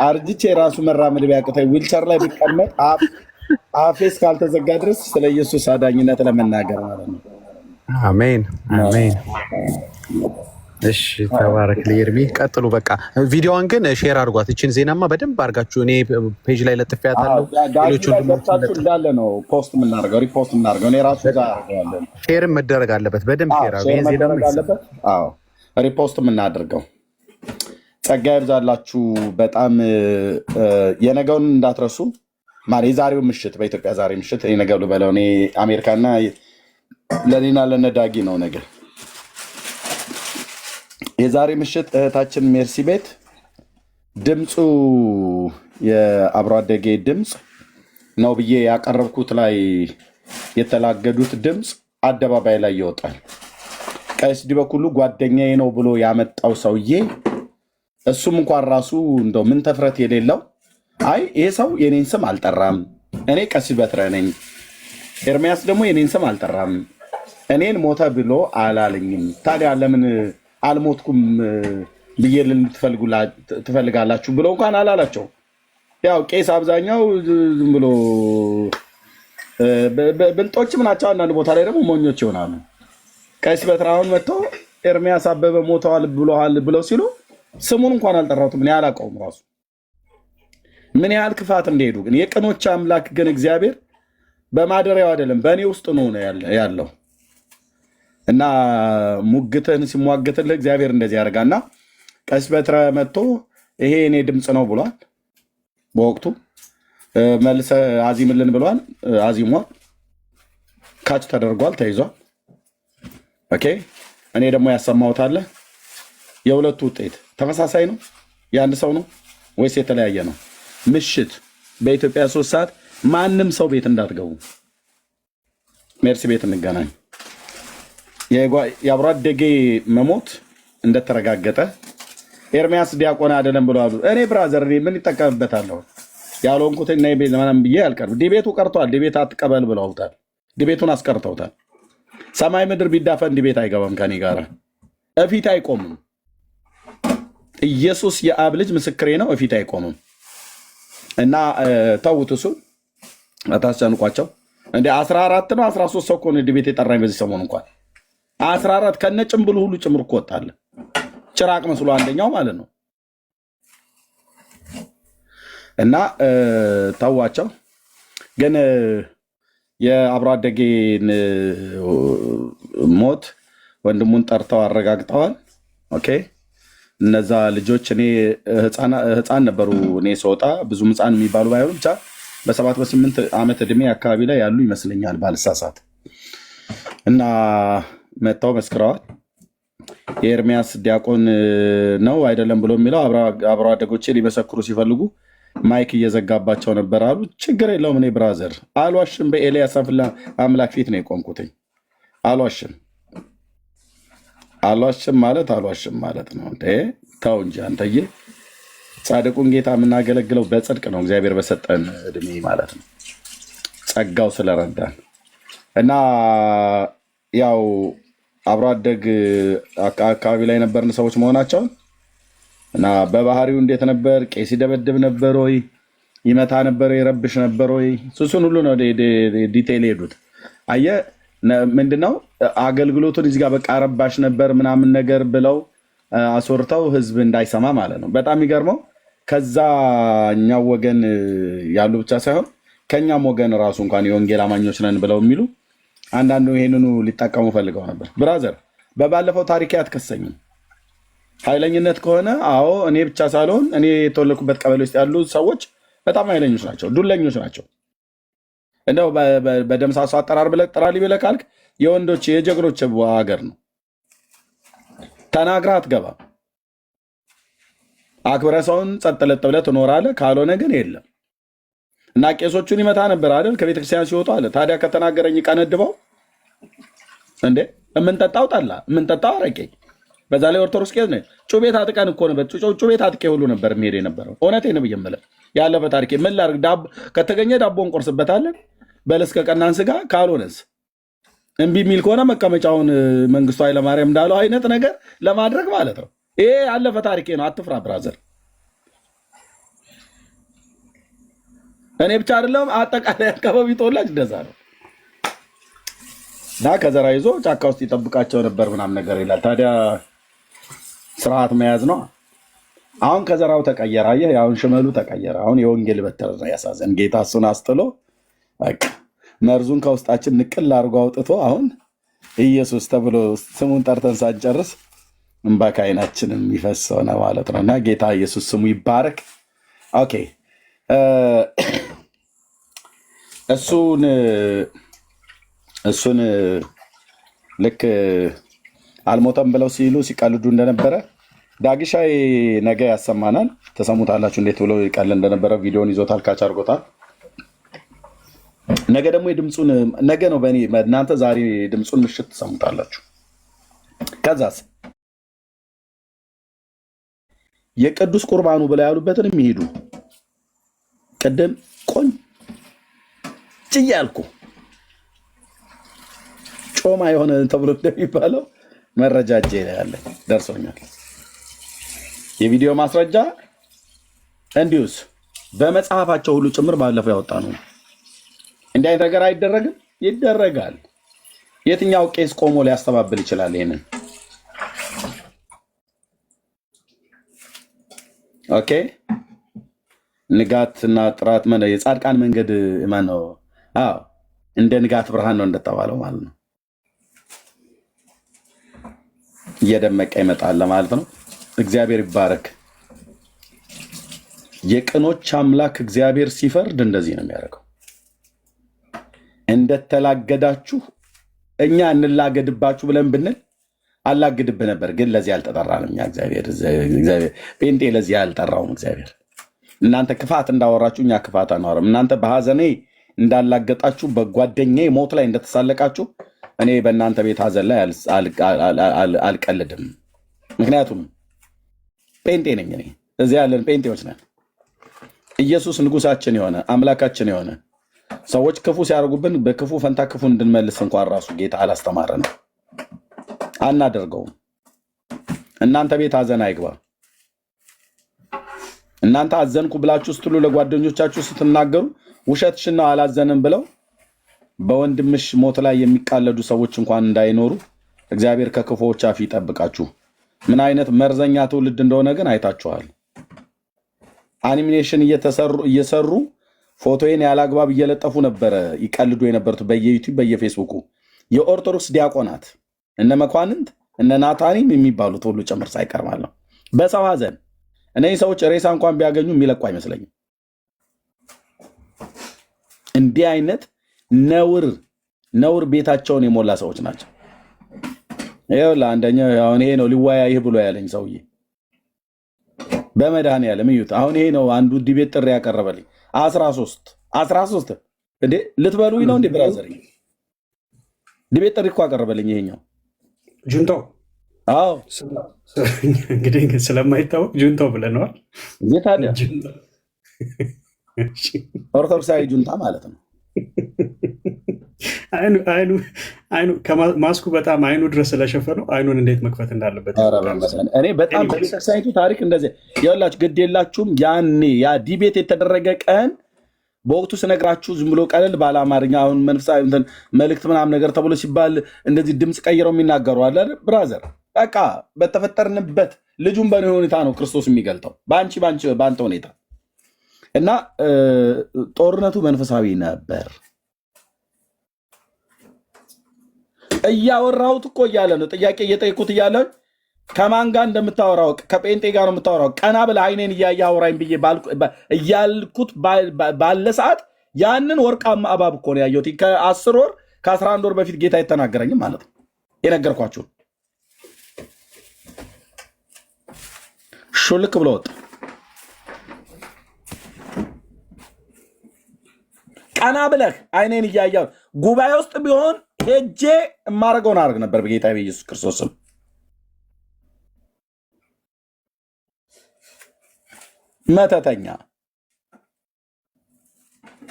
አርጅቼ የራሱ መራመድ ቢያቅተኝ ዊልቸር ላይ ቢቀመጥ አፌ እስካልተዘጋ ድረስ ስለ ኢየሱስ አዳኝነት ለመናገር ማለት ነው። አሜን አሜን። እሺ ተባረክ ኤርሚ። ቀጥሉ። በቃ ቪዲዮዋን ግን ሼር አድርጓት። እችን ዜናማ በደንብ አድርጋችሁ እኔ ፔጅ ላይ ለጥፌያታለሁ። ሌሎቹ እንዳለ ነው ፖስት የምናደርገው ሪፖስት የምናደርገው። እኔ ራሱ ጋር አደርጋለሁ። ሼርም መደረግ አለበት። በደንብ ሼር አለበት። አዎ ሪፖስት የምናደርገው። ጸጋ ይብዛላችሁ። በጣም የነገውን እንዳትረሱ። ማለት የዛሬው ምሽት በኢትዮጵያ ዛሬ ምሽት እኔ ነገ ልበለው። እኔ አሜሪካና ለኔና ለነዳጊ ነው ነገር የዛሬ ምሽት እህታችን ሜርሲ ቤት ድምፁ የአብሮ አደጌ ድምፅ ነው ብዬ ያቀረብኩት ላይ የተላገዱት ድምፅ አደባባይ ላይ ይወጣል። ቀሲስ ዲበኩሉ ጓደኛዬ ነው ብሎ ያመጣው ሰውዬ እሱም እንኳን ራሱ እንደው ምን ተፍረት የሌለው አይ ይሄ ሰው የኔን ስም አልጠራም፣ እኔ ቀሲስ በትረ ነኝ፣ ኤርሚያስ ደግሞ የኔን ስም አልጠራም፣ እኔን ሞተ ብሎ አላለኝም። ታዲያ ለምን አልሞትኩም ብዬ ትፈልጋላችሁ ብሎ እንኳን አላላቸው። ያው ቄስ አብዛኛው ዝም ብሎ ብልጦችም ናቸው። አንዳንድ ቦታ ላይ ደግሞ ሞኞች ይሆናሉ። ቀሲስ በትራውን መጥቶ ኤርሚያስ አበበ ሞተዋል ብለዋል ብለው ሲሉ ስሙን እንኳን አልጠራሁትም። እኔ አላውቀውም ራሱ ምን ያህል ክፋት እንደሄዱ። ግን የቅኖች አምላክ ግን እግዚአብሔር በማደሪያው አይደለም በእኔ ውስጥ ነው ያለው እና ሙግትን ሲሟገትልህ እግዚአብሔር እንደዚህ ያደርጋልና ቀሲስ በትረ መጥቶ ይሄ እኔ ድምፅ ነው ብሏል። በወቅቱ መልሰ አዚምልን ብሏል። አዚሟል። ካች ተደርጓል፣ ተይዟል። ኦኬ እኔ ደግሞ ያሰማሁት አለ። የሁለቱ ውጤት ተመሳሳይ ነው? የአንድ ሰው ነው ወይስ የተለያየ ነው? ምሽት በኢትዮጵያ 3 ሰዓት ማንም ሰው ቤት እንዳትገቡ። ሜርሲ ቤት እንገናኝ። የአብሮ አደጌ መሞት እንደተረጋገጠ ኤርሚያስ ዲያቆን አይደለም ብለዋል። እኔ ብራዘር ምን ይጠቀምበታለሁ ያልሆንኩት እና ቤት ምናምን ብዬ አልቀርም። ዲቤቱ ቀርቷል። ዲቤት አትቀበል ብለውታል። ዲቤቱን አስቀርተውታል። ሰማይ ምድር ቢዳፈን ዲቤት አይገባም። ከኔ ጋር እፊት አይቆምም። ኢየሱስ የአብ ልጅ ምስክሬ ነው። እፊት አይቆምም እና ተውት። እሱ አታስጨንቋቸው። እንደ 14 ነው 13 ሰው እኮ ነው ዲቤት የጠራኝ በዚህ ሰሞን እንኳን 14 ከነ ጭምብሉ ሁሉ ጭምር እኮ ወጣለ። ጭራቅ መስሎ አንደኛው ማለት ነው። እና ተዋቸው። ግን የአብሮ አደጌን ሞት ወንድሙን ጠርተው አረጋግጠዋል። ኦኬ እነዛ ልጆች እኔ ህፃን ነበሩ። እኔ ስወጣ ብዙም ህፃን የሚባሉ ባይሆኑ ብቻ በ7 በ8 ዓመት ዕድሜ አካባቢ ላይ ያሉ ይመስለኛል ባልሳሳት። እና መጥተው መስክረዋል። የኤርሚያስ ዲያቆን ነው አይደለም ብሎ የሚለው አብሮ አደጎቼ ሊመሰክሩ ሲፈልጉ ማይክ እየዘጋባቸው ነበር አሉ። ችግር የለውም እኔ ብራዘር አልዋሽም። በኤልያስ አምላክ ፊት ነው የቆምኩትኝ። አልዋሽም ማለት ነው። ተው እንጂ አንተዬ። ጻድቁን ጌታ የምናገለግለው በጽድቅ ነው። እግዚአብሔር በሰጠን እድሜ ማለት ነው፣ ጸጋው ስለረዳን እና ያው አብሮ አደግ አካባቢ ላይ ነበርን ሰዎች መሆናቸውን እና በባህሪው እንዴት ነበር? ቄስ ይደበድብ ነበር ወይ? ይመታ ነበር? ይረብሽ ነበር ወይ? እሱን ሁሉ ነው ዲቴይል ሄዱት። አየህ ምንድነው አገልግሎቱን እዚህ ጋር በቃ ረባሽ ነበር ምናምን ነገር ብለው አስወርተው ህዝብ እንዳይሰማ ማለት ነው። በጣም የሚገርመው ከዛኛው ወገን ያሉ ብቻ ሳይሆን ከኛም ወገን ራሱ እንኳን የወንጌል አማኞች ነን ብለው የሚሉ አንዳንዱ ይሄንኑ ሊጠቀሙ ፈልገው ነበር። ብራዘር በባለፈው ታሪክ አትከሰኝም። ኃይለኝነት ከሆነ አዎ እኔ ብቻ ሳልሆን እኔ የተወለድኩበት ቀበሌ ውስጥ ያሉ ሰዎች በጣም ኃይለኞች ናቸው፣ ዱለኞች ናቸው። እንደው በደምሳሱ አጠራር ብለህ ጥራልኝ ብለህ ካልክ የወንዶች የጀግኖች ሀገር ነው። ተናግረህ አትገባም። አክብረህ ሰውን ጸጥ ለጥ ብለህ ትኖራለህ። ካልሆነ ግን የለም እና ቄሶቹን ይመታ ነበር አይደል? ከቤተክርስቲያን ሲወጡ አለ። ታዲያ ከተናገረኝ ቀነድበው እንዴ? የምንጠጣው ጠላ፣ የምንጠጣው አረቄ፣ በዛ ላይ ኦርቶዶክስ ቄስ ነኝ። ጩቤ ታጥቀን እኮ ነበር፣ ጩቤ ታጥቄ ሁሉ ነበር የሚሄድ የነበረው። እውነቴን ነው የምልህ። ያለፈ ታሪኬ ምን ላድርግ? ከተገኘ ዳቦ እንቆርስበታለን፣ በለስ ከቀናን ስጋ፣ ካልሆነስ እምቢ የሚል ከሆነ መቀመጫውን መንግስቱ ኃይለማርያም እንዳለው አይነት ነገር ለማድረግ ማለት ነው። ይሄ ያለፈ ታሪኬ ነው። አትፍራ ብራዘር። እኔ ብቻ አይደለም አጠቃላይ አካባቢ ተወላጅ እንደዛ ነው። እና ከዘራ ይዞ ጫካ ውስጥ ይጠብቃቸው ነበር ምናምን ነገር ይላል። ታዲያ ስርዓት መያዝ ነው። አሁን ከዘራው ተቀየረ። አየህ፣ አሁን ሽመሉ ተቀየረ። አሁን የወንጌል በትር ነው ያሳዘን። ጌታ እሱን አስጥሎ በቃ መርዙን ከውስጣችን ንቅል አድርጎ አውጥቶ አሁን ኢየሱስ ተብሎ ስሙን ጠርተን ሳንጨርስ እንባ ከዓይናችን የሚፈሰው ነው ማለት ነው። እና ጌታ ኢየሱስ ስሙ ይባረክ። ኦኬ እሱን ልክ አልሞተም ብለው ሲሉ ሲቀልዱ እንደነበረ ዳግሻይ ነገ ያሰማናል። ተሰሙታላችሁ እንዴት ብሎ ይቀል እንደነበረ ቪዲዮን ይዞታል፣ ካች አድርጎታል። ነገ ደግሞ የድምፁን ነገ ነው በእናንተ ዛሬ ድምፁን ምሽት ተሰሙታላችሁ። ከዛስ የቅዱስ ቁርባኑ ብላ ያሉበትን የሚሄዱ ቅድም ቆንጭ እያልኩ ጮማ የሆነ ተብሎ እንደሚባለው መረጃ እጄ ላይ ያለ ደርሶኛል። የቪዲዮ ማስረጃ እንዲሁስ በመጽሐፋቸው ሁሉ ጭምር ባለፈው ያወጣ ነው። እንዲህ አይነት ነገር አይደረግም? ይደረጋል። የትኛው ቄስ ቆሞ ሊያስተባብል ይችላል? ይሄንን ኦኬ። ንጋትና ጥራት የጻድቃን መንገድ ማነው? አዎ እንደ ንጋት ብርሃን ነው እንደተባለው ማለት ነው። እየደመቀ ይመጣል ለማለት ነው። እግዚአብሔር ይባረክ። የቅኖች አምላክ እግዚአብሔር ሲፈርድ እንደዚህ ነው የሚያደርገው። እንደተላገዳችሁ እኛ እንላገድባችሁ ብለን ብንል አላግድብህ ነበር፣ ግን ለዚህ አልተጠራንም። እኛ እግዚአብሔር ጴንጤ ለዚህ አልጠራውም እግዚአብሔር። እናንተ ክፋት እንዳወራችሁ እኛ ክፋት አናወራም። እናንተ በሐዘኔ እንዳላገጣችሁ በጓደኛዬ ሞት ላይ እንደተሳለቃችሁ እኔ በእናንተ ቤት ሐዘን ላይ አልቀልድም። ምክንያቱም ጴንጤ ነኝ እኔ። እዚህ ያለን ጴንጤዎች ነን። ኢየሱስ ንጉሳችን የሆነ አምላካችን የሆነ ሰዎች ክፉ ሲያደርጉብን በክፉ ፈንታ ክፉ እንድንመልስ እንኳን ራሱ ጌታ አላስተማረንም፣ አናደርገውም። እናንተ ቤት ሐዘን አይግባ። እናንተ አዘንኩ ብላችሁ ስትሉ ለጓደኞቻችሁ ስትናገሩ ውሸትሽን ነው አላዘንም ብለው በወንድምሽ ሞት ላይ የሚቃለዱ ሰዎች እንኳን እንዳይኖሩ እግዚአብሔር ከክፉዎች አፍ ይጠብቃችሁ። ምን አይነት መርዘኛ ትውልድ እንደሆነ ግን አይታችኋል። አኒሜሽን እየሰሩ ፎቶዬን ያላግባብ እየለጠፉ ነበረ ይቀልዱ የነበሩት በየዩቲዩብ በየፌስቡኩ። የኦርቶዶክስ ዲያቆናት እነ መኳንንት እነ ናታኒም የሚባሉት ሁሉ ጭምር ሳይቀር ማለት ነው። በሰው ሐዘን እነዚህ ሰዎች ሬሳ እንኳን ቢያገኙ የሚለቁ አይመስለኝም። እንዲህ አይነት ነውር ቤታቸውን የሞላ ሰዎች ናቸው። ይኸውልህ አንደኛው አሁን ይሄ ነው ሊወያይህ ብሎ ያለኝ ሰውዬ በመድኃኒዓለም እዩት። አሁን ይሄ ነው አንዱ ዲቤት ጥሪ ያቀረበልኝ 13 እንዴ ልትበሉኝ ነው እንዴ ብራዘር? ዲቤት ጥሪ እኮ አቀረበልኝ ይሄኛው ጁንታው። አዎ እንግዲህ ስለማይታወቅ ጁንታው ብለነዋል። የታዲያ ኦርቶዶክሳዊ ጁንታ ማለት ነው። አይኑ ማስኩ በጣም አይኑ ድረስ ስለሸፈነው አይኑን እንዴት መክፈት እንዳለበት እኔ በጣም በቤተክርስቲያኒቱ ታሪክ እንደዚህ ያላችሁ ግድ የላችሁም። ያኔ ያ ዲቤት የተደረገ ቀን በወቅቱ ስነግራችሁ ዝም ብሎ ቀለል ባለ አማርኛ አሁን መንፈሳዊ መልእክት ምናምን ነገር ተብሎ ሲባል እንደዚህ ድምፅ ቀይረው የሚናገሩ አለ ብራዘር። በቃ በተፈጠርንበት ልጁን በእኔ ሁኔታ ነው ክርስቶስ የሚገልጠው፣ በአንተ ሁኔታ እና ጦርነቱ መንፈሳዊ ነበር። እያወራሁት እኮ እያለ ነው ጥያቄ እየጠየኩት እያለ ከማን ጋር እንደምታወራው ከጴንጤ ጋር ነው የምታወራው። ቀና ብለህ አይኔን እያየህ አውራኝ ብዬ እያልኩት ባለ ሰዓት ያንን ወርቃማ እባብ እኮ ነው ያየሁት። ከ10 ወር ከ11 ወር በፊት ጌታ የተናገረኝም ማለት ነው የነገርኳችሁ። ሹልክ ብሎ ወጣ። ቀና ብለህ አይኔን እያየህ ጉባኤ ውስጥ ቢሆን ሄጄ የማደርገውን አደርግ ነበር በጌታ በኢየሱስ ክርስቶስ ስም። መተተኛ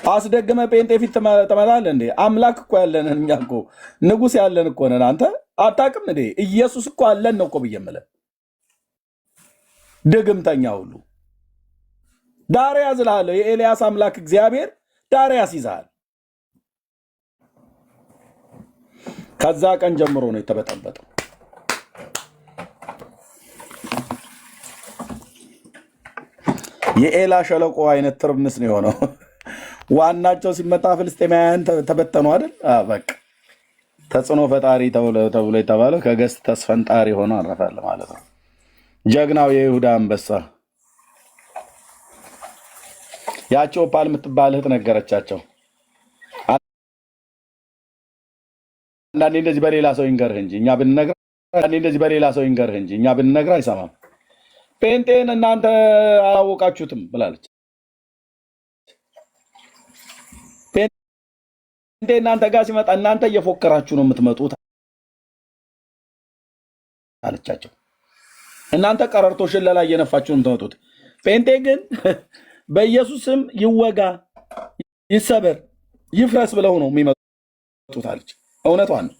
አስደግመ ጴንጤ ፊት ትመጣለህ እንዴ? አምላክ እኮ ያለን እኛ እኮ ንጉሥ ያለን እኮ ነን። አንተ አታውቅም እንዴ? ኢየሱስ እኮ አለን ነው እኮ ብዬ የምልህ። ድግምተኛ ሁሉ ዳር ያዝልሃለሁ። የኤልያስ አምላክ እግዚአብሔር ዳር ያስይዝሃል። ከዛ ቀን ጀምሮ ነው የተበጠበጠው። የኤላ ሸለቆ አይነት ትርምስ ነው የሆነው። ዋናቸው ሲመጣ ፍልስጤማውያን ተበተኑ አይደል? በቃ ተጽዕኖ ፈጣሪ ተብሎ የተባለው ከገስት ተስፈንጣሪ ሆኖ አረፋል ማለት ነው። ጀግናው የይሁዳ አንበሳ ያቸው ኦፓል የምትባል እህት ነገረቻቸው። አንዳንዴ እንደዚህ በሌላ ሰው ይንገርህ እንጂ እኛ ብንነግር አይሰማም። ጴንጤን እናንተ አላወቃችሁትም ብላለች። ጴንጤ እናንተ ጋር ሲመጣ እናንተ እየፎከራችሁ ነው የምትመጡት አለቻቸው። እናንተ ቀረርቶ ሽለላ እየነፋችሁ ነው የምትመጡት። ጴንጤ ግን በኢየሱስ ስም ይወጋ፣ ይሰበር፣ ይፍረስ ብለው ነው የሚመጡት አለች። እውነቷን ነው።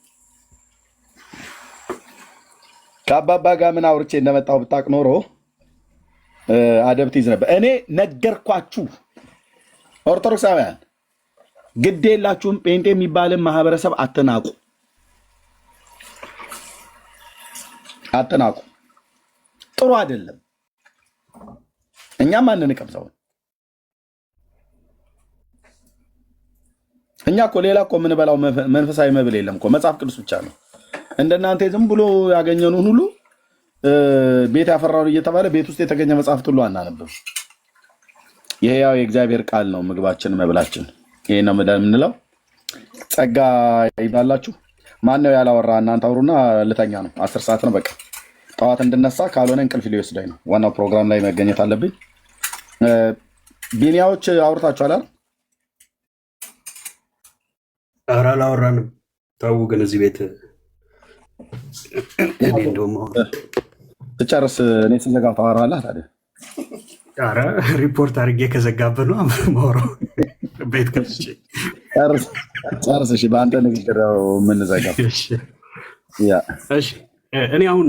ከአባባ ጋር ምን አውርቼ እንደመጣሁ ብታቅ ኖሮ አደብ ትይዝ ነበር። እኔ ነገርኳችሁ። ኦርቶዶክሳውያን ግድ የላችሁም። ጴንጤ የሚባልን ማህበረሰብ አትናቁ። ጥሩ አይደለም። እኛም አንንቅም ሰውን። እኛ እኮ ሌላ እኮ የምንበላው መንፈሳዊ መብል የለም እኮ መጽሐፍ ቅዱስ ብቻ ነው። እንደናንተ ዝም ብሎ ያገኘኑን ሁሉ ቤት ያፈራውን እየተባለ ቤት ውስጥ የተገኘ መጽሐፍት ሁሉ አናነብም። ይሄ ያው የእግዚአብሔር ቃል ነው፣ ምግባችን መብላችን። ይሄ ነው የምንለው። ጸጋ ይባላችሁ። ማን ነው ያላወራ? እናንተ አውሩና ልተኛ ነው። 10 ሰዓት ነው በቃ ጠዋት እንድነሳ፣ ካልሆነ እንቅልፍ ሊወስደኝ ነው። ዋናው ፕሮግራም ላይ መገኘት አለብኝ። ቢኒያዎች አውርታችኋል አይደል? ኧረ አላወራንም። ተው ግን እዚህ ቤት ትጨርስ እኔ ስዘጋው ታወራለህ ታዲያ። ኧረ ሪፖርት አድርጌ ከዘጋብህ ነው የማወራው። ቤት ከፍቼ ጨርስ። እሺ፣ በአንተ ንግግር ነው የምንዘጋው። እሺ፣ እኔ አሁን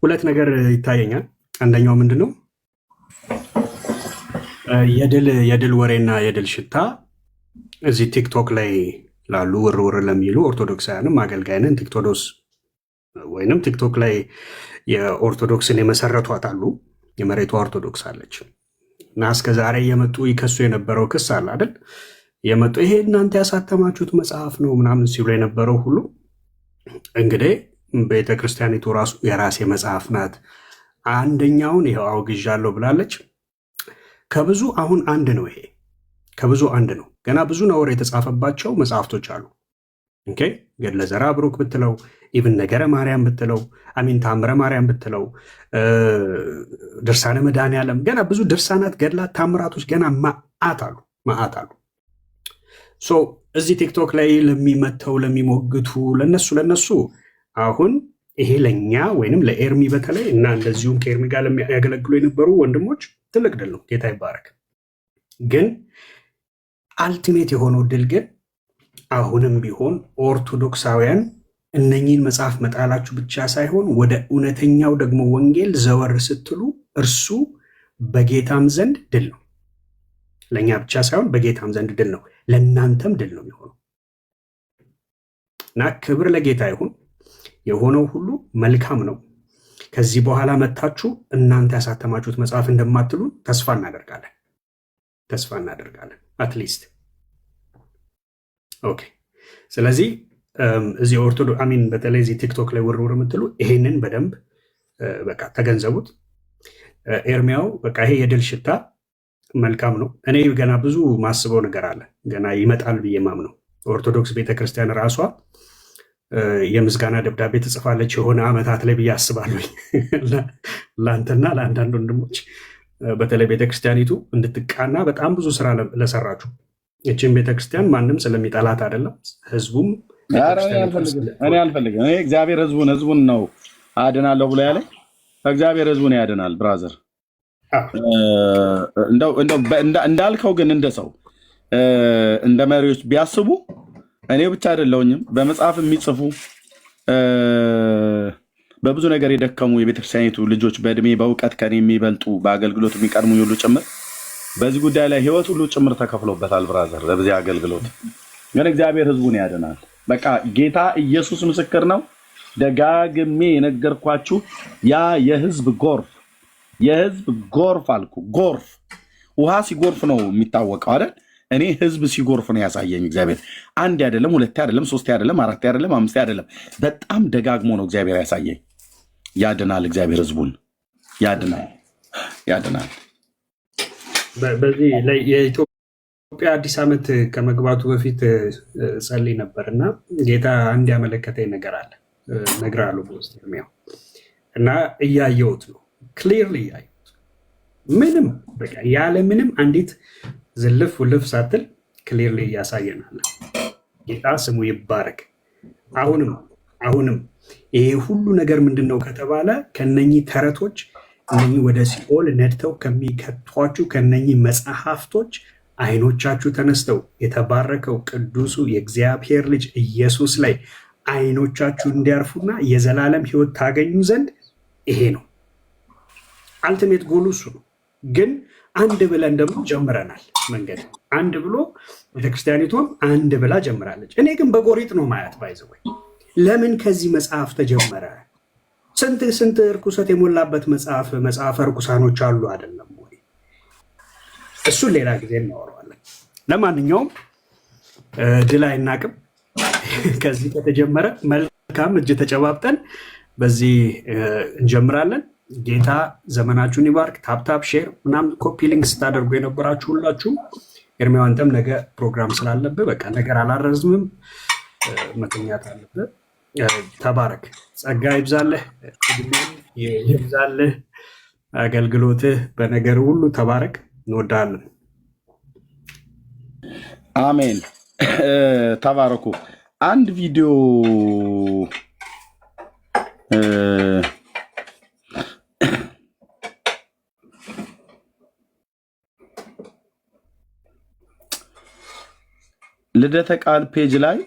ሁለት ነገር ይታየኛል። አንደኛው ምንድን ነው? የድል ወሬና የድል ሽታ እዚህ ቲክቶክ ላይ ላሉ ውርውር ለሚሉ ኦርቶዶክሳውያንም አገልጋይንን ቲክቶዶስ ወይንም ቲክቶክ ላይ የኦርቶዶክስን የመሰረቷት አሉ። የመሬቷ ኦርቶዶክስ አለች እና እስከ ዛሬ የመጡ ይከሱ የነበረው ክስ አለ አይደል? የመጡ ይሄ እናንተ ያሳተማችሁት መጽሐፍ ነው ምናምን ሲሉ የነበረው ሁሉ እንግዲህ ቤተክርስቲያኒቱ ራሱ የራሴ መጽሐፍ ናት፣ አንደኛውን ይኸው አውግዣለሁ ብላለች። ከብዙ አሁን አንድ ነው። ይሄ ከብዙ አንድ ነው። ገና ብዙ ነውር የተጻፈባቸው መጽሐፍቶች አሉ። ኦኬ፣ ገድለ ዘርዓ ብሩክ ብትለው፣ ኢቭን ነገረ ማርያም ብትለው፣ አሚን ታምረ ማርያም ብትለው፣ ድርሳነ መድኃኔዓለም፣ ገና ብዙ ድርሳናት፣ ገድላት፣ ታምራቶች ገና መዓት አሉ። ሶ እዚህ ቲክቶክ ላይ ለሚመተው ለሚሞግቱ ለነሱ አሁን ይሄ ለእኛ ወይንም ለኤርሚ በተለይ እና እንደዚሁም ከኤርሚ ጋር ለሚያገለግሉ የነበሩ ወንድሞች ትልቅ ድል ነው። ጌታ ይባረክ። ግን አልቲሜት የሆነው ድል ግን አሁንም ቢሆን ኦርቶዶክሳውያን እነኚህን መጽሐፍ መጣላችሁ ብቻ ሳይሆን ወደ እውነተኛው ደግሞ ወንጌል ዘወር ስትሉ እርሱ በጌታም ዘንድ ድል ነው። ለእኛ ብቻ ሳይሆን በጌታም ዘንድ ድል ነው፣ ለእናንተም ድል ነው የሚሆነው እና ክብር ለጌታ ይሁን። የሆነው ሁሉ መልካም ነው። ከዚህ በኋላ መታችሁ እናንተ ያሳተማችሁት መጽሐፍ እንደማትሉ ተስፋ እናደርጋለን አትሊስት። ኦኬ። ስለዚህ እዚህ ኦርቶዶክስ አሚን በተለይ እዚህ ቲክቶክ ላይ ውርውር የምትሉ ይሄንን በደንብ በቃ ተገንዘቡት። ኤርሚያው በቃ ይሄ የድል ሽታ መልካም ነው። እኔ ገና ብዙ ማስበው ነገር አለ ገና ይመጣል ብዬ ማምነው። ኦርቶዶክስ ቤተክርስቲያን ራሷ የምስጋና ደብዳቤ ትጽፋለች የሆነ ዓመታት ላይ ብዬ አስባለሁ። ለአንተና ለአንዳንድ ወንድሞች በተለይ ቤተክርስቲያኒቱ እንድትቃና በጣም ብዙ ስራ ለሰራችሁ ይህችን ቤተክርስቲያን ማንም ስለሚጠላት አይደለም፣ ህዝቡም እኔ አልፈልግም። እኔ እግዚአብሔር ህዝቡን ነው አድናለሁ ብሎ ያለ እግዚአብሔር ህዝቡን ያድናል። ብራዘር እንዳልከው ግን እንደ ሰው እንደ መሪዎች ቢያስቡ እኔ ብቻ አይደለሁኝም። በመጽሐፍ የሚጽፉ በብዙ ነገር የደከሙ የቤተክርስቲያኒቱ ልጆች በእድሜ በእውቀት ከኔ የሚበልጡ በአገልግሎት የሚቀድሙ ሁሉ ጭምር በዚህ ጉዳይ ላይ ህይወት ሁሉ ጭምር ተከፍሎበታል። ብራዘር በዚህ አገልግሎት ግን እግዚአብሔር ህዝቡን ያድናል። በቃ ጌታ ኢየሱስ ምስክር ነው። ደጋግሜ የነገርኳችሁ ያ የህዝብ ጎርፍ አልኩ። ጎርፍ ውሃ ሲጎርፍ ነው የሚታወቀው አይደል? እኔ ህዝብ ሲጎርፍ ነው ያሳየኝ እግዚአብሔር። አንድ አይደለም፣ ሁለት አይደለም፣ ሶስት አይደለም፣ አራት አይደለም፣ አምስት አይደለም፣ በጣም ደጋግሞ ነው እግዚአብሔር ያሳየኝ። ያድናል፣ እግዚአብሔር ህዝቡን ያድናል። በዚህ ላይ የኢትዮጵያ አዲስ ዓመት ከመግባቱ በፊት ጸልይ ነበር እና ጌታ አንድ ያመለከተኝ ነገር አለ እነግርሃለሁ በውስጥ የሚያው እና እያየሁት ነው ክሊርሊ እያየሁት ምንም በቃ ያለ ምንም አንዲት ዝልፍ ውልፍ ሳትል ክሊርሊ እያሳየናል። ጌታ ስሙ ይባረክ። አሁንም ይሄ ሁሉ ነገር ምንድን ነው ከተባለ ከነኚህ ተረቶች እነኚህ ወደ ሲኦል ነድተው ከሚከቷችሁ ከነኚህ መጽሐፍቶች አይኖቻችሁ ተነስተው የተባረከው ቅዱሱ የእግዚአብሔር ልጅ ኢየሱስ ላይ አይኖቻችሁ እንዲያርፉና የዘላለም ሕይወት ታገኙ ዘንድ ይሄ ነው አልቲሜት ጎሉ፣ እሱ ነው። ግን አንድ ብለን ደግሞ ጀምረናል። መንገድ አንድ ብሎ ቤተክርስቲያኒቷም አንድ ብላ ጀምራለች። እኔ ግን በጎሪጥ ነው ማየት ባይዘወይ ለምን ከዚህ መጽሐፍ ተጀመረ? ስንት እርኩሰት የሞላበት መጽሐፈ እርኩሳኖች አሉ አይደለም ወይ? እሱን ሌላ ጊዜ እናወራዋለን። ለማንኛውም ድል አይናቅም። ከዚህ ከተጀመረ መልካም እጅ ተጨባብጠን በዚህ እንጀምራለን። ጌታ ዘመናችሁን ይባርክ። ታፕታፕ ሼር ምናምን ኮፒ ሊንክ ስታደርጉ የነበራችሁ ሁላችሁም ኤርሚያው አንተም ነገ ፕሮግራም ስላለብህ በቃ ነገር አላረዝምም፣ መተኛት አለብህ። ተባረክ። ጸጋ ይብዛልህ፣ ይብዛልህ፣ አገልግሎትህ በነገር ሁሉ ተባረክ። እንወዳለን። አሜን። ተባረኩ። አንድ ቪዲዮ ልደተ ቃል ፔጅ ላይ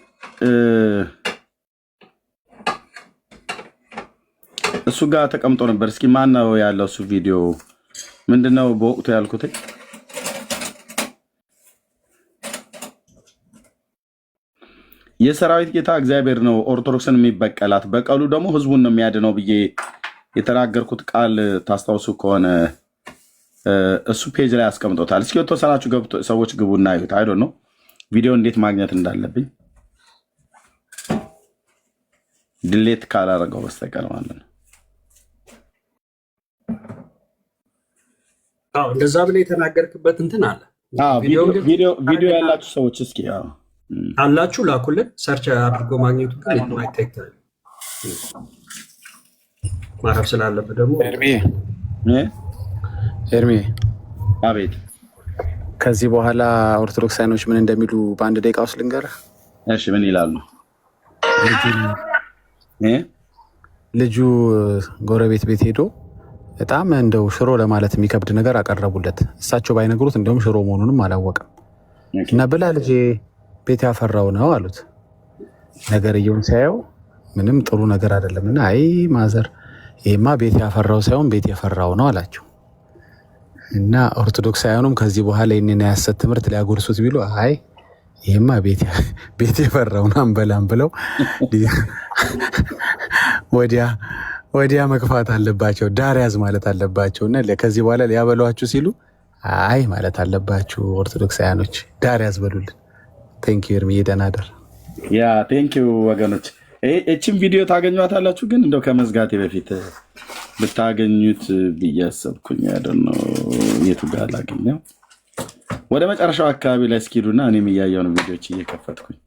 እሱ ጋር ተቀምጦ ነበር። እስኪ ማን ነው ያለው? እሱ ቪዲዮ ምንድነው በወቅቱ ያልኩት? የሰራዊት ጌታ እግዚአብሔር ነው ኦርቶዶክስን የሚበቀላት፣ በቀሉ ደግሞ ህዝቡን ነው የሚያድነው ብዬ የተናገርኩት ቃል ታስታውሱ ከሆነ እሱ ፔጅ ላይ አስቀምጦታል። እስኪ የተወሰናችሁ ሰዎች ግቡና እዩት። አይዶ ነው ቪዲዮ እንዴት ማግኘት እንዳለብኝ ድሌት ካላረገው በስተቀር ማለት ነው። እንደዛ ብለህ የተናገርክበት እንትን አለ። ቪዲዮ ያላችሁ ሰዎች እስኪ አላችሁ ላኩልን። ሰርች አድርጎ ማግኘቱ ማረፍ ስላለበት ደግሞ ኤርሚ አቤት። ከዚህ በኋላ ኦርቶዶክሳውያኖች ምን እንደሚሉ በአንድ ደቂቃ ውስጥ ልንገርህ። እሺ፣ ምን ይላሉ? ልጁ ጎረቤት ቤት ሄዶ በጣም እንደው ሽሮ ለማለት የሚከብድ ነገር አቀረቡለት። እሳቸው ባይነግሩት እንደውም ሽሮ መሆኑንም አላወቀም እና ብላ ልጄ ቤት ያፈራው ነው አሉት። ነገርየውን ሲያየው ምንም ጥሩ ነገር አይደለም እና አይ ማዘር ይሄማ ቤት ያፈራው ሳይሆን ቤት የፈራው ነው አላቸው። እና ኦርቶዶክሳውያኑም ከዚህ በኋላ ይህንን የሐሰት ትምህርት ሊያጎርሱት ቢሉ አይ ይሄማ ቤት የፈራውን አንበላም ብለው ወዲያ መግፋት አለባቸው፣ ዳር ያዝ ማለት አለባቸው። እና ከዚህ በኋላ ሊያበሏችሁ ሲሉ አይ ማለት አለባችሁ። ኦርቶዶክሳውያኖች ዳር ያዝ በሉልን። ቴንኪው ኤርሚ፣ ደህና እደር። ያ ቴንኪው ወገኖች። እቺም ቪዲዮ ታገኟታላችሁ፣ ግን እንደው ከመዝጋቴ በፊት ብታገኙት ብዬ አሰብኩኝ። ያደነው የቱ ጋር ላገኘው? ወደ መጨረሻው አካባቢ ላይ እስኪዱና እኔም እያየሁ ነው ቪዲዮች እየከፈትኩኝ